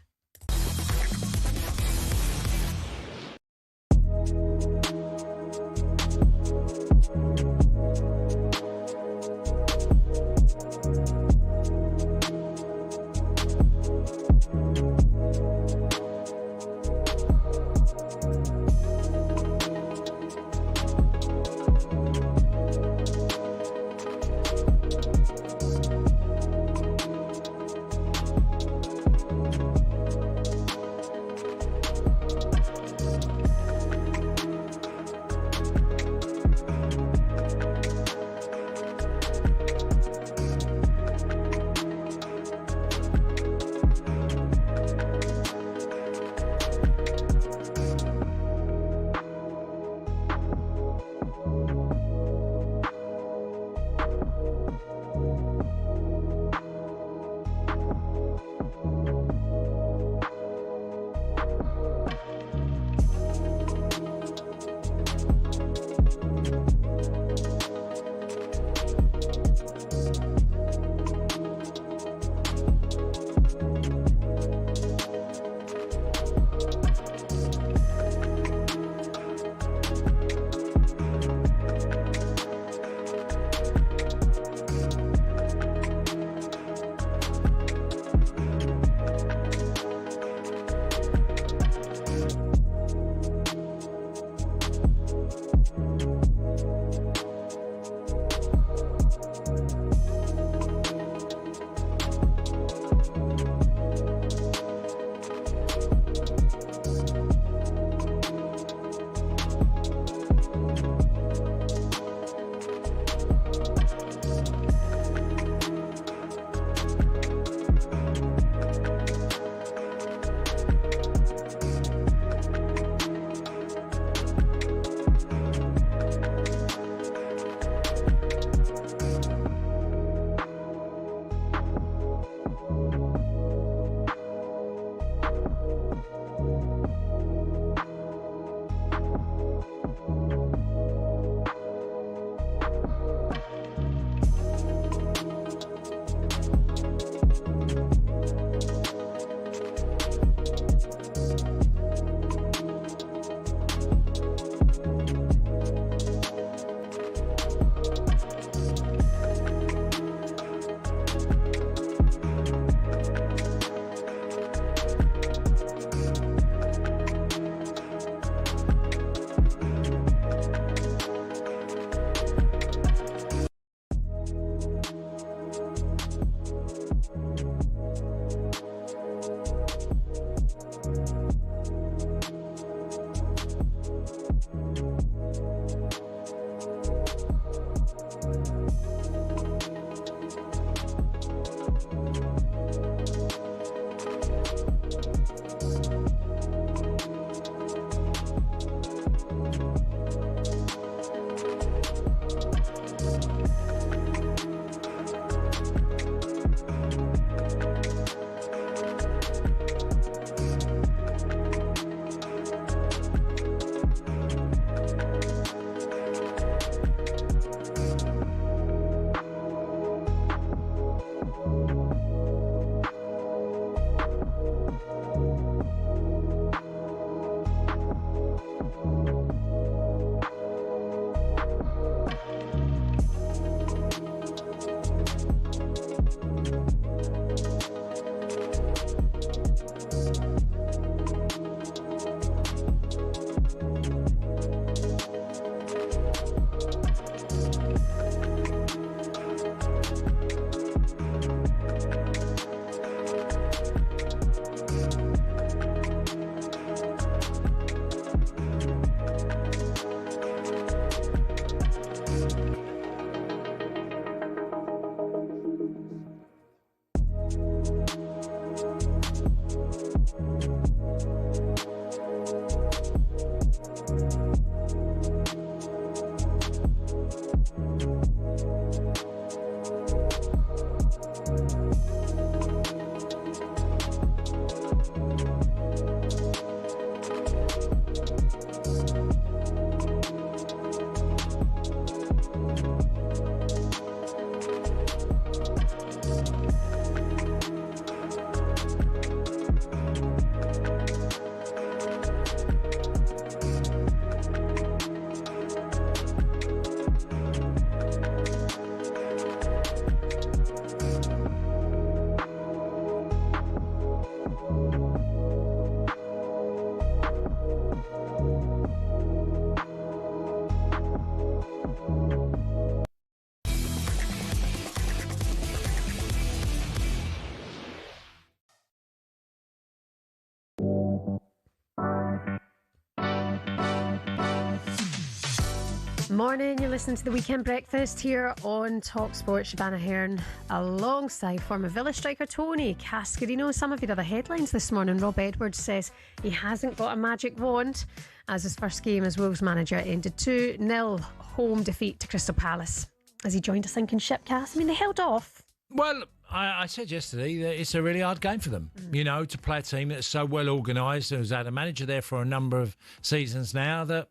Morning, you're listening to the Weekend Breakfast here on talkSPORT. Shebahn Aherne alongside former Villa striker Tony Cascarino. Some of your other headlines this morning. Rob Edwards says he hasn't got a magic wand as his first game as Wolves manager ended 2-0 home defeat to Crystal Palace. As he joined a sinking ship, Cass, I mean, they held off. Well, I said yesterday that it's a really hard game for them, you know, to play a team that's so well organised, who's had a manager there for a number of seasons now, that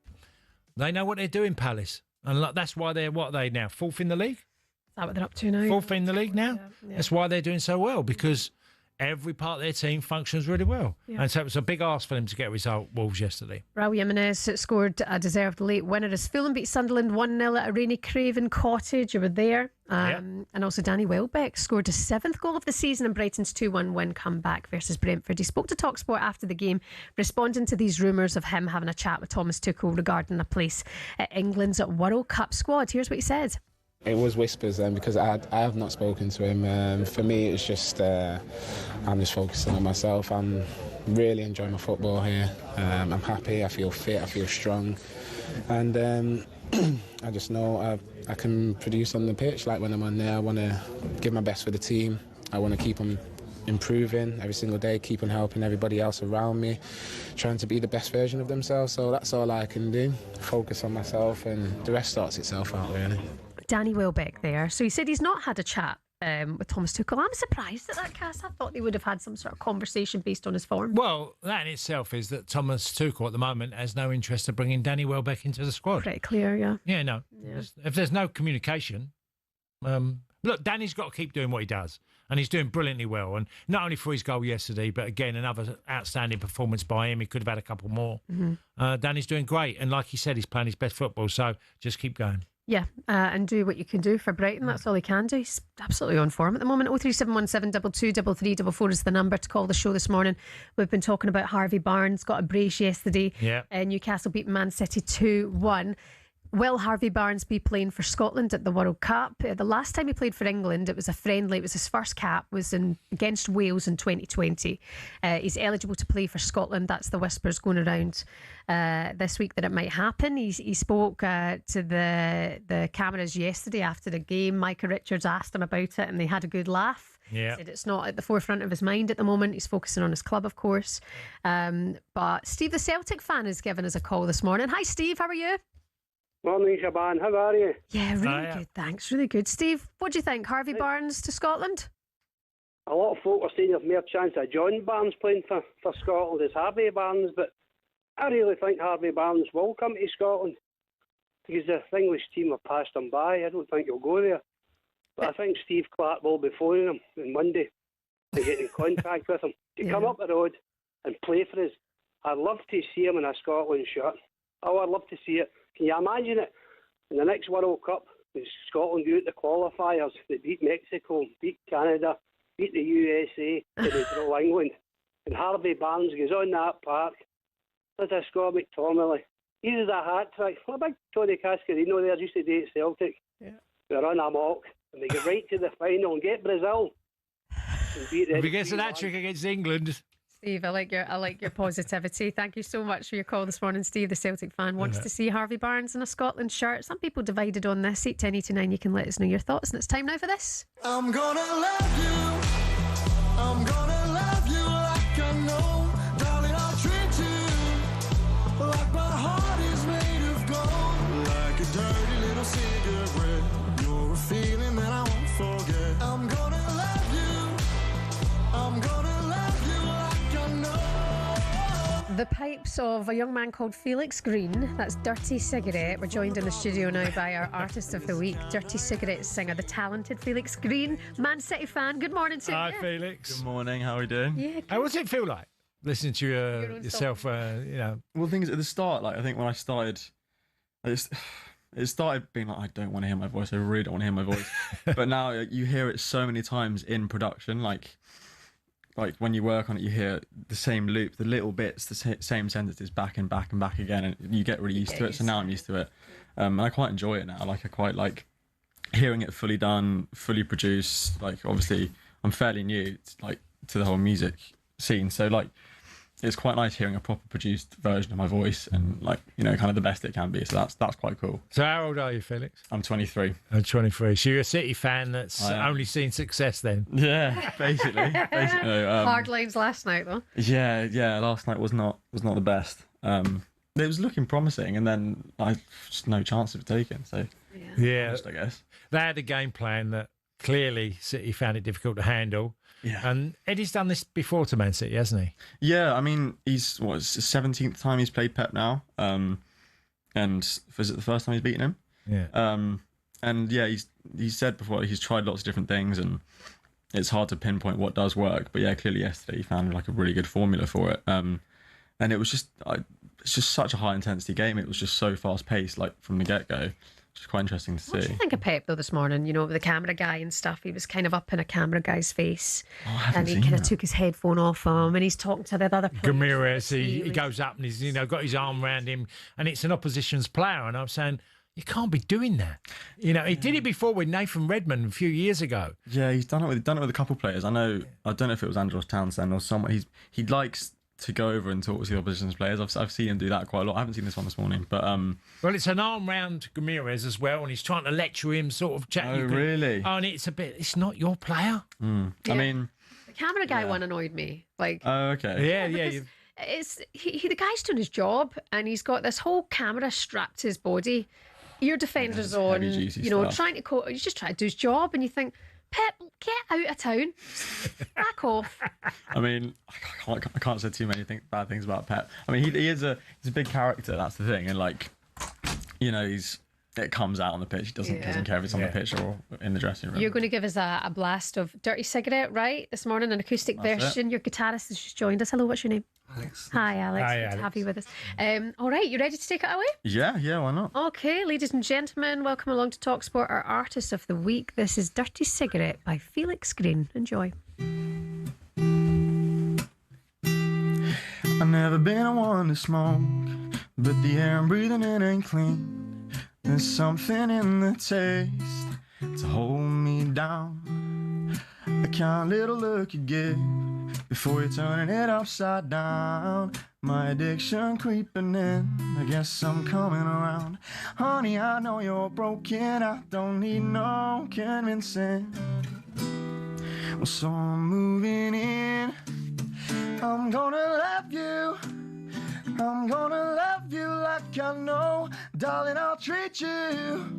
they know what they're doing, Palace. And that's why they're, what are they now, fourth in the league? Is that what they're up to now? Fourth in the league now? Yeah. That's why they're doing so well, because every part of their team functions really well. Yeah. And so it was a big ask for them to get a result, Wolves, yesterday. Raul Jimenez scored a deserved late winner as Fulham beat Sunderland 1-0 at a rainy Craven Cottage. You were there. And also Danny Welbeck scored his 7th goal of the season in Brighton's 2-1 win comeback versus Brentford. He spoke to talkSPORT after the game, responding to these rumours of him having a chat with Thomas Tuchel regarding a place at England's World Cup squad. Here's what he said. It was whispers because I have not spoken to him. For me, it's just I'm just focusing on myself. I'm really enjoying my football here. I'm happy. I feel fit. I feel strong, and I just know I can produce on the pitch. Like when I'm on there, I want to give my best for the team. I want to keep on improving every single day, keep on helping everybody else around me, trying to be the best version of themselves. So that's all I can do. Focus on myself, and the rest sorts itself out, really. Danny Welbeck there. So he said he's not had a chat with Thomas Tuchel. I'm surprised at that, Cass. I thought they would have had some sort of conversation based on his form. Well, that in itself is that Thomas Tuchel at the moment has no interest in bringing Danny Welbeck into the squad. Pretty clear, yeah. Yeah, no. Yeah. If there's no communication, look, Danny's got to keep doing what he does. And he's doing brilliantly well. And not only for his goal yesterday, but again, another outstanding performance by him. He could have had a couple more. Mm-hmm. Danny's doing great. And like he said, he's playing his best football. So just keep going. Yeah, and do what you can do for Brighton. That's all he can do. He's absolutely on form at the moment. 03717 223344 is the number to call the show this morning. We've been talking about Harvey Barnes, got a brace yesterday. Yeah. Newcastle beat Man City 2-1. Will Harvey Barnes be playing for Scotland at the World Cup? The last time he played for England, it was a friendly. It was his first cap, was against Wales in 2020. He's eligible to play for Scotland. That's the whispers going around this week that it might happen. He spoke to the cameras yesterday after the game. Micah Richards asked him about it, and they had a good laugh. Yeah. Said it's not at the forefront of his mind at the moment. He's focusing on his club, of course. But Steve, the Celtic fan, has given us a call this morning. Hi, Steve. How are you? Morning, Shebahn. How are you? Yeah, really good. Thanks. Really good. Steve, what do you think? Harvey Barnes to Scotland? A lot of folk are saying there's more chance of John Barnes playing for Scotland as Harvey Barnes, but I really think Harvey Barnes will come to Scotland because the English team have passed him by. I don't think he'll go there. But I think Steve Clark will be phoning him on Monday to get in contact with him to come up the road and play for us. I'd love to see him in a Scotland shirt. Oh, I'd love to see it. Can you imagine it? In the next World Cup, Scotland go out the qualifiers. They beat Mexico, beat Canada, beat the USA, and they draw England. And Harvey Barnes goes on that park. There's a Scott McTominay. He does a hat-trick. What about Tony Cascarino there used to do at Celtic? Yeah. They run amok, and they get right to the final and get Brazil. And beat if he gets an hat-trick against England... Steve, I like your positivity. Thank you so much for your call this morning. Steve, the Celtic fan, wants to see Harvey Barnes in a Scotland shirt. Some people divided on this. 8 10 89. You can let us know your thoughts, and it's time now for this. I'm gonna love you. I'm gonna love you like I know. Darling, I'll treat you like my heart is made of gold. Like a dirty little cigarette. You're a feeling that I won't forget. I'm gonna love you. I'm gonna The pipes of a young man called Felix Green. That's Dirty Cigarette. We're joined in the studio now by our Artist of the Week, Dirty Cigarette singer, the talented Felix Green, Man City fan. Good morning to you. Hi, Felix. Good morning. How are we doing? Yeah. How does it feel like listening to yourself? Well, the thing is, at the start, like I think when I started, it started being like, I don't want to hear my voice. I really don't want to hear my voice. But now you hear it so many times in production, like when you work on it, you hear the same loop, the little bits, the same sentences back and back and back again, and you get really used to it. So now I'm used to it, and I quite enjoy it now. Like I quite like hearing it fully done, fully produced. Like obviously, I'm fairly new to the whole music scene, so like it's quite nice hearing a proper produced version of my voice and kind of the best it can be. So that's quite cool. So how old are you, Felix? I'm 23. I'm 23. So you're a City fan that's only seen success then? Yeah, basically. Hard lines last night though. Yeah. Last night was not the best. It was looking promising, and then just no chance of it taken. So yeah, I guess they had a game plan that clearly City found it difficult to handle. Yeah. And Eddie's done this before to Man City, hasn't he? Yeah, I mean, it's the 17th time he's played Pep now. And was it the first time he's beaten him? Yeah. And yeah, he said before he's tried lots of different things, and it's hard to pinpoint what does work. But yeah, clearly yesterday he found like a really good formula for it. And it was just it's just such a high intensity game. It was just so fast paced, like from the get go. Which is quite interesting to see. What do you think of Pep though this morning? With the camera guy and stuff. He was kind of up in a camera guy's face, and he kind of took his headphone off him, and he's talking to the other players. Ramirez, he goes up and he's got his arm around him, and it's an opposition's player, and I'm saying, you can't be doing that. He did it before with Nathan Redmond a few years ago. Yeah, he's done it with a couple of players. I don't know if it was Andros Townsend or someone. He likes to go over and talk to the opposition's players. I've seen him do that quite a lot. I haven't seen this one this morning, but well, it's an arm round Ramirez as well, and he's trying to lecture him, sort of chat. Oh, really? Oh, and it's not your player. Yeah. I mean, the camera guy one annoyed me. Oh, okay. Yeah. The guy's doing his job, and he's got this whole camera strapped to his body. Ear defenders on, trying to he's just trying to do his job, and you think, Pep, get out of town. Back off. I mean, I can't say too many bad things about Pep. I mean, he's a big character. That's the thing, and it comes out on the pitch. He doesn't care if it's on the pitch or in the dressing room. You're going to give us a blast of Dirty Cigarette, right? This morning, an acoustic version. Your guitarist has just joined us. Hello, what's your name? Alex. Hi, Alex. Hi, Good Alex. to have you with us. All right, you ready to take it away? Yeah, why not? Okay, ladies and gentlemen, welcome along to talkSPORT, our Artist of the Week. This is Dirty Cigarette by Felix Green. Enjoy. I've never been one to smoke, but the air I'm breathing in ain't clean. There's something in the taste to hold me down. The kind of little look you give before you're turning it upside down. My addiction creeping in, I guess I'm coming around. Honey, I know you're broken, I don't need no convincing. Well, so I'm moving in. I'm gonna love you. I'm gonna love you like I know. Darling, I'll treat you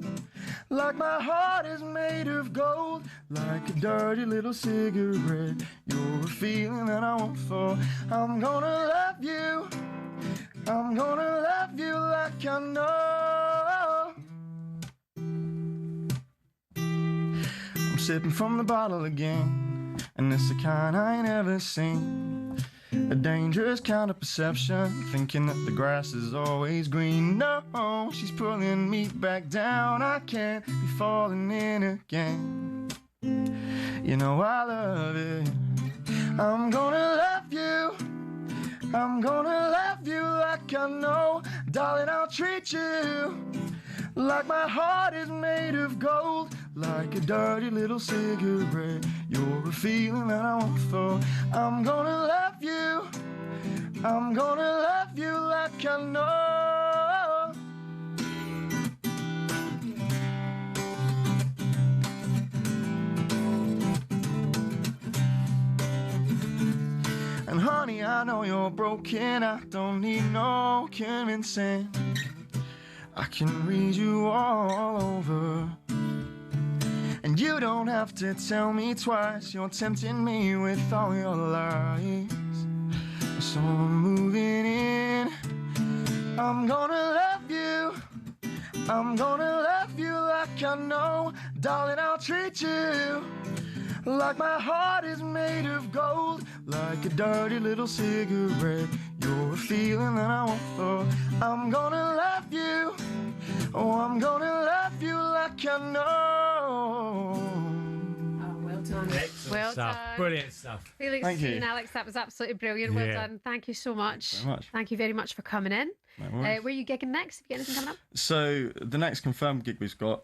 like my heart is made of gold. Like a dirty little cigarette, you're a feeling that I want for. I'm gonna love you. I'm gonna love you like I know. I'm sipping from the bottle again, and it's the kind I ain't ever seen. A dangerous kind of perception, thinking that the grass is always green. No, she's pulling me back down. I can't be falling in again. You know I love it. I'm gonna love you. I'm gonna love you like I know. Darling, I'll treat you like my heart is made of gold. Like a dirty little cigarette, you're a feeling that I want for. I'm gonna love you. I'm gonna love you like I know. And honey, I know you're broken, I don't need no convincing. I can read you all over, and you don't have to tell me twice. You're tempting me with all your lies. So I'm moving in. I'm gonna love you. I'm gonna love you like I know. Darling, I'll treat you like my heart is made of gold. Like a dirty little cigarette, you're a feeling that I want for. I'm gonna love you. Oh, I'm gonna love you like I know. Well done. Excellent Well stuff. done. Brilliant stuff. Felix Thank you. and Alex, that was absolutely brilliant. Well Yeah. done. Thank you so much. Thanks very much. Thank you very much for coming in. No worries. Where are you gigging next? Have you got anything coming up? So the next confirmed gig we've got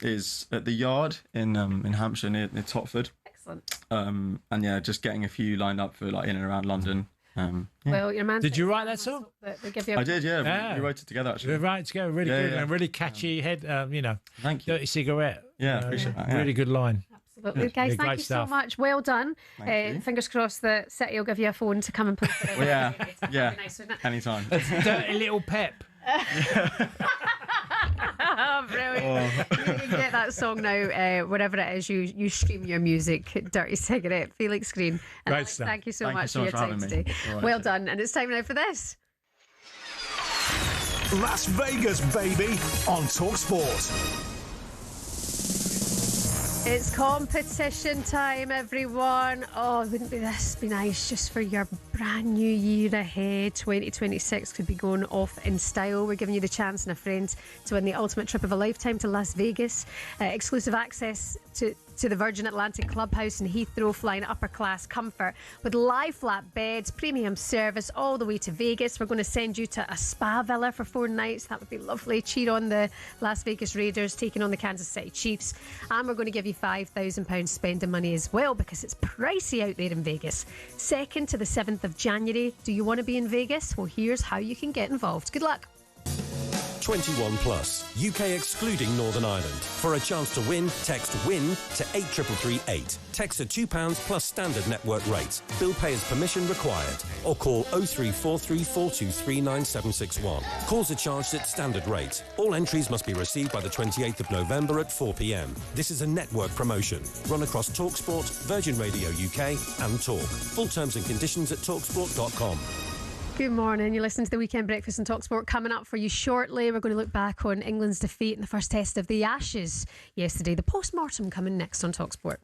is at the Yard in Hampshire near Totford. Excellent. And yeah, just getting a few lined up for like in and around London. Yeah. Well, your man. Did you write that song? They give you a I did, yeah. We wrote it together actually. We wrote it together, really Yeah, good yeah. and really catchy head. Thank you. Dirty Cigarette. Yeah, appreciate that. Yeah. Really good line. Absolutely. Yeah, Guys, yeah, thank great you stuff. so much. Well done. Thank you. Fingers crossed that City will give you a phone to come and play for them. Well, yeah, That'd yeah. be nice, wouldn't it? Anytime. Dirty little pep. Brilliant. You can get that song now, wherever it is you stream your music. Dirty Cigarette, Felix Green. And Great Alex, stuff. thank you so Thank you much so for much your for time having me. today. All right, Well cheers. done. And it's time now for this. Las Vegas, baby, on talkSPORT. It's competition time, everyone. Oh, wouldn't this be nice just for your brand new year ahead? 2026 could be going off in style. We're giving you the chance and a friend to win the ultimate trip of a lifetime to Las Vegas. Exclusive access to the Virgin Atlantic Clubhouse in Heathrow, flying upper class comfort with lie flat beds, premium service all the way to Vegas. We're going to send you to a spa villa for 4 nights. That would be lovely. Cheer on the Las Vegas Raiders taking on the Kansas City Chiefs. And we're going to give you £5,000 spending money as well, because it's pricey out there in Vegas. 2nd to the 7th of January. Do you want to be in Vegas? Well, here's how you can get involved. Good luck. 21 plus, UK excluding Northern Ireland. For a chance to win, text WIN to 83338. Text at £2 plus standard network rate. Bill payer's permission required. Or call 03434239761. Calls are charged at standard rate. All entries must be received by the 28th of November at 4 p.m. This is a network promotion. Run across talkSPORT, Virgin Radio UK and Talk. Full terms and conditions at talksport.com. Good morning. You listen to the Weekend Breakfast and talkSPORT. Coming up for you shortly, we're going to look back on England's defeat in the first test of the Ashes yesterday. The post-mortem coming next on talkSPORT.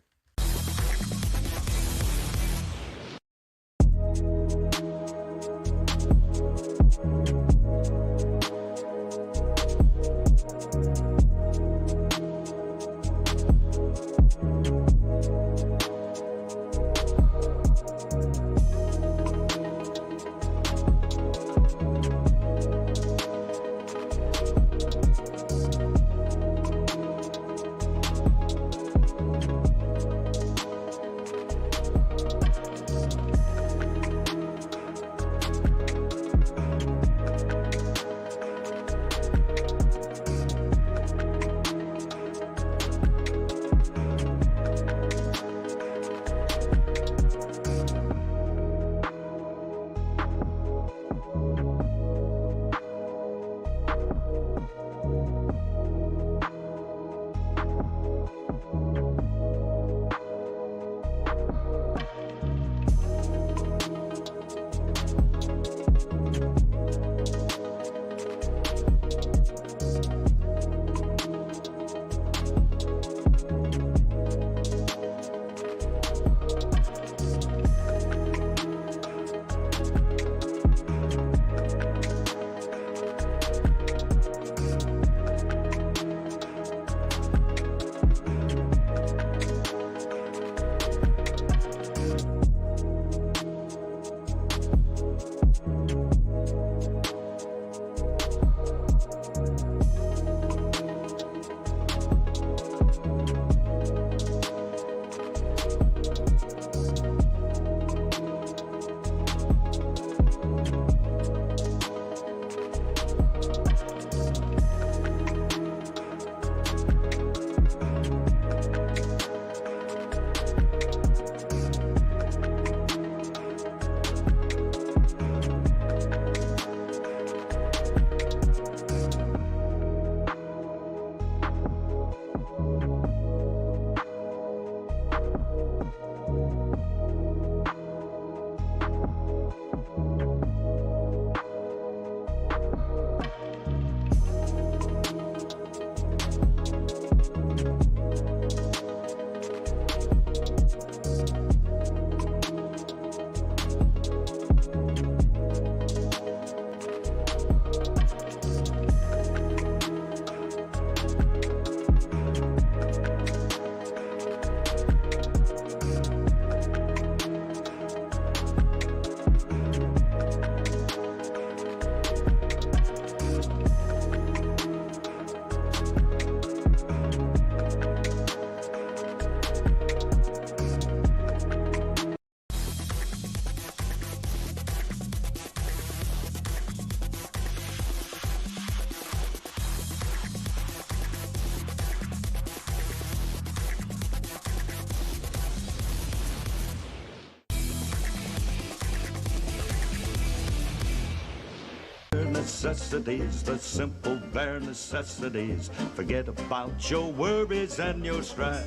necessities, the simple bare necessities. Forget about your worries and your strife.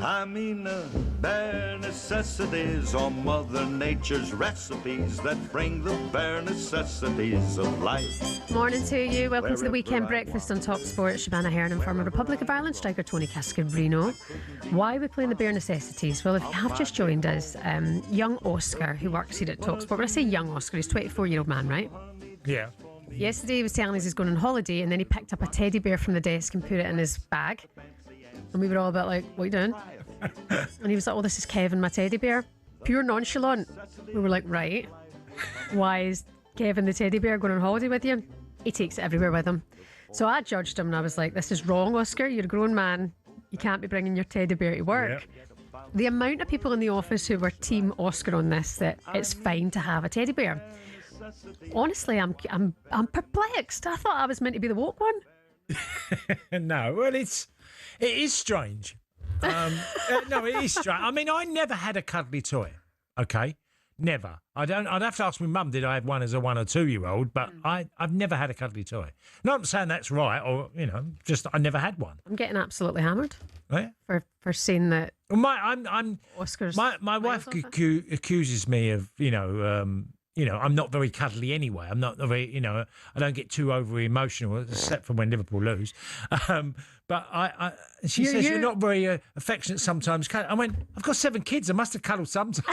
I mean the bare necessities are Mother Nature's recipes that bring the bare necessities of life. Morning to you. Welcome to the Wherever weekend I breakfast on talkSPORT. Shebahn Aherne and former Republic of Ireland striker Tony Cascarino. Why are we playing the bare necessities? Well, if you have just joined us, young Oscar, who works here at talkSPORT, when I say young Oscar, he's a 24-year-old man, right? Yeah. Yesterday he was telling us he's going on holiday, and then he picked up a teddy bear from the desk and put it in his bag. And we were all a bit like, what are you doing? And he was like, oh, this is Kevin, my teddy bear. Pure nonchalant. We were like, right. Why is Kevin the teddy bear going on holiday with you? He takes it everywhere with him. So I judged him and I was like, this is wrong, Oscar. You're a grown man. You can't be bringing your teddy bear to work. Yep. The amount of people in the office who were team Oscar on this, that it's fine to have a teddy bear. Honestly, I'm perplexed. I thought I was meant to be the woke one. No, well, it is strange. No, it is strange. I mean, I never had a cuddly toy. Okay, never. I'd have to ask my mum, did I have one as a 1 or 2 year old? But I've never had a cuddly toy. Not saying that's right, or just I never had one. I'm getting absolutely hammered. Yeah. For saying that. Well, Oscar's. My wife accuses me of I'm not very cuddly anyway. I'm not very, I don't get too over emotional, except for when Liverpool lose. But she says you're not very affectionate sometimes. I went, I've got 7 kids. I must have cuddled sometimes.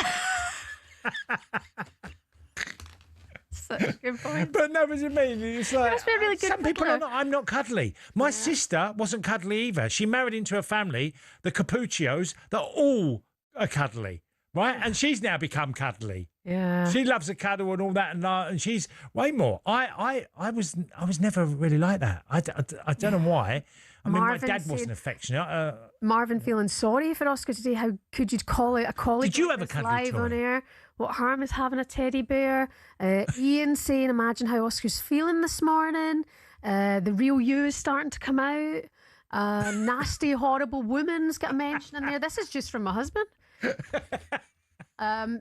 Such a good point. But no, what do you mean? It's like really good some people are not. I'm not cuddly. My sister wasn't cuddly either. She married into a family, the Capuccios, that all are cuddly, right? And she's now become cuddly. Yeah, she loves a cuddle and all that, and she's way more. I was never really like that. I don't know why. I mean, my dad wasn't affectionate. Marvin feeling sorry for Oscar today. How could you call it a colleague? Did you have a cuddly live toy? On air? What harm is having a teddy bear? Ian saying, imagine how Oscar's feeling this morning. The real you is starting to come out. Nasty, horrible woman's got a mention in there. This is just from my husband.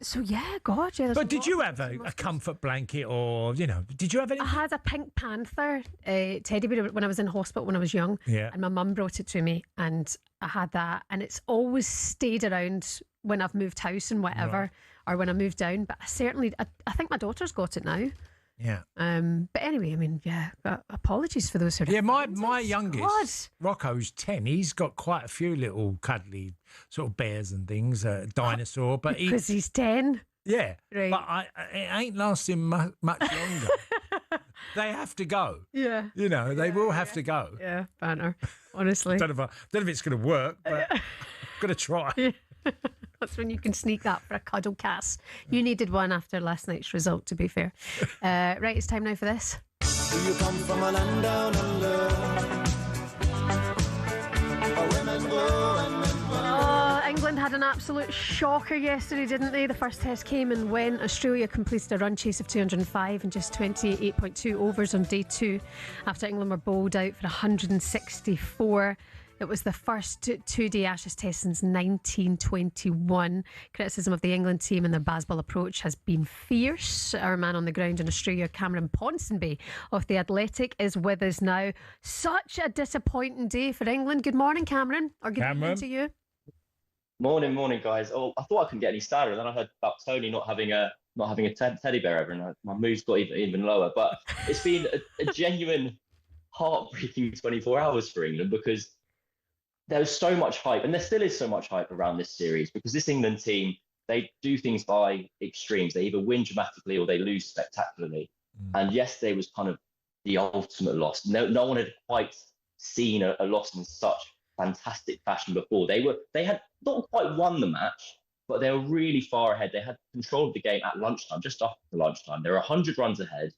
So yeah, God, yeah. But did you have a comfort blanket, or did you have any? I had a Pink Panther teddy bear when I was in hospital when I was young. Yeah. And my mum brought it to me, and I had that, and it's always stayed around when I've moved house and whatever, or when I moved down. But I think my daughter's got it now. Yeah. But anyway, I mean, yeah. Apologies for those who. Yeah, my youngest, Rocco's 10. He's got quite a few little cuddly sort of bears and things, dinosaur. But because he's 10. Yeah, right. But it ain't lasting much longer. They have to go. Yeah. They will have to go. Yeah, banter. Honestly, don't know if it's going to work, but I'm going to try. Yeah. That's when you can sneak that for a cuddle cast. You needed one after last night's result, to be fair. Right, it's time now for this. Do you come from a land down under? Women go and men Oh, England had an absolute shocker yesterday, didn't they? The first test came and went. Australia completed a run chase of 205 in just 28.2 overs on day 2 after England were bowled out for 164. It was the first two-day Ashes test since 1921. Criticism of the England team and their baseball approach has been fierce. Our man on the ground in Australia, Cameron Ponsonby of The Athletic, is with us now. Such a disappointing day for England. Good morning, Cameron. Or good evening to you. Morning, guys. Oh, I thought I couldn't get any sadder. Then I heard about Tony not having a teddy bear ever, and my mood's got even lower. But it's been a genuine heartbreaking 24 hours for England, because there was so much hype, and there still is so much hype around this series, because this England team, they do things by extremes. They either win dramatically or they lose spectacularly. And yesterday was kind of the ultimate loss. No one had quite seen a loss in such fantastic fashion before. They had not quite won the match, but they were really far ahead. They had control of the game at lunchtime, just after lunchtime. They were 100 runs ahead,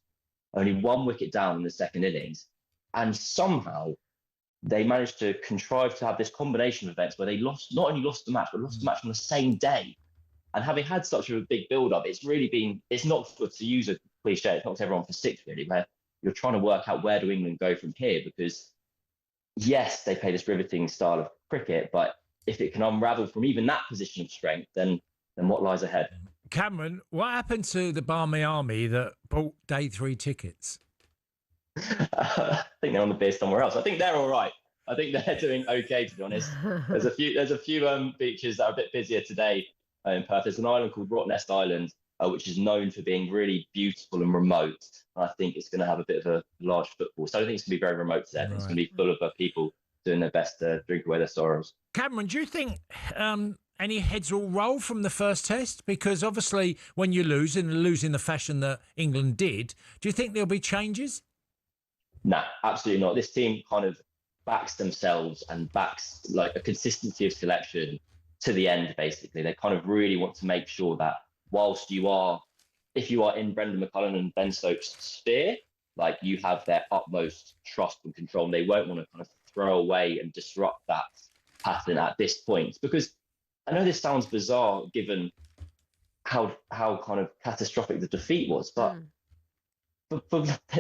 only 1 wicket down in the second innings. And somehow they managed to contrive to have this combination of events where they not only lost the match, but lost the match on the same day. And having had such a big build-up, it's not good to use a cliche, it's knocked everyone for 6, really, where you're trying to work out where do England go from here, because yes, they play this riveting style of cricket, but if it can unravel from even that position of strength, then what lies ahead? Cameron, what happened to the Barmy Army that bought day 3 tickets? I think they're on the beer somewhere else. I think they're all right. I think they're doing okay, to be honest. There's a few beaches that are a bit busier today in Perth. There's an island called Rottnest Island, which is known for being really beautiful and remote. I think it's going to have a bit of a large football. So I don't think it's going to be very remote today. I think it's going to be full of people doing their best to drink away their sorrows. Cameron, do you think any heads will roll from the first test? Because obviously when you lose in the fashion that England did, do you think there'll be changes? No, absolutely not. This team kind of backs themselves and backs like a consistency of selection to the end, basically. They kind of really want to make sure that whilst if you are in Brendan McCullum and Ben Stokes' sphere, like you have their utmost trust and control, and they won't want to kind of throw away and disrupt that pattern at this point. Because I know this sounds bizarre given how kind of catastrophic the defeat was, but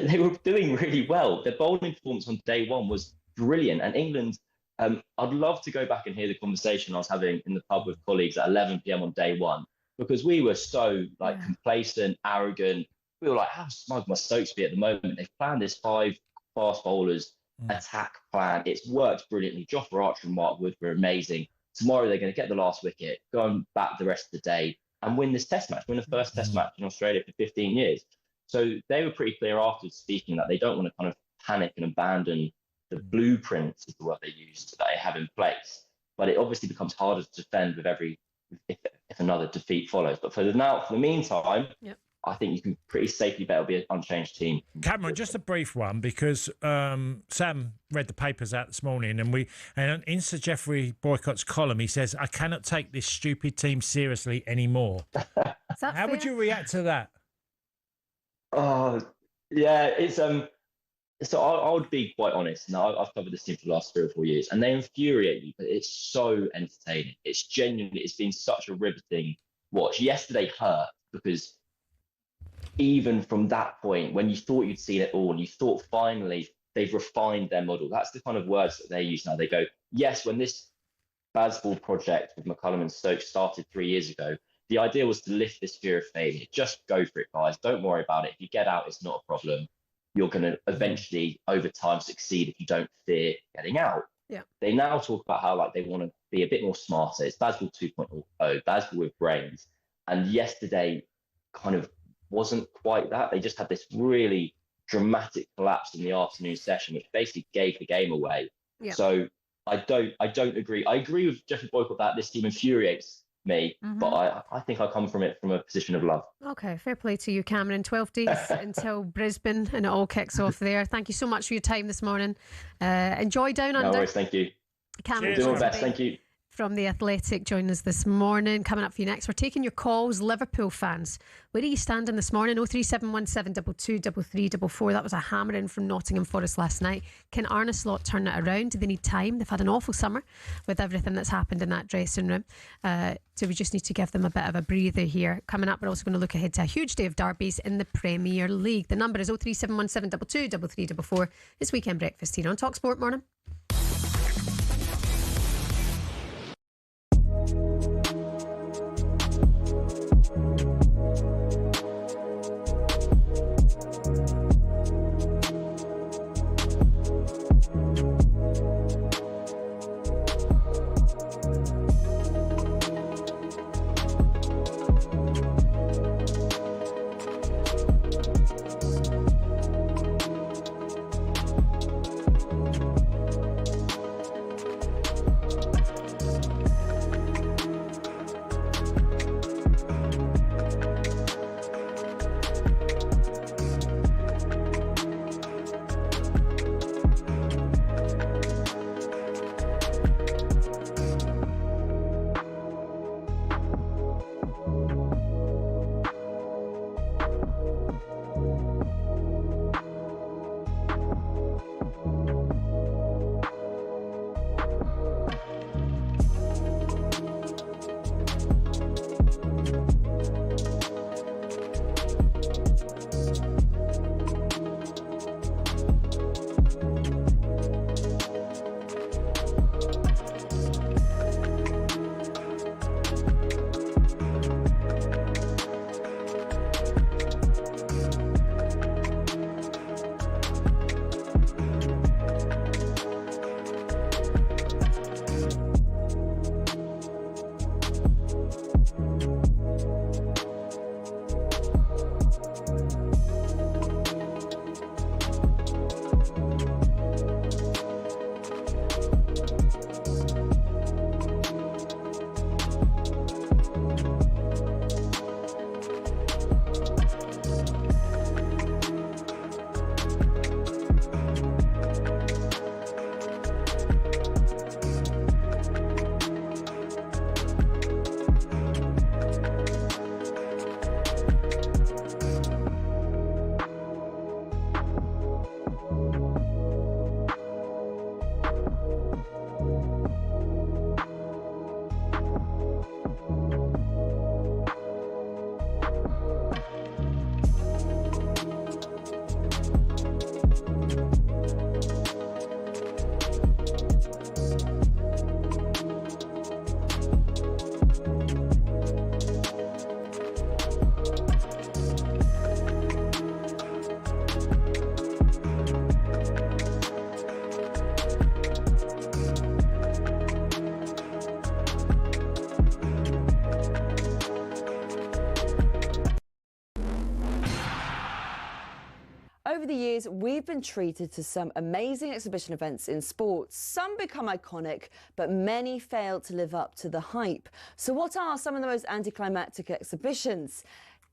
they were doing really well. Their bowling performance on day 1 was brilliant, and England, I'd love to go back and hear the conversation I was having in the pub with colleagues at 11 p.m. on day 1, because we were so complacent, arrogant. We were like, how smug must Stokes be at the moment? They've planned this 5 fast bowlers attack plan. It's worked brilliantly. Jofra Archer and Mark Wood were amazing. Tomorrow they're going to get the last wicket, go and bat the rest of the day, and win this test match, win the first test match in Australia for 15 years. So they were pretty clear afterwards speaking that they don't want to kind of panic and abandon the blueprints, is the word they use, that they have in place. But it obviously becomes harder to defend with if another defeat follows. But for the meantime, I think you can pretty safely bet it'll be an unchanged team. Cameron, just a brief one, because Sam read the papers out this morning, and in Sir Geoffrey Boycott's column, he says, "I cannot take this stupid team seriously anymore." How would you react to that? Oh, yeah, it's So I would be quite honest. Now, I've covered this team for the last 3 or 4 years, and they infuriate me, but it's so entertaining. It's been such a riveting watch. Yesterday hurt because even from that point, when you thought you'd seen it all, and you thought finally they've refined their model, that's the kind of words that they use now. They go, yes, when this Bazball project with McCullum and Stokes started 3 years ago, the idea was to lift this fear of failure. Just go for it, guys. Don't worry about it. If you get out, it's not a problem. You're going to eventually, over time, succeed if you don't fear getting out. Yeah. They now talk about how they want to be a bit more smarter. It's Bazball 2.0, Bazball with brains. And yesterday kind of wasn't quite that. They just had this really dramatic collapse in the afternoon session, which basically gave the game away. Yeah. So I don't agree. I agree with Geoffrey Boycott that this team infuriates me, but I think I come from it from a position of love. Okay, fair play to you, Cameron. 12 days until Brisbane, and it all kicks off there. Thank you so much for your time this morning. Enjoy Down Under. No worries, thank you. Cameron, do my best, thank you. From The Athletic, join us this morning. Coming up for you next, we're taking your calls. Liverpool fans, where are you standing this morning? 03717 223344. That was a hammering from Nottingham Forest last night. Can Arne Slot turn it around? Do they need time? They've had an awful summer with everything that's happened in that dressing room. So we just need to give them a bit of a breather here. Coming up, we're also going to look ahead to a huge day of derbies in the Premier League. The number is 03717 223344. It's Weekend Breakfast here on talkSPORT. Morning. over the years, we've been treated to some amazing exhibition events in sports. Some become iconic, but many fail to live up to the hype. So what are some of the most anticlimactic exhibitions?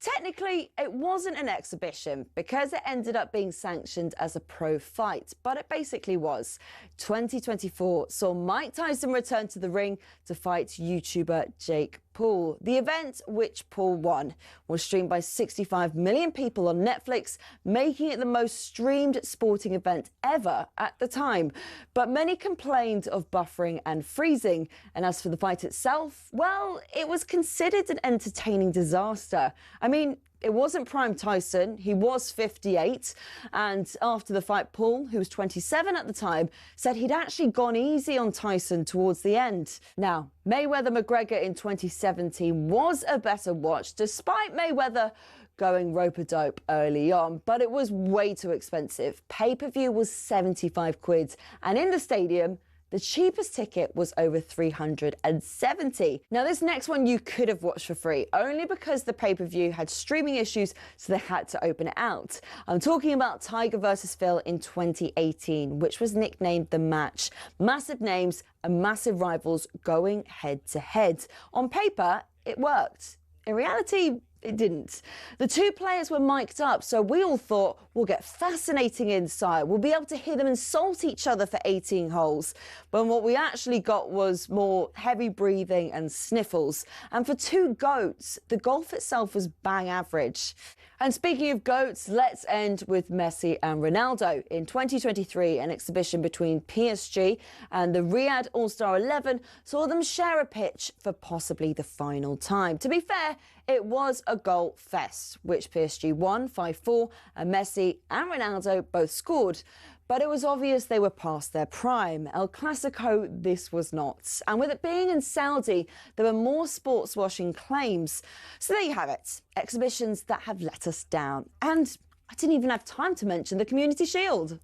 Technically, it wasn't an exhibition because it ended up being sanctioned as a pro fight, but it basically was. 2024 saw Mike Tyson return to the ring to fight YouTuber Jake Paul. The event, which Paul won, was streamed by 65 million people on Netflix, making it the most streamed sporting event ever at the time. But many complained of buffering and freezing. And as for the fight itself, well, it was considered an entertaining disaster. I mean, it wasn't prime Tyson. He was 58. And after the fight, Paul, who was 27 at the time, said he'd actually gone easy on Tyson towards the end. Now, Mayweather-McGregor in 2017 was a better watch, despite Mayweather going rope-a-dope early on, but it was way too expensive. Pay-per-view was 75 quid. And in the stadium, the cheapest ticket was over 370. Now, this next one you could have watched for free, only because the pay-per-view had streaming issues, so they had to open it out. I'm talking about Tiger versus Phil in 2018, which was nicknamed The Match. Massive names and massive rivals going head-to-head. On paper, it worked. In reality, it didn't. The two players were mic'd up, so we all thought we'll get fascinating insight. We'll be able to hear them insult each other for 18 holes. But what we actually got was more heavy breathing and sniffles. And for two GOATs, the golf itself was bang average. And speaking of GOATs, let's end with Messi and Ronaldo. In 2023, an exhibition between PSG and the Riyadh All-Star 11 saw them share a pitch for possibly the final time. To be fair, it was a goal fest, which PSG won 5-4, and Messi and Ronaldo both scored. But it was obvious they were past their prime. El Clasico, this was not. And with it being in Saudi, there were more sports washing claims. So there you have it. Exhibitions that have let us down. And I didn't even have time to mention the Community Shield.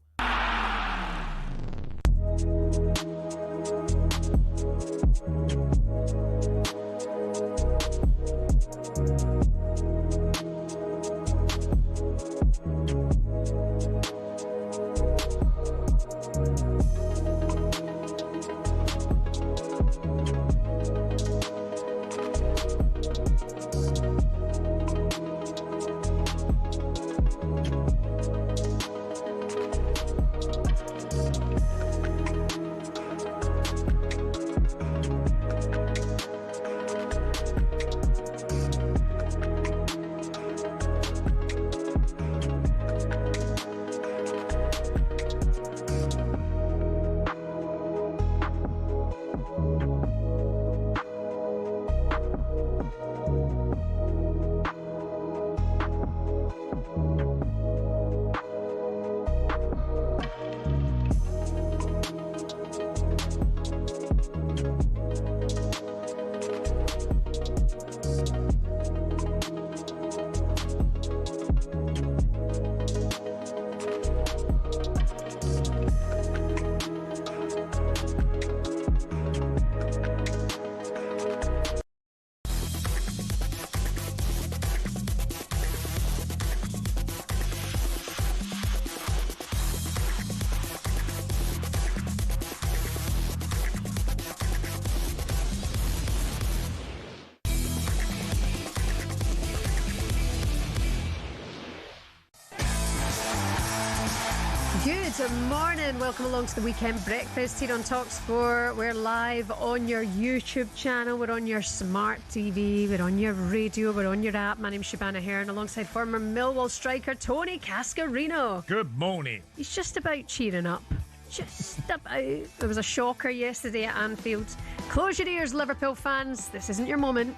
Good morning. Welcome along to the Weekend Breakfast here on talkSPORT. We're live on your YouTube channel. We're on your smart TV. We're on your radio. We're on your app. My name's Shebahn Aherne alongside former Millwall striker Tony Cascarino. Good morning. He's just about cheering up. Just about. There was a shocker yesterday at Anfield. Close your ears, Liverpool fans. This isn't your moment.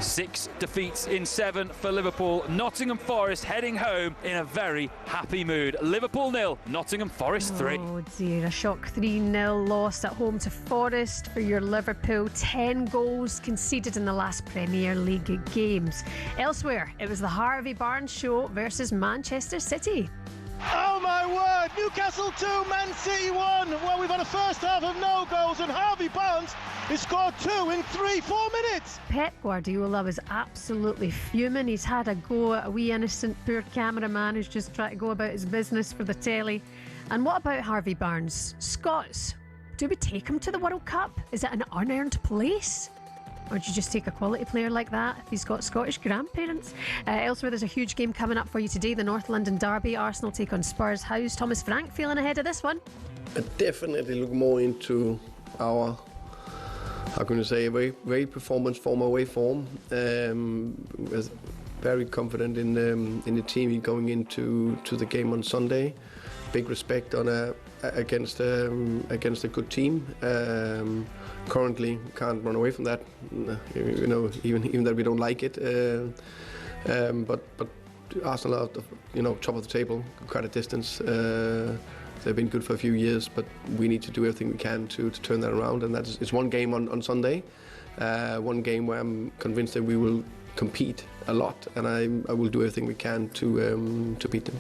6 defeats in 7 for Liverpool. Nottingham Forest heading home in a very happy mood. Liverpool 0, Nottingham Forest 3. Oh dear, a shock 3-0 loss at home to Forest for your Liverpool. 10 goals conceded in the last Premier League games. Elsewhere, it was the Harvey Barnes show versus Manchester City. Oh my word! Newcastle 2, Man City 1. Well, we've had a first half of no goals, and Harvey Barnes has scored 2 in 4 minutes. Pep Guardiola was absolutely fuming. He's had a go at a wee innocent poor cameraman who's just trying to go about his business for the telly. And what about Harvey Barnes? Scots, do we take him to the World Cup? Is it an unearned place? Or do you just take a quality player like that if he's got Scottish grandparents? Elsewhere, there's a huge game coming up for you today. The North London Derby. Arsenal take on Spurs. How's Thomas Frank feeling ahead of this one? I definitely look more into our, how can you say, away performance form, away form. Was very confident in the team going into the game on Sunday. Big respect on against a good team. Currently, can't run away from that. You know, even that we don't like it. But Arsenal are top of the table, quite a distance. They've been good for a few years, but we need to do everything we can to turn that around. And it's one game on Sunday, one game where I'm convinced that we will compete a lot, and I will do everything we can to beat them.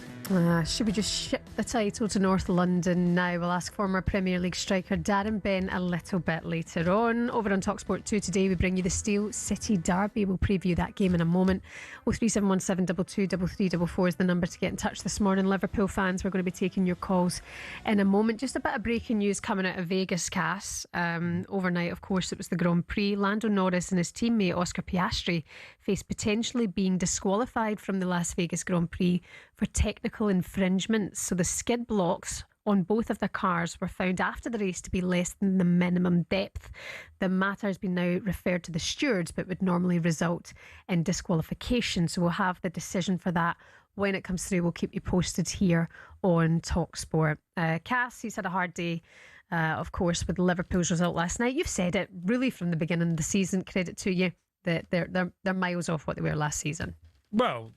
Should we just ship the title to North London now? We'll ask former Premier League striker Darren Bent a little bit later on. Over on talkSPORT 2 today, we bring you the Steel City Derby. We'll preview that game in a moment. 03717 223344 is the number to get in touch this morning. Liverpool fans, we're going to be taking your calls in a moment. Just a bit of breaking news coming out of Vegas, Cass. Overnight, of course, it was the Grand Prix. Lando Norris and his teammate Oscar Piastri face potentially being disqualified from the Las Vegas Grand Prix for technical infringements. So the skid blocks on both of their cars were found after the race to be less than the minimum depth. The matter has been now referred to the stewards, but would normally result in disqualification. So we'll have the decision for that when it comes through. We'll keep you posted here on talkSPORT. Cass, he's had a hard day, of course, with Liverpool's result last night. You've said it really from the beginning of the season. Credit to you that they're miles off what they were last season. Well,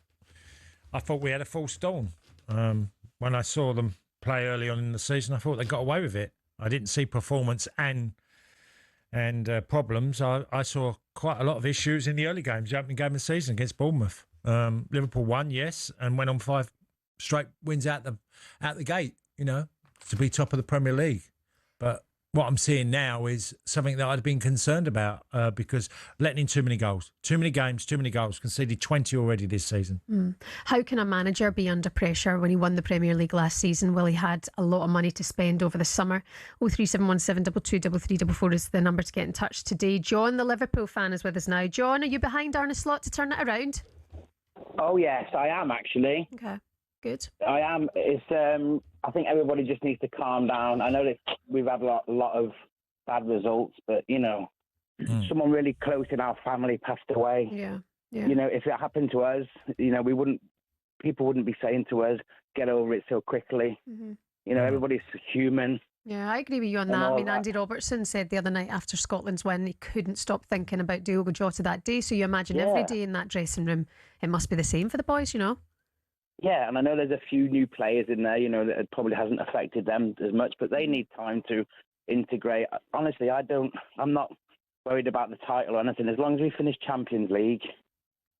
I thought we had a false dawn. When I saw them play early on in the season, I thought they got away with it. I didn't see performance and problems. I saw quite a lot of issues in the early games, the opening game of the season against Bournemouth. Liverpool won, yes, and went on 5 straight wins out the gate, to be top of the Premier League. But what I'm seeing now is something that I'd been concerned about because letting in too many goals. Too many games, too many goals. Conceded 20 already this season. How can a manager be under pressure when he won the Premier League last season? Well, he had a lot of money to spend over the summer. 03717 223344 is the number to get in touch today. John, the Liverpool fan, is with us now. John, are you behind Arne Slot to turn it around? Oh, yes, I am actually. Okay, good. I am. I think everybody just needs to calm down. I know that we've had a lot of bad results, but, someone really close in our family passed away. Yeah. If it happened to us, people wouldn't be saying to us, get over it so quickly. Everybody's human. Yeah, I agree with you on that. I mean, Andy Robertson said the other night after Scotland's win, he couldn't stop thinking about Diogo Jota that day. So you imagine every day in that dressing room, it must be the same for the boys, Yeah, and I know there's a few new players in there, that it probably hasn't affected them as much, but they need time to integrate. Honestly, I'm not worried about the title or anything. As long as we finish Champions League,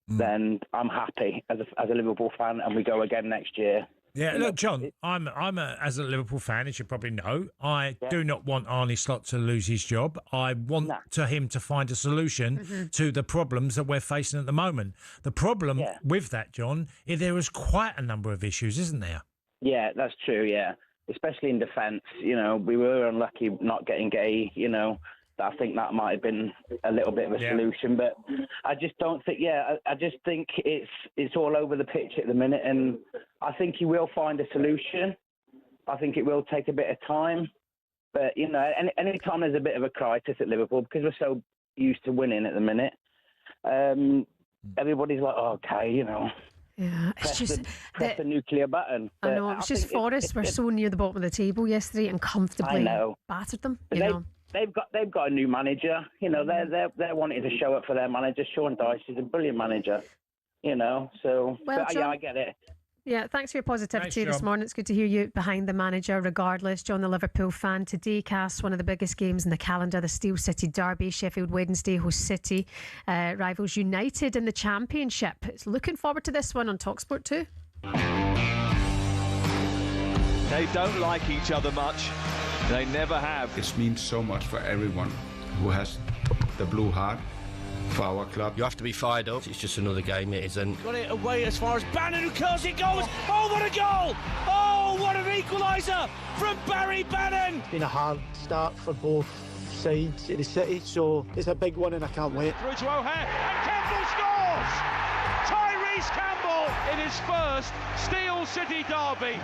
then I'm happy as a Liverpool fan, and we go again next year. Yeah, look, John, as a Liverpool fan, as you probably know, I do not want Arne Slot to lose his job. I want him to find a solution to the problems that we're facing at the moment. The problem with that, John, is there is quite a number of issues, isn't there? Yeah, that's true, yeah. Especially in defence, we were unlucky not getting Gay, I think that might have been a little bit of a solution, but I just don't think. I just think it's all over the pitch at the minute, and I think he will find a solution. I think it will take a bit of time, but any time there's a bit of a crisis at Liverpool, because we're so used to winning at the minute, everybody's like, okay, Yeah, it's press the nuclear button. I know, it was just Forest were so near the bottom of the table yesterday and comfortably battered them. They've got a new manager. They're wanting to show up for their manager. Sean Dyche is a brilliant manager. So I get it. Yeah, thanks for your positivity this morning. It's good to hear you behind the manager regardless. John, the Liverpool fan. Today casts one of the biggest games in the calendar, the Steel City Derby. Sheffield Wednesday host City. Rivals United in the Championship. It's looking forward to this one on talkSPORT 2. They don't like each other much. They never have. It means so much for everyone who has the blue heart for our club. You have to be fired up. It's just another game, it isn't. Got it away as far as Bannon, who curls it goes. Oh, what a goal! Oh, what an equaliser from Barry Bannon! It's been a hard start for both sides in the city, so it's a big one and I can't wait. Through to O'Hare, and Campbell scores! Tyrese Campbell in his first Steel City derby.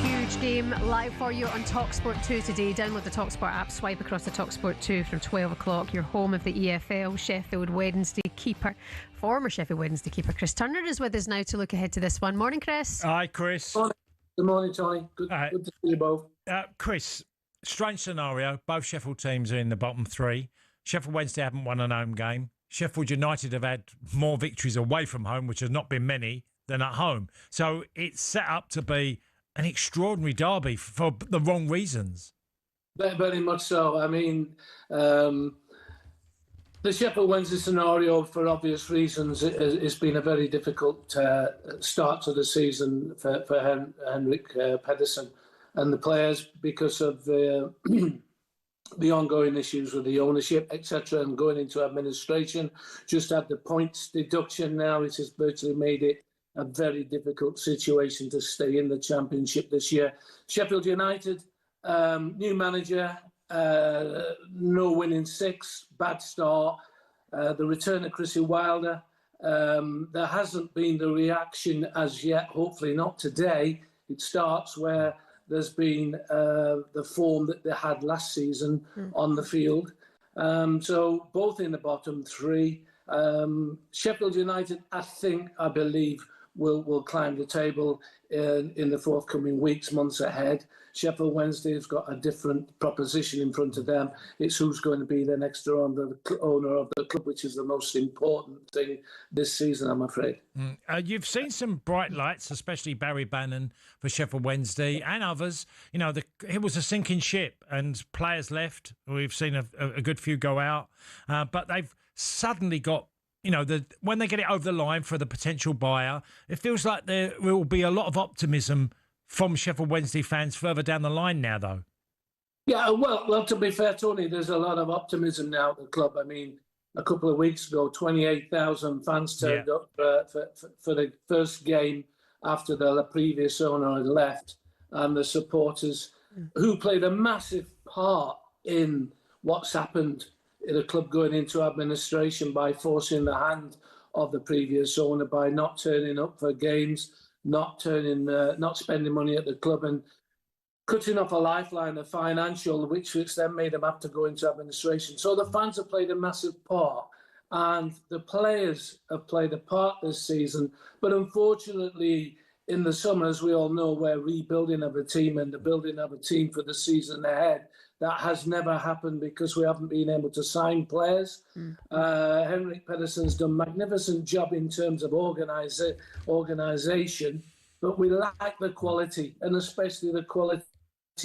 Huge game live for you on talkSPORT 2 today. Download the talkSPORT app, swipe across the talkSPORT 2 from 12 o'clock. Your home of the EFL. Sheffield Wednesday keeper, former Sheffield Wednesday keeper Chris Turner is with us now to look ahead to this one. Morning, Chris. Hi, Chris. Good morning, Tony. Good to see you both. Chris, strange scenario. Both Sheffield teams are in the bottom three. Sheffield Wednesday haven't won a home game. Sheffield United have had more victories away from home, which have not been many, than at home. So it's set up to be an extraordinary derby for the wrong reasons. Very much so. I mean, the Sheffield Wednesday scenario, for obvious reasons, it's been a very difficult start to the season for Henrik Pedersen and the players because of the ongoing issues with the ownership, etc., and going into administration. Just had the points deduction now. It has virtually made it a very difficult situation to stay in the Championship this year. Sheffield United, new manager, no winning six, bad start. The return of Chrissy Wilder. There hasn't been the reaction as yet, hopefully not today. It starts where there's been the form that they had last season on the field. So both in the bottom three. Sheffield United, I believe, will climb the table in the forthcoming weeks, months ahead. Sheffield Wednesday has got a different proposition in front of them. It's who's going to be the next owner of the club, which is the most important thing this season, I'm afraid. You've seen some bright lights, especially Barry Bannon for Sheffield Wednesday and others. You know, it was a sinking ship and players left. We've seen a good few go out, but they've suddenly got, when they get it over the line for the potential buyer, it feels like there will be a lot of optimism from Sheffield Wednesday fans further down the line now, though. Yeah, well, to be fair, Tony, there's a lot of optimism now at the club. I mean, a couple of weeks ago, 28,000 fans turned up for the first game after the previous owner had left, and the supporters who played a massive part in what's happened in the club going into administration by forcing the hand of the previous owner by not turning up for games, not spending money at the club and cutting off a lifeline, a financial, which then made them have to go into administration. So the fans have played a massive part and the players have played a part this season. But unfortunately, in the summer, as we all know, we're rebuilding of a team and the building of a team for the season ahead. That has never happened because we haven't been able to sign players. Henrik Pedersen's done a magnificent job in terms of organisation, but we lack the quality, and especially the quality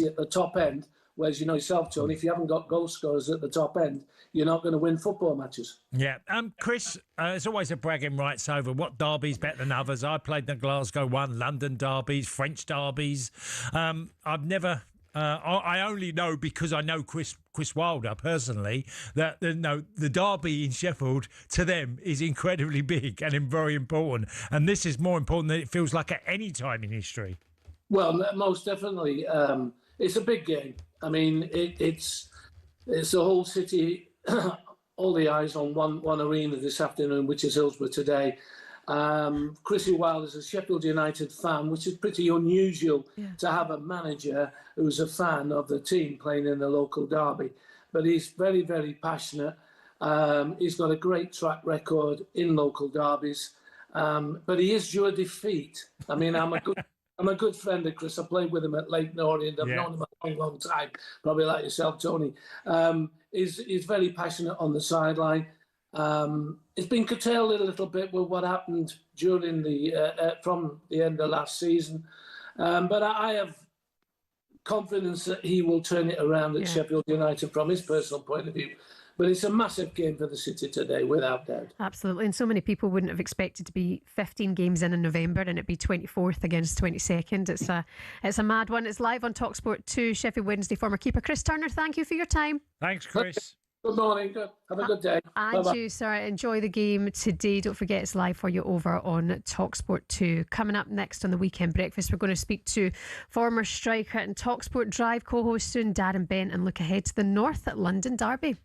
at the top end. Whereas you know yourself, Tony, if you haven't got goal scorers at the top end, you're not going to win football matches. Yeah. Chris, it's always a bragging rights over what derby's better than others. I played the Glasgow one, London derbies, French derbies. I've never... I only know because I know Chris Wilder personally that the derby in Sheffield to them is incredibly big and very important, and this is more important than it feels like at any time in history. Well, most definitely, it's a big game. I mean, it's the whole city, all the eyes on one arena this afternoon, which is Hillsborough today. Chrissy Wilder is a Sheffield United fan, which is pretty unusual to have a manager who's a fan of the team playing in the local derby. But he's very, very passionate. He's got a great track record in local derbies. But he is due a defeat. I mean, I'm a good friend of Chris. I played with him at Lake Norrie. I've known him a long, long time, probably like yourself, Tony. He's very passionate on the sideline. It's been curtailed a little bit with what happened during from the end of last season. But I have confidence that he will turn it around at Sheffield United from his personal point of view. But it's a massive game for the City today, without doubt. Absolutely, and so many people wouldn't have expected to be 15 games in November and it be 24th against 22nd. It's a mad one. It's live on talkSPORT 2, Sheffield Wednesday. Former keeper Chris Turner, thank you for your time. Thanks, Chris. Good morning. Have a good day. And Bye-bye. you, sir, enjoy the game today. Don't forget it's live for you over on talkSPORT 2. Coming up next on the Weekend Breakfast, we're going to speak to former striker and talkSPORT Drive co-host soon, Darren Bent, and look ahead to the North London derby.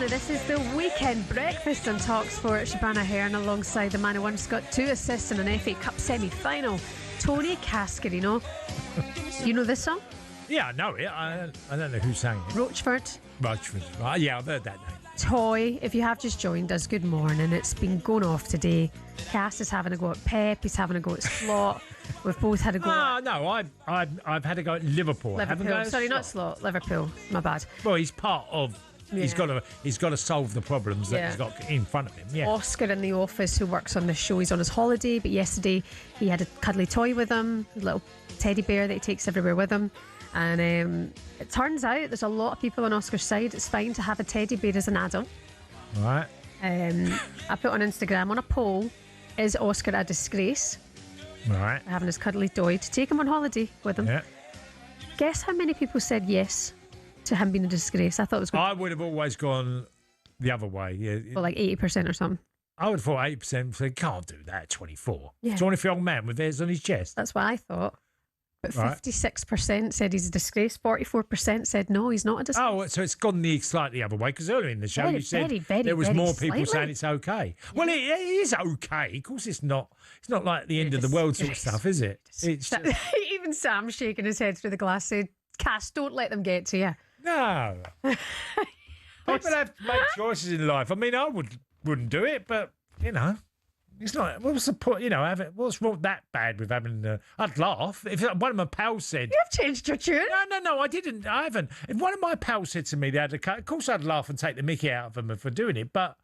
This is the weekend breakfast on talkSPORT. Shebahn Aherne alongside the man who once got 2 assists in an FA Cup semi-final, Tony Cascarino. You know this song? Yeah, I know it. I don't know who sang it. Rochford. Yeah, I've heard that name. Toy, if you have just joined us, good morning. It's been going off today. Cass is having a go at Pep. He's having a go at Slot. We've both had a go at... No, I've had a go at Liverpool. Liverpool. Sorry, not Slot. Liverpool. My bad. Well, he's part of... Yeah. He's got to solve the problems that he's got in front of him. Yeah. Oscar in the office, who works on the show, he's on his holiday, but yesterday he had a cuddly toy with him, a little teddy bear that he takes everywhere with him. And it turns out there's a lot of people on Oscar's side. It's fine to have a teddy bear as an adult. Right. I put on Instagram on a poll: is Oscar a disgrace? Right. Having his cuddly toy to take him on holiday with him. Yeah. Guess how many people said yes to him being a disgrace? I thought it was good. I would have always gone the other way. Yeah. Well, like 80% or something. I would have thought 80% said, can't do that at 24. Yeah. 24-year-old man with hairs on his chest. That's what I thought. But Right. 56% said he's a disgrace. 44% said no, he's not a disgrace. Oh, so it's gone the slightly other way, because earlier in the show you said there was more people saying it's okay. Well, it is okay. Of course, it's not. It's not like the end of the world sort of stuff, is it? It's just, Even Sam shaking his head through the glass said, Cass, don't let them get to you. no. People have to make choices in life. I mean, I wouldn't do it, but you know, it's not. What's the point? You know, what's wrong that bad with having? I'd laugh if one of my pals said, "You've changed your tune." No, I didn't. I haven't. If one of my pals said to me they had a cut, of course I'd laugh and take the mickey out of them for doing it. But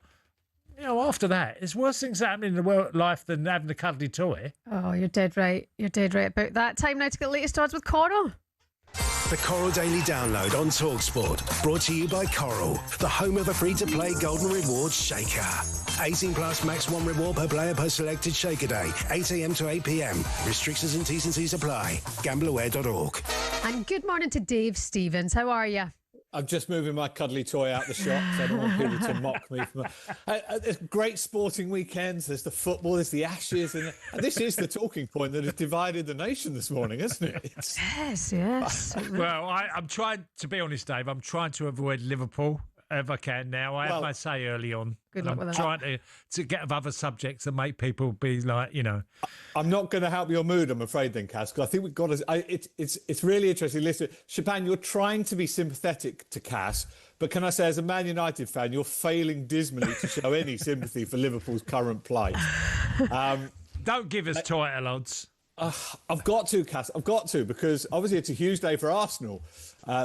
you know, after that, there's worse things happening in the world life than having a cuddly toy. Oh, you're dead right. You're dead right about that. Time now to get the latest odds with Coral. The Coral Daily Download on talkSPORT. Brought to you by Coral, the home of the free-to-play Golden Rewards Shaker. 18 plus max 1 reward per player per selected Shaker day. 8 a.m. to 8 p.m. Restrictions and T's and C's apply. Gambleaware.org. And good morning to Dave Stevens. How are you? I'm just moving my cuddly toy out the shop, so I don't want people to mock me. There's great sporting weekends. There's the football, there's the Ashes, and this is the talking point that has divided the nation this morning, isn't it? Yes. Well, I'm trying to be honest, Dave. I'm trying to avoid Liverpool if I can now. I had my say early on. Good luck I'm with that. trying to get of other subjects that make people be like, you know. I'm not going to help your mood, I'm afraid, then, Cass, because I think we've got to... It's really interesting. Listen, Shebahn, you're trying to be sympathetic to Cass, but can I say, as a Man United fan, you're failing dismally to show any sympathy for Liverpool's current plight. Don't give us title odds. I've got to, Cass. I've got to, because obviously it's a huge day for Arsenal.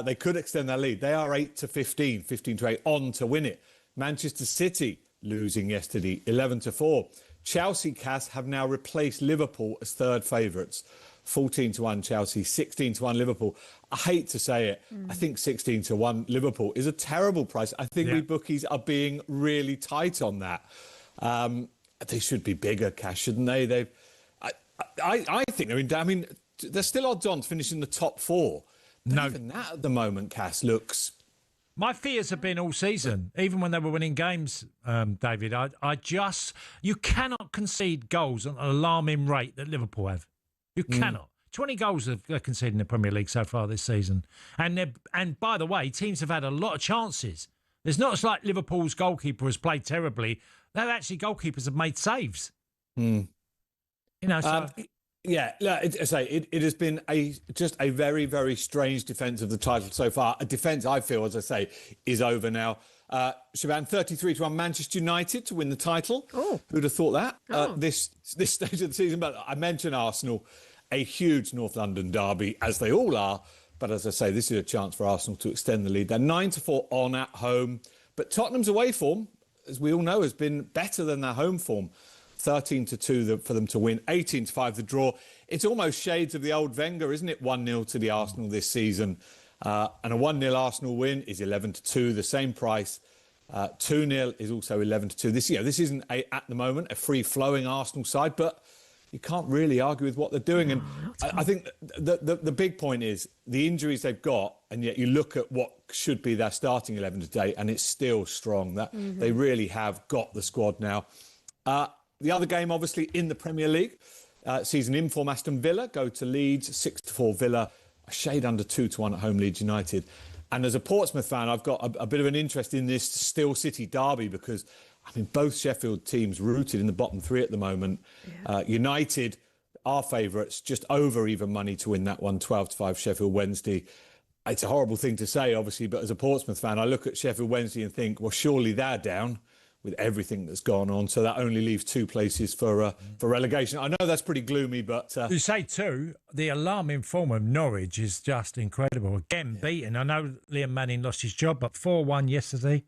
They could extend their lead. They are 8 to 15, 15 to 8, on to win it. Manchester City losing yesterday, 11 to 4. Chelsea, Cass, have now replaced Liverpool as third favourites. 14 to 1 Chelsea, 16 to 1 Liverpool. I hate to say it. I think 16 to 1 Liverpool is a terrible price. I think we bookies are being really tight on that. They should be bigger, Cass, shouldn't they? I think they're in. I mean, they're still odds on to finish in the top 4. But even that at the moment, Cass, looks. My fears have been all season, even when they were winning games, David. You cannot concede goals at an alarming rate that Liverpool have. You cannot. 20 goals they've conceded in the Premier League so far this season. And by the way, teams have had a lot of chances. It's not like Liverpool's goalkeeper has played terribly. They're actually goalkeepers have made saves. You know, so... Yeah, it has been just a very, very strange defence of the title so far. A defence, I feel, as I say, is over now. Shebahn, 33 to 1 Manchester United to win the title. Oh. Who'd have thought that? This stage of the season. But I mentioned Arsenal, a huge North London derby, as they all are. But as I say, this is a chance for Arsenal to extend the lead. They're 9 to 4 on at home. But Tottenham's away form, as we all know, has been better than their home form. 13 to 2 for them to win, 18 to 5 the draw. It's almost shades of the old Wenger, isn't it? 1-0 to the Arsenal this season. And a 1-0 Arsenal win is 11 to 2, the same price. 2-0 is also 11 to 2. This isn't at the moment a free-flowing Arsenal side, but you can't really argue with what they're doing. And I think the big point is the injuries they've got, and yet you look at what should be their starting 11 today, and it's still strong. They really have got the squad now. The other game, obviously, in the Premier League, season in form Aston Villa go to Leeds, 6 to 4 Villa, a shade under 2 to 1 at home Leeds United. And as a Portsmouth fan, I've got a bit of an interest in this Steel City derby because, I mean, both Sheffield teams rooted in the bottom three at the moment. Yeah. United, our favourites, just over even money to win that one, 12-5 Sheffield Wednesday. It's a horrible thing to say, obviously, but as a Portsmouth fan, I look at Sheffield Wednesday and think, well, surely they're down with everything that's gone on. So that only leaves two places for relegation. I know that's pretty gloomy, but... You say two, the alarming form of Norwich is just incredible. Again, beaten. I know Liam Manning lost his job, but 4-1 yesterday,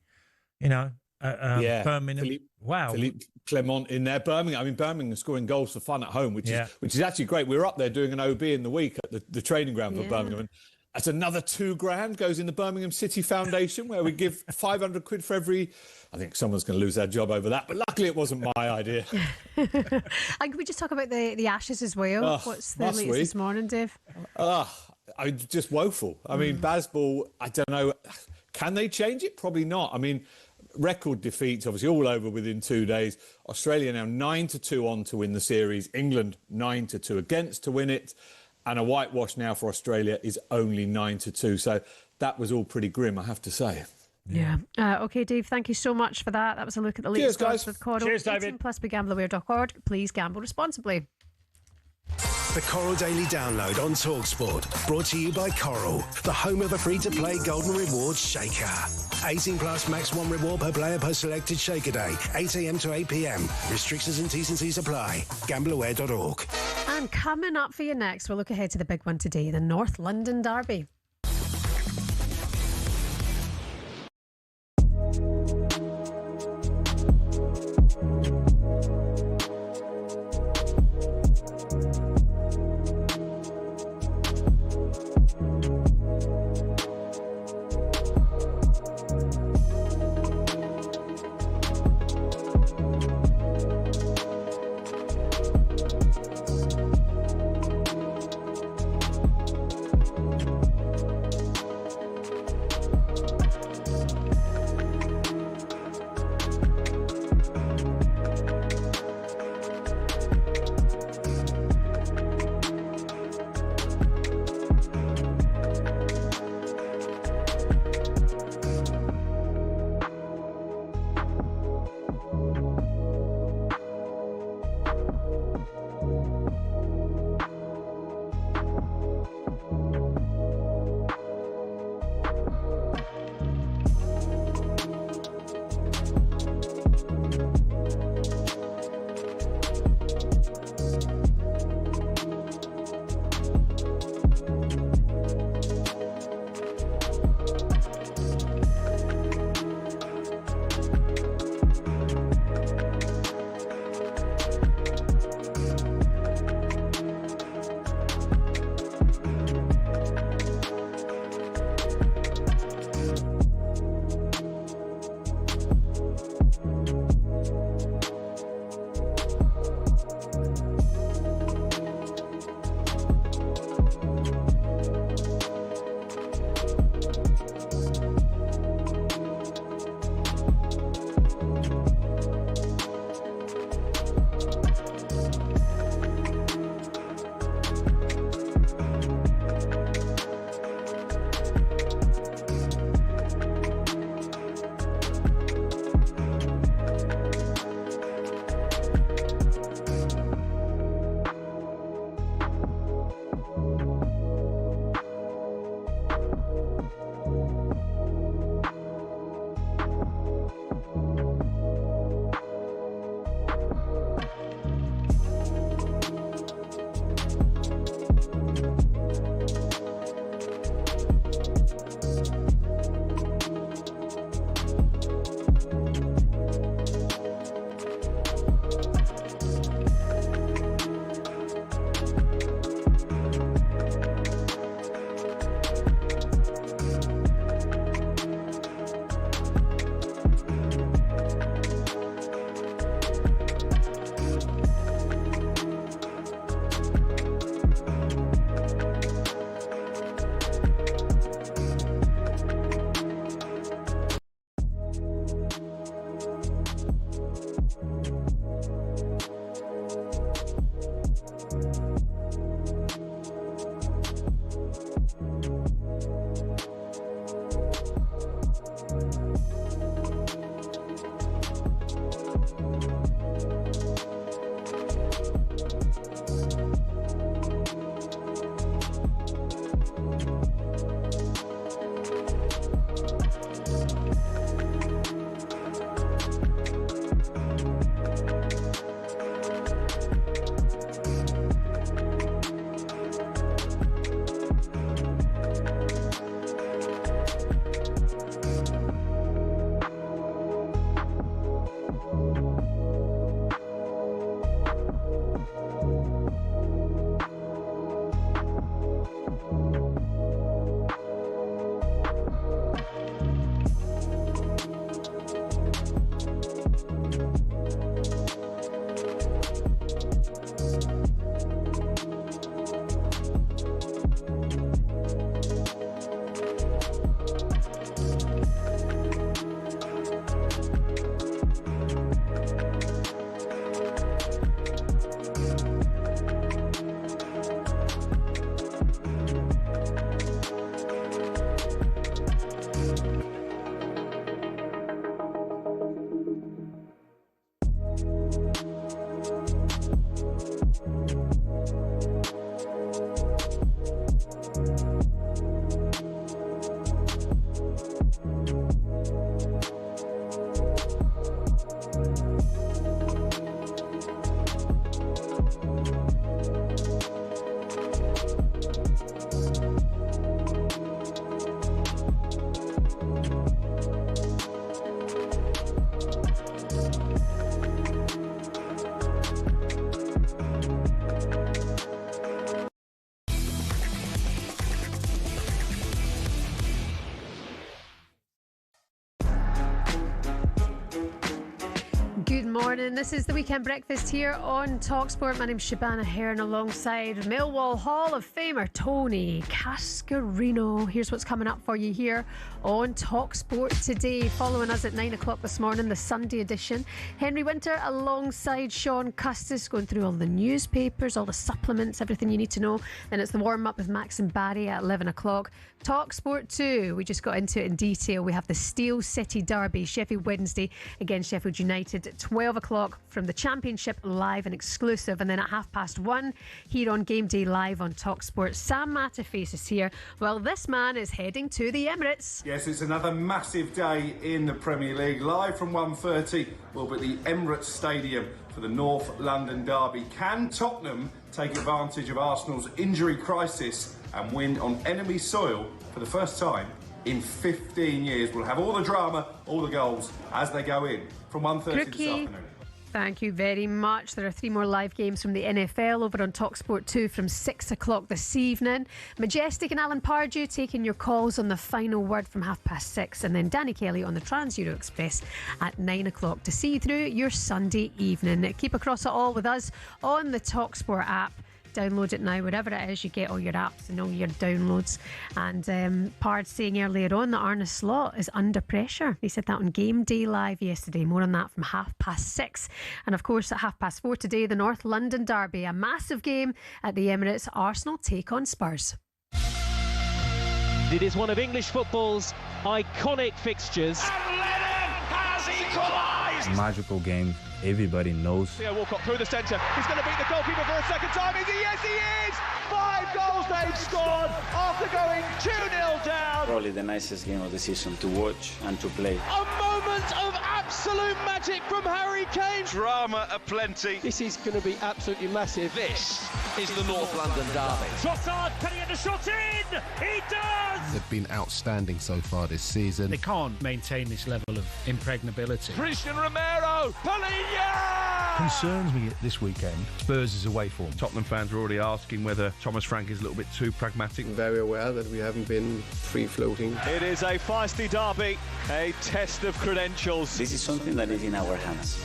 you know, Birmingham. Wow. Philippe Clement in there. Birmingham. I mean, Birmingham scoring goals for fun at home, which is actually great. We were up there doing an OB in the week at the training ground for Birmingham. And that's another $2,000 goes in the Birmingham City Foundation, where we give 500 quid for every... I think someone's going to lose their job over that, but luckily it wasn't my idea. And can we just talk about the Ashes as well? What's the latest this morning, Dave? Just woeful. I mean, Bazball, I don't know. Can they change it? Probably not. I mean, record defeats, obviously all over within 2 days. Australia now 9-2 on to win the series. England 9-2 against to win it. And a whitewash now for Australia is only 9-2. So that was all pretty grim, I have to say. Yeah. OK, Dave, thank you so much for that. That was a look at the latest odds with Coral. Cheers, David. Plus begambleaware.org. Please gamble responsibly. The Coral Daily Download on talkSPORT. Brought to you by Coral, the home of the free-to-play Golden Rewards Shaker. 18 plus max 1 reward per player per selected Shaker day. 8 a.m. to 8 p.m. Restrictions and T's and C's apply. Gambleaware.org. And coming up for you next, we'll look ahead to the big one today, the North London Derby. Good morning. This is the Weekend Breakfast here on talkSPORT. My name's Shebahn Aherne alongside Millwall Hall of Famer Tony Cascarino. Here's what's coming up for you here on talkSPORT today. Following us at 9 o'clock this morning, the Sunday edition. Henry Winter alongside Sean Custis going through all the newspapers, all the supplements, everything you need to know. Then it's the warm-up with Max and Barry at 11 o'clock. talkSPORT 2, we just got into it in detail. We have the Steel City Derby, Sheffield Wednesday against Sheffield United at 12 o'clock from the Championship, live and exclusive. And then at 1:30 here on Game Day Live on talkSPORT, Sam Matterface is here. Well, this man is heading to the Emirates. Yes, it's another massive day in the Premier League. Live from 1:30, we'll be at the Emirates Stadium for the North London Derby. Can Tottenham take advantage of Arsenal's injury crisis and win on enemy soil for the first time in 15 years? We'll have all the drama, all the goals as they go in from 1:30 this afternoon. Thank you very much. There are 3 more live games from the NFL over on talkSPORT 2 from 6 o'clock this evening. Majestic and Alan Pardew taking your calls on the final word from 6:30, and then Danny Kelly on the Trans-Euro Express at 9 o'clock to see you through your Sunday evening. Keep across it all with us on the talkSPORT app. Download it now, wherever it is you get all your apps and all your downloads. And Pard saying earlier on that Arne Slot is under pressure. He said that on Game Day Live yesterday. More on that from 6:30. And of course at 4:30 today, the North London Derby, a massive game at the Emirates. Arsenal take on Spurs. It is one of English football's iconic fixtures. And Lennon has equalised! Magical game. Everybody knows. Theo Walcott through the centre. He's going to beat the goalkeeper for a second time. Is he? Yes, he is! 5 goals they've scored after going 2-0 down. Probably the nicest game of the season to watch and to play. A moment of absolute magic from Harry Kane. Drama aplenty. This is going to be absolutely massive. This is the North London Derby. Trossard putting the shot in. He does. They've been outstanding so far this season. They can't maintain this level of impregnability. Christian Romero. Polina! Concerns me this weekend, Spurs is away form. Tottenham fans are already asking whether Thomas Frank is a little bit too pragmatic. I'm very aware that we haven't been free-floating. It is a feisty derby, a test of credentials. This is something that is in our hands.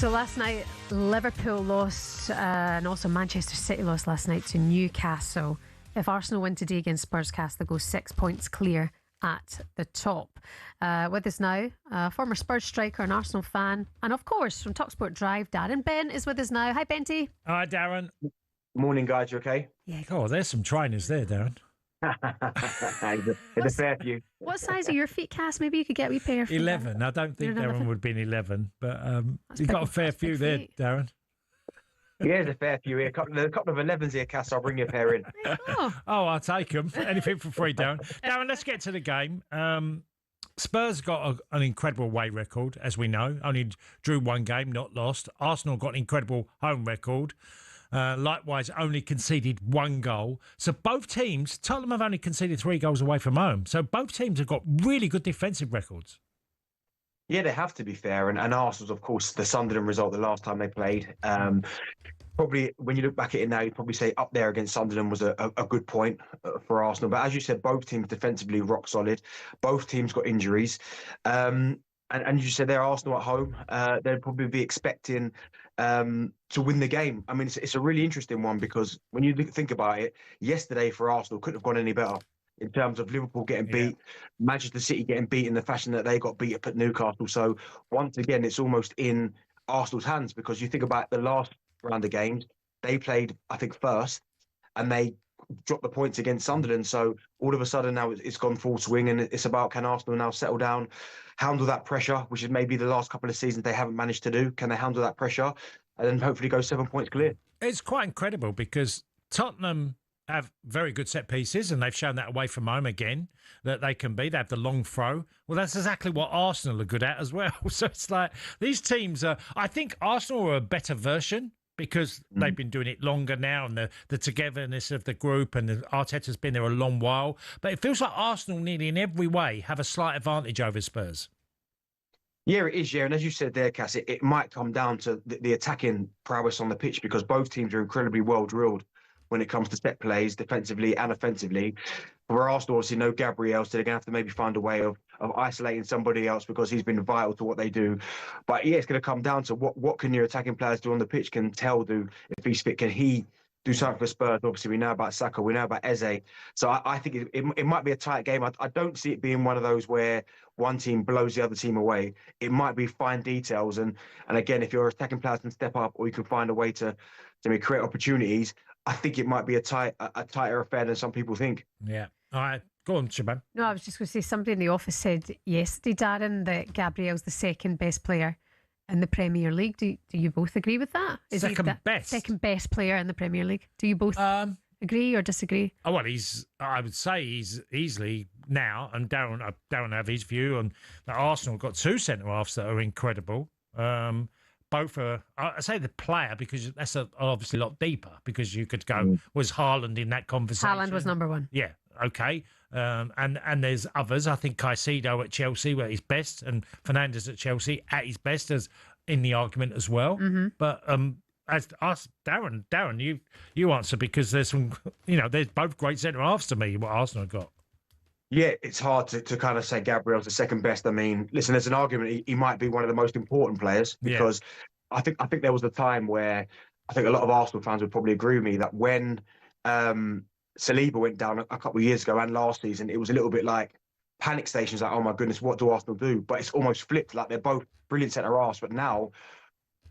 So last night, Liverpool lost and also Manchester City lost last night to Newcastle. If Arsenal win today against Spurs, they go 6 points clear at the top. With us now, former Spurs striker and Arsenal fan, and of course from talkSPORT Drive, Darren Bent is with us now. Hi, Benty. Hi, Darren. Morning, guys. You okay? Yeah. Oh, there's some trainers there, Darren. It's a fair few. What size are your feet, Cass? Maybe you could get a wee pair. 11. I don't think Darren would be an 11, but you've got a fair few there, Darren. Yeah, there's a fair few here. A couple of 11s here, Cass. I'll bring you a pair in. Oh, I'll take them. Anything for free, Darren. Darren, let's get to the game. Spurs got an incredible away record, as we know. Only drew 1 game, not lost. Arsenal got an incredible home record. Likewise, only conceded 1 goal. So both teams, Tottenham have only conceded 3 goals away from home. So both teams have got really good defensive records. Yeah, they have, to be fair. And Arsenal's, of course, the Sunderland result the last time they played. Probably, when you look back at it now, you'd probably say up there against Sunderland was a good point for Arsenal. But as you said, both teams defensively rock solid. Both teams got injuries. And you said they're Arsenal at home. They'd probably be expecting to win the game. I mean, it's a really interesting one because when you think about it, yesterday for Arsenal couldn't have gone any better in terms of Liverpool getting beat, Manchester City getting beat in the fashion that they got beat up at Newcastle. So once again, it's almost in Arsenal's hands because you think about the last round of games, they played, I think, first, and they dropped the points against Sunderland. So all of a sudden now it's gone full swing, and it's about, can Arsenal now settle down, handle that pressure, which is maybe the last couple of seasons they haven't managed to do. Can they handle that pressure and then hopefully go 7 points clear? It's quite incredible because Tottenham have very good set pieces, and they've shown that away from home again, that they can be. They have the long throw. Well, that's exactly what Arsenal are good at as well. So it's like these teams are, I think Arsenal are a better version because they've been doing it longer now, and the togetherness of the group, and Arteta's been there a long while. But it feels like Arsenal nearly in every way have a slight advantage over Spurs. Yeah, it is, yeah. And as you said there, Cass, it might come down to the attacking prowess on the pitch because both teams are incredibly well drilled. when it comes to set plays, defensively and offensively. For Arsenal, obviously, no Gabriel, so they're going to have to maybe find a way of isolating somebody else because he's been vital to what they do. But yeah, it's going to come down to what can your attacking players do on the pitch? Can Tell do if he's fit? Can he do something for Spurs? Obviously, we know about Saka, we know about Eze. So I think it might be a tight game. I don't see it being one of those where one team blows the other team away. It might be fine details. And again, if your attacking players can step up or you can find a way to create opportunities, I think it might be a tighter affair than some people think. Yeah. All right. Go on, Shebahn. No, I was just going to say, somebody in the office said yesterday, Darren, that Gabriel's the second best player in the Premier League. Do you both agree with that? Is he Second best? Second best player in the Premier League. Do you both agree or disagree? Oh, well, I would say he's easily now, and Darren have his view on that Arsenal got two centre-halves that are incredible. Both are, I say the player because that's obviously a lot deeper because you could go, was Haaland in that conversation? Haaland was number one. Yeah, okay. And there's others. I think Caicedo at Chelsea were his best and Fernandes at Chelsea at his best as in the argument as well. Mm-hmm. But as us, Darren, you answer because there's some, there's both great centre-halves to me, what Arsenal have got. Yeah, it's hard to kind of say Gabriel's the second best. I mean, listen, there's an argument he might be one of the most important players because I think there was a time where I think a lot of Arsenal fans would probably agree with me that when Saliba went down a couple of years ago and last season, it was a little bit like panic stations, like, oh my goodness, what do Arsenal do? But it's almost flipped, like they're both brilliant centre-halves, but now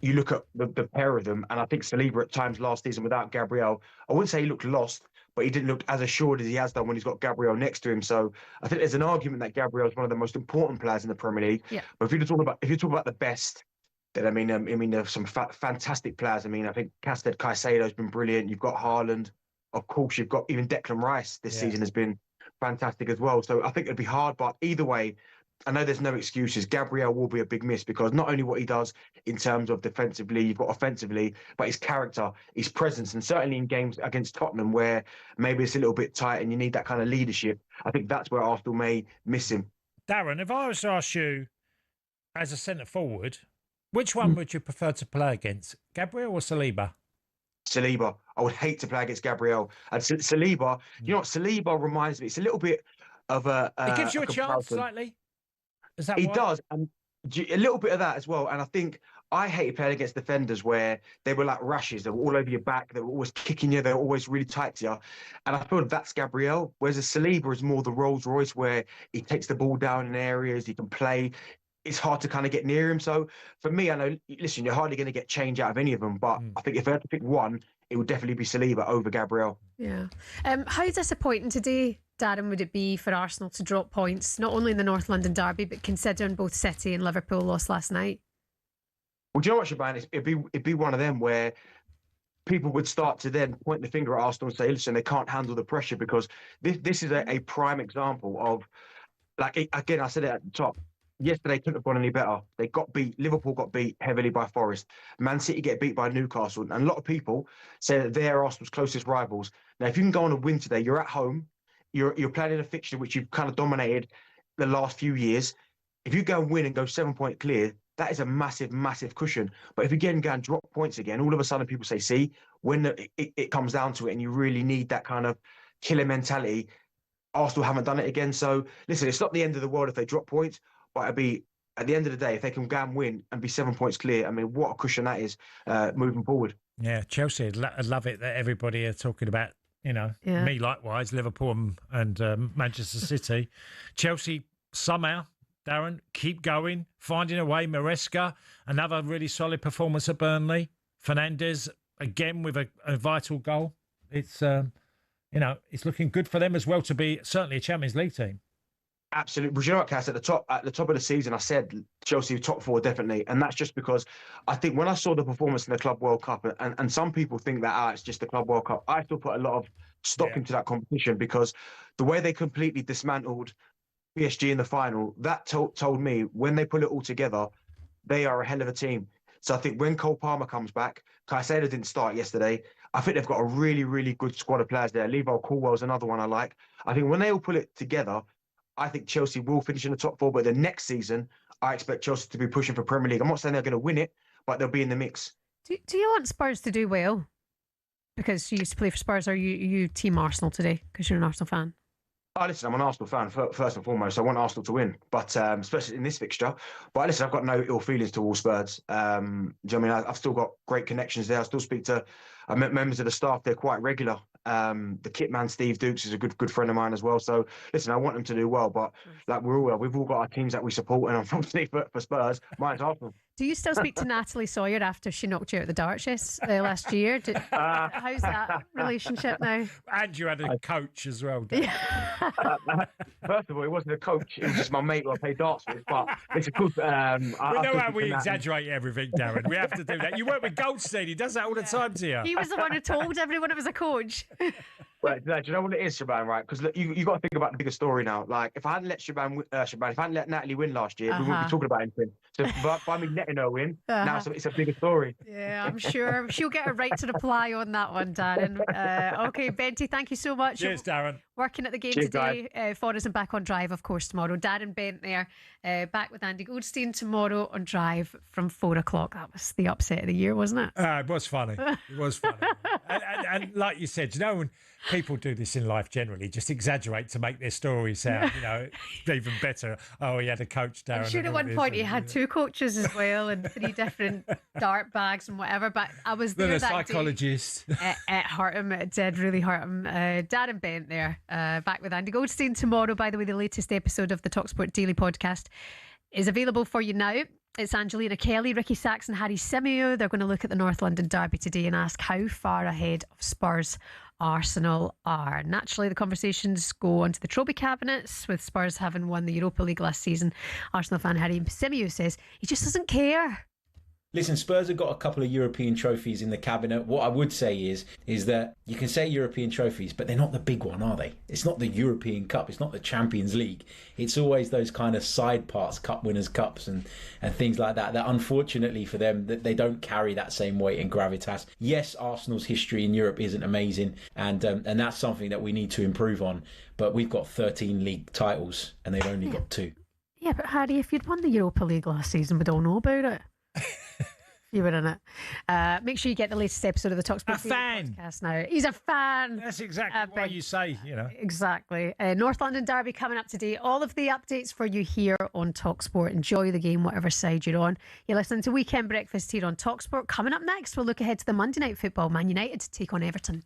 you look at the pair of them, and I think Saliba at times last season without Gabriel, I wouldn't say he looked lost, but he didn't look as assured as he has done when he's got Gabriel next to him. So I think there's an argument that Gabriel is one of the most important players in the Premier League. Yeah. But if you talk about the best, then I mean there's some fantastic players. I mean, I think Caicedo's been brilliant. You've got Haaland, of course. You've got even Declan Rice this season has been fantastic as well. So I think it'd be hard, but either way, I know there's no excuses. Gabriel will be a big miss because not only what he does in terms of defensively, you've got offensively, but his character, his presence, and certainly in games against Tottenham where maybe it's a little bit tight and you need that kind of leadership, I think that's where Arsenal may miss him. Darren, if I was to ask you as a centre forward, which one would you prefer to play against, Gabriel or Saliba? Saliba. I would hate to play against Gabriel. And Saliba, you know what, Saliba reminds me, it's a little bit of a... It gives you a chance slightly? Is that He why? does, and a little bit of that as well. And I think I hated playing against defenders where they were like rushes. They were all over your back. They were always kicking you. They were always really tight to you. And I feel that's Gabriel. Whereas a Saliba is more the Rolls Royce where he takes the ball down in areas. He can play. It's hard to kind of get near him. So for me, I know, listen, you're hardly going to get change out of any of them. But I think if I had to pick one, it would definitely be Saliba over Gabriel. Yeah. How disappointing today, Darren, would it be for Arsenal to drop points, not only in the North London derby, but considering both City and Liverpool lost last night? Well, do you know what, Shebahn? It'd be one of them where people would start to then point the finger at Arsenal and say, listen, they can't handle the pressure because this is a prime example of, like, again, I said it at the top, yesterday couldn't have gone any better. They got beat. Liverpool got beat heavily by Forest. Man City get beat by Newcastle. And a lot of people say that they're Arsenal's closest rivals. Now, if you can go on a win today, you're at home. You're playing in a fixture which you've kind of dominated the last few years. If you go and win and go 7-point clear, that is a massive, massive cushion. But if you again go and drop points again, all of a sudden people say, see, when it comes down to it and you really need that kind of killer mentality, Arsenal haven't done it again. So, listen, it's not the end of the world if they drop points, but it'd be, at the end of the day, if they can go and win and be 7 points clear, I mean, what a cushion that is moving forward. Yeah, Chelsea, I'd love it that everybody are talking about, me likewise, Liverpool and Manchester City. Chelsea, somehow, Darren, keep going, finding a way. Maresca, another really solid performance at Burnley. Fernandes, again, with a vital goal. It's, it's looking good for them as well to be certainly a Champions League team. Absolutely. But you know what, Cass, at the top of the season, I said Chelsea top four, definitely. And that's just because I think when I saw the performance in the Club World Cup, and some people think that it's just the Club World Cup, I still put a lot of stock into that competition because the way they completely dismantled PSG in the final, that told me when they put it all together, they are a hell of a team. So I think when Cole Palmer comes back, Caicedo didn't start yesterday. I think they've got a really, really good squad of players there. Levo Caldwell's another one I like. I think when they all put it together, I think Chelsea will finish in the top four, but the next season, I expect Chelsea to be pushing for Premier League. I'm not saying they're going to win it, but they'll be in the mix. Do you want Spurs to do well? Because you used to play for Spurs, or you team Arsenal today because you're an Arsenal fan? Oh, listen, I'm an Arsenal fan first and foremost. I want Arsenal to win, but especially in this fixture. But listen, I've got no ill feelings towards Spurs. Do you know what I mean? I've still got great connections there. I still speak to members of the staff. They're quite regular. The kit man Steve Dukes is a good friend of mine as well. So listen, I want them to do well. But like we've all got our teams that we support, and unfortunately for Spurs, mine's Arsenal. Do you still speak to Natalie Sawyer after she knocked you out of the darts last year? How's that relationship now? And you had a coach as well. First of all, it wasn't a coach; it was just my mate who I played darts with. But it's a good. We know how we exaggerate everything, Darren. We have to do that. You work with Goldstein; he does that all the time to you. He was the one who told everyone it was a coach. Well, do you know what it is, Shebahn, right? Because you got to think about the bigger story now. Like, if I hadn't let Shebahn, if I hadn't let Natalie win last year, we wouldn't be talking about anything. So by me letting her win, now it's a bigger story. Yeah, I'm sure she'll get a right to reply on that one, Darren. Okay, Benty, thank you so much. Cheers, Darren. Working at the game today for us, and back on Drive, of course, tomorrow. Darren Bent there, back with Andy Goldstein tomorrow on Drive from 4 o'clock. That was the upset of the year, wasn't it? It was funny. It was funny. and like you said, when people do this in life generally, just exaggerate to make their story sound, even better. Oh, he had a coach, Darren. I'm sure at one point he had 2 coaches as well and 3 different dart bags and whatever, but I was there then a that psychologist. Day. It hurt him. It did really hurt him. Darren Bent there, back with Andy Goldstein tomorrow. By the way, the latest episode of the talkSPORT Daily podcast is available for you now. It's Angelina Kelly, Ricky Saxon, Harry Symeou. They're going to look at the North London derby today and ask how far ahead of Spurs Arsenal are. Naturally, the conversations go onto the trophy cabinets, with Spurs having won the Europa League last season. Arsenal fan Harry Symeou says he just doesn't care. Listen, Spurs have got a couple of European trophies in the cabinet. What I would say is that you can say European trophies, but they're not the big one, are they? It's not the European Cup. It's not the Champions League. It's always those kind of side parts, Cup Winners' Cups and things like that unfortunately for them, that they don't carry that same weight and gravitas. Yes, Arsenal's history in Europe isn't amazing, and that's something that we need to improve on. But we've got 13 league titles, and they've only got 2. Yeah, but Harry, if you'd won the Europa League last season, we'd all know about it. You were in it. Make sure you get the latest episode of the talkSPORT podcast now. He's a fan. That's exactly what you say, Exactly. North London derby coming up today. All of the updates for you here on talkSPORT. Enjoy the game, whatever side you're on. You're listening to Weekend Breakfast here on talkSPORT. Coming up next, we'll look ahead to the Monday night football. Man United to take on Everton.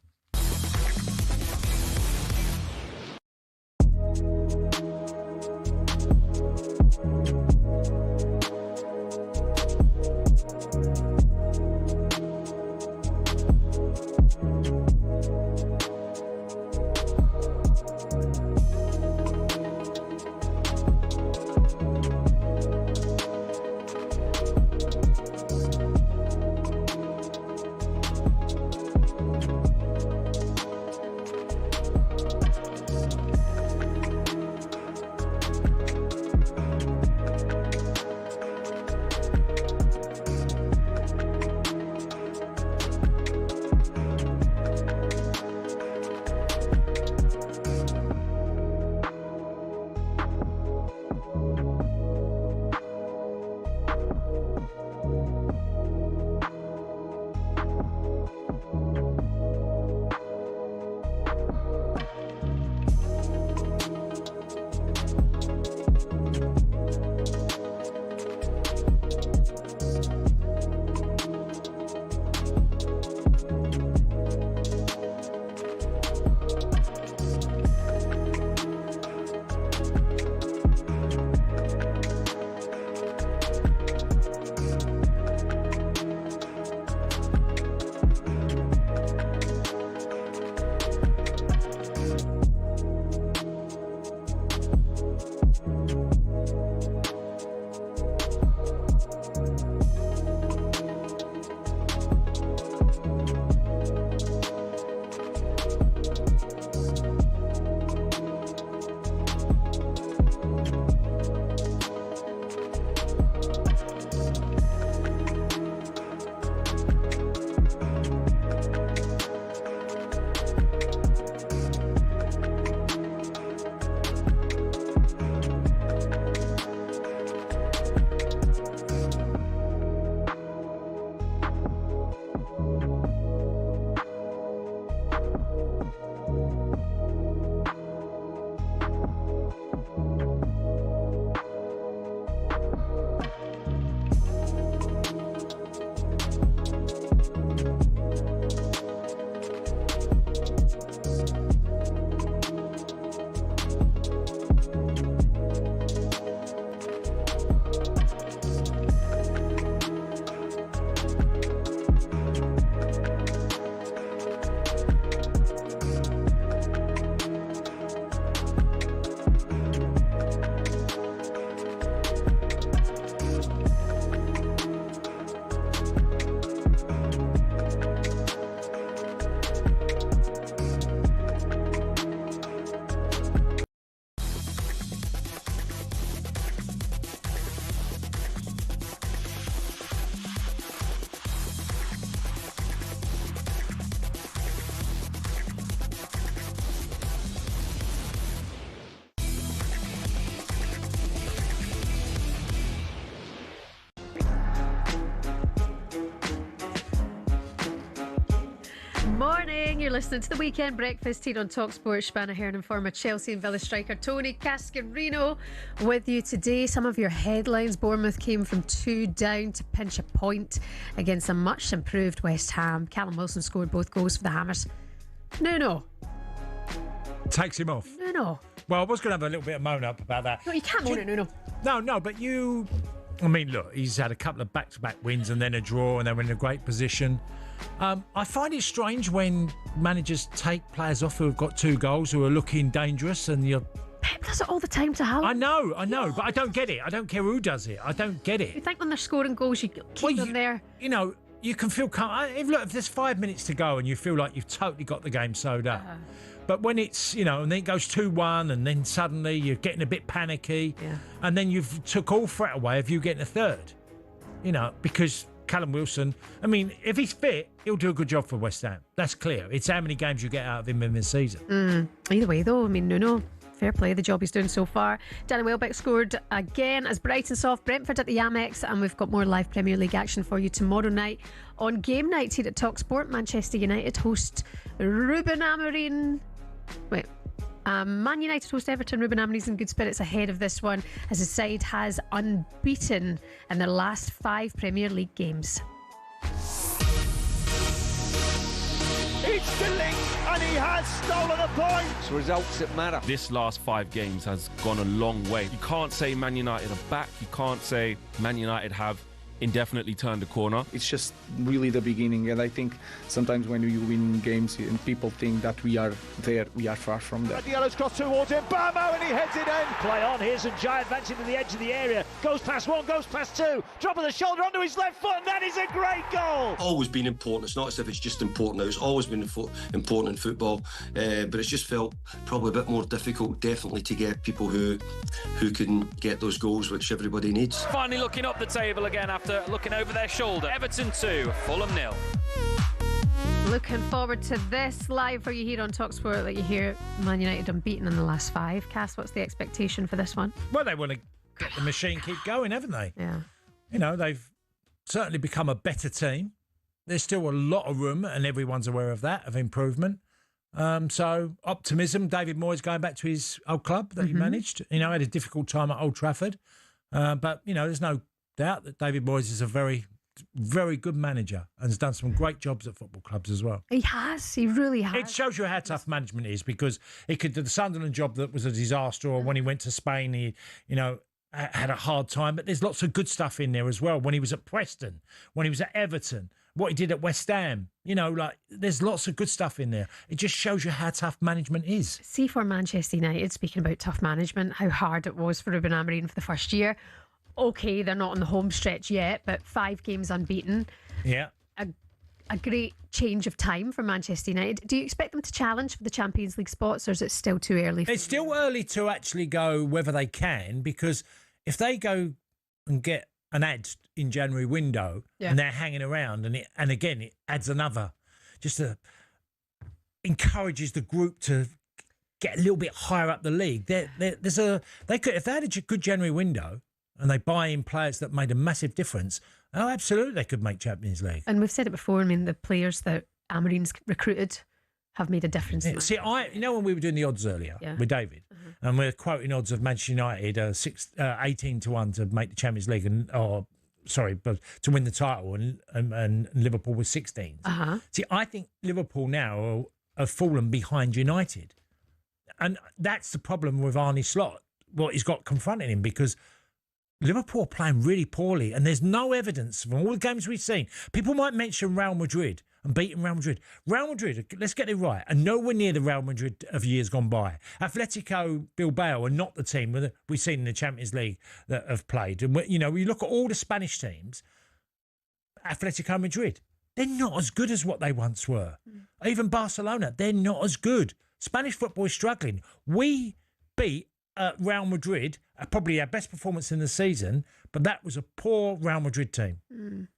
morning. You're listening to the Weekend Breakfast here on talkSPORT. Shebahn Aherne and former Chelsea and Villa striker Tony Cascarino with you today. Some of your headlines: Bournemouth came from 2 down to pinch a point against a much improved West Ham. Callum Wilson scored both goals for the Hammers. No. Takes him off. No. Well, I was going to have a little bit of moan up about that. No, you can't moan it, No, but you... I mean, look, he's had a couple of back-to-back wins and then a draw and they're in a great position. I find it strange when managers take players off who have got 2 goals, who are looking dangerous, and you're... Pep does it all the time to Haaland. I know, but I don't get it. I don't care who does it. I don't get it. You think when they're scoring goals, you keep them there? You know, you can feel... If there's 5 minutes to go and you feel like you've totally got the game sewed up. But when it's, and then it goes 2-1 and then suddenly you're getting a bit panicky and then you've took all threat away of you getting a third, because Callum Wilson, I mean, if he's fit, he'll do a good job for West Ham. That's clear. It's how many games you get out of him in this season. Either way, though, I mean, Nuno, fair play, the job he's doing so far. Danny Welbeck scored again as Brighton soft Brentford at the Amex, and we've got more live Premier League action for you tomorrow night. On game night here at talkSPORT, Manchester United host Ruben Amorim. Man United host Everton. Ruben Amorim's in good spirits ahead of this one, as his side has unbeaten in their last 5 Premier League games. It's De Ligt, and he has stolen a point. It's results that matter. This last 5 games has gone a long way. You can't say Man United are back. You can't say Man United have indefinitely turned the corner. It's just really the beginning, and I think sometimes when you win games and people think that we are there, we are far from that. The yellow's crossed towards him, Bamo, and he heads it in. Play on, here's a giant advancing to the edge of the area, goes past 1, goes past 2, drop of the shoulder onto his left foot, and that is a great goal. Always been important. It's not as if it's just important now. It's always been important in football, but it's just felt probably a bit more difficult, definitely, to get people who can get those goals, which everybody needs. Finally looking up the table again after looking over their shoulder. Everton 2, Fulham 0. Looking forward to this live for you here on talkSPORT. That you hear Man United unbeaten in the last 5. Cass, what's the expectation for this one? Well, they want to get the machine keep going, haven't they? Yeah. They've certainly become a better team. There's still a lot of room, and everyone's aware of that, of improvement. So optimism. David Moyes going back to his old club that he managed. Had a difficult time at Old Trafford. But, there's no doubt that David Moyes is a very, very good manager and has done some great jobs at football clubs as well. He has. He really has. It shows you how tough management is, because he could do the Sunderland job that was a disaster, or when he went to Spain, he, had a hard time. But there's lots of good stuff in there as well. When he was at Preston, when he was at Everton, what he did at West Ham, there's lots of good stuff in there. It just shows you how tough management is. See, for Manchester United, speaking about tough management, how hard it was for Ruben Amorim for the first year. Okay, they're not on the home stretch yet, but 5 games unbeaten. Yeah. A great change of time for Manchester United. Do you expect them to challenge for the Champions League spots, or is it still too early? It's still early to actually go whether they can, because if they go and get an ad in January window and they're hanging around, and again it adds another, encourages the group to get a little bit higher up the league. They could, if they had a good January window and they buy in players that made a massive difference, absolutely they could make Champions League. And we've said it before, the players that Amorim's recruited have made a difference. Yeah. See, when we were doing the odds earlier with David, and we're quoting odds of Manchester United 18-1 to make the Champions League, but to win the title, and Liverpool was 16. See, I think Liverpool now have fallen behind United, and that's the problem with Arne Slot. What he's got confronting him, because Liverpool are playing really poorly, and there's no evidence from all the games we've seen. People might mention Real Madrid and beating Real Madrid. Real Madrid, let's get it right, are nowhere near the Real Madrid of years gone by. Atletico Bilbao are not the team that we've seen in the Champions League that have played. And, we look at all the Spanish teams, Atletico Madrid, they're not as good as what they once were. Even Barcelona, they're not as good. Spanish football is struggling. We beat Real Madrid, probably our best performance in the season, but that was a poor Real Madrid team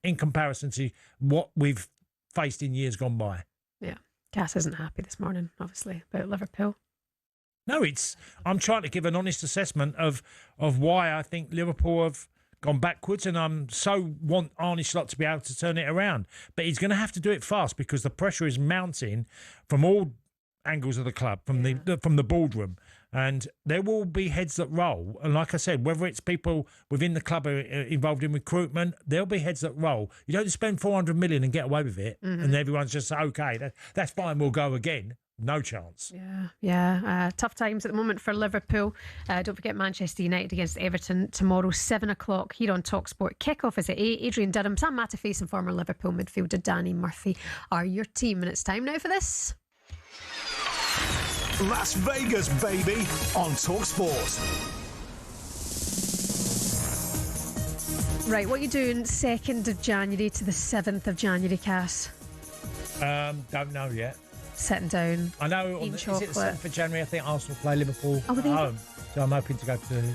in comparison to what we've faced in years gone by. Yeah. Cass isn't happy this morning, obviously, about Liverpool. No, I'm trying to give an honest assessment of why I think Liverpool have gone backwards, and I'm so want Arne Slot to be able to turn it around. But he's going to have to do it fast because the pressure is mounting from all angles of the club, from the boardroom. And there will be heads that roll. And like I said, whether it's people within the club are involved in recruitment, there'll be heads that roll. You don't spend 400 million and get away with it, and everyone's just, okay, that's fine, we'll go again. No chance. Yeah. Tough times at the moment for Liverpool. Don't forget Manchester United against Everton tomorrow, 7 o'clock here on talkSPORT. Kickoff is at 8. Adrian Durham, Sam Matterface and former Liverpool midfielder Danny Murphy are your team. And it's time now for this. Las Vegas, baby, on talkSPORT. Right, what are you doing 2nd of January to the 7th of January, Cass? Don't know yet. Sitting down. I know, is it the 7th of January? I think Arsenal play Liverpool at home. So I'm hoping to go to the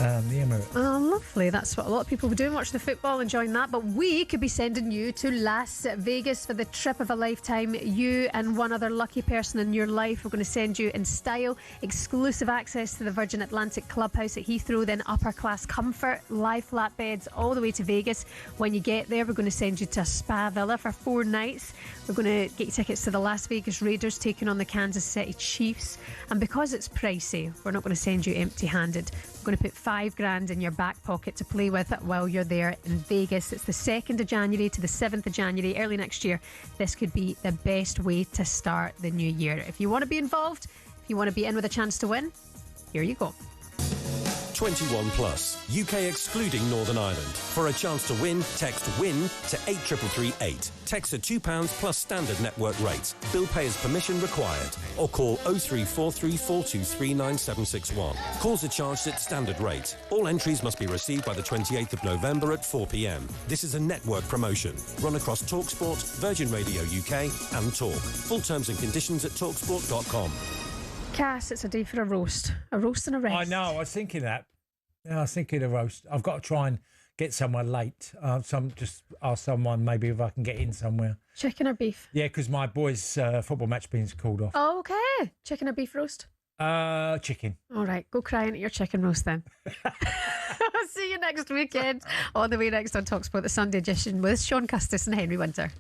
Emirates. Oh, lovely. That's what a lot of people were doing, watching the football, enjoying that. But we could be sending you to Las Vegas for the trip of a lifetime. You and one other lucky person in your life. We're going to send you in style, exclusive access to the Virgin Atlantic Clubhouse at Heathrow, then upper class comfort, live flat beds all the way to Vegas. When you get there, we're going to send you to a spa villa for 4 nights. We're going to get you tickets to the Las Vegas Raiders taking on the Kansas City Chiefs. And because it's pricey, we're not going to send you empty-handed. We're going to put $5,000 in your back pocket to play with while you're there in Vegas. It's the 2nd of January to the 7th of January, early next year. This could be the best way to start the new year. If you want to be involved, if you want to be in with a chance to win, here you go. 21 plus, UK excluding Northern Ireland. For a chance to win, text WIN to 83338. Text at £2 plus standard network rates. Bill payer's permission required. Or call 03434239761. Calls are charged at standard rate. All entries must be received by the 28th of November at 4 p.m. This is a network promotion. Run across talkSPORT, Virgin Radio UK and Talk. Full terms and conditions at talksport.com. Cass, it's a day for a roast. A roast and a rest. I know, I was thinking that. Yeah, I was thinking a roast. I've got to try and get somewhere late. Just ask someone maybe if I can get in somewhere. Chicken or beef? Yeah, because my boys' football match being called off. Oh, okay. Chicken or beef roast? Chicken. All right, go crying at your chicken roast then. I'll see you next weekend. On the way next on talkSPORT, the Sunday edition with Sean Custis and Henry Winter.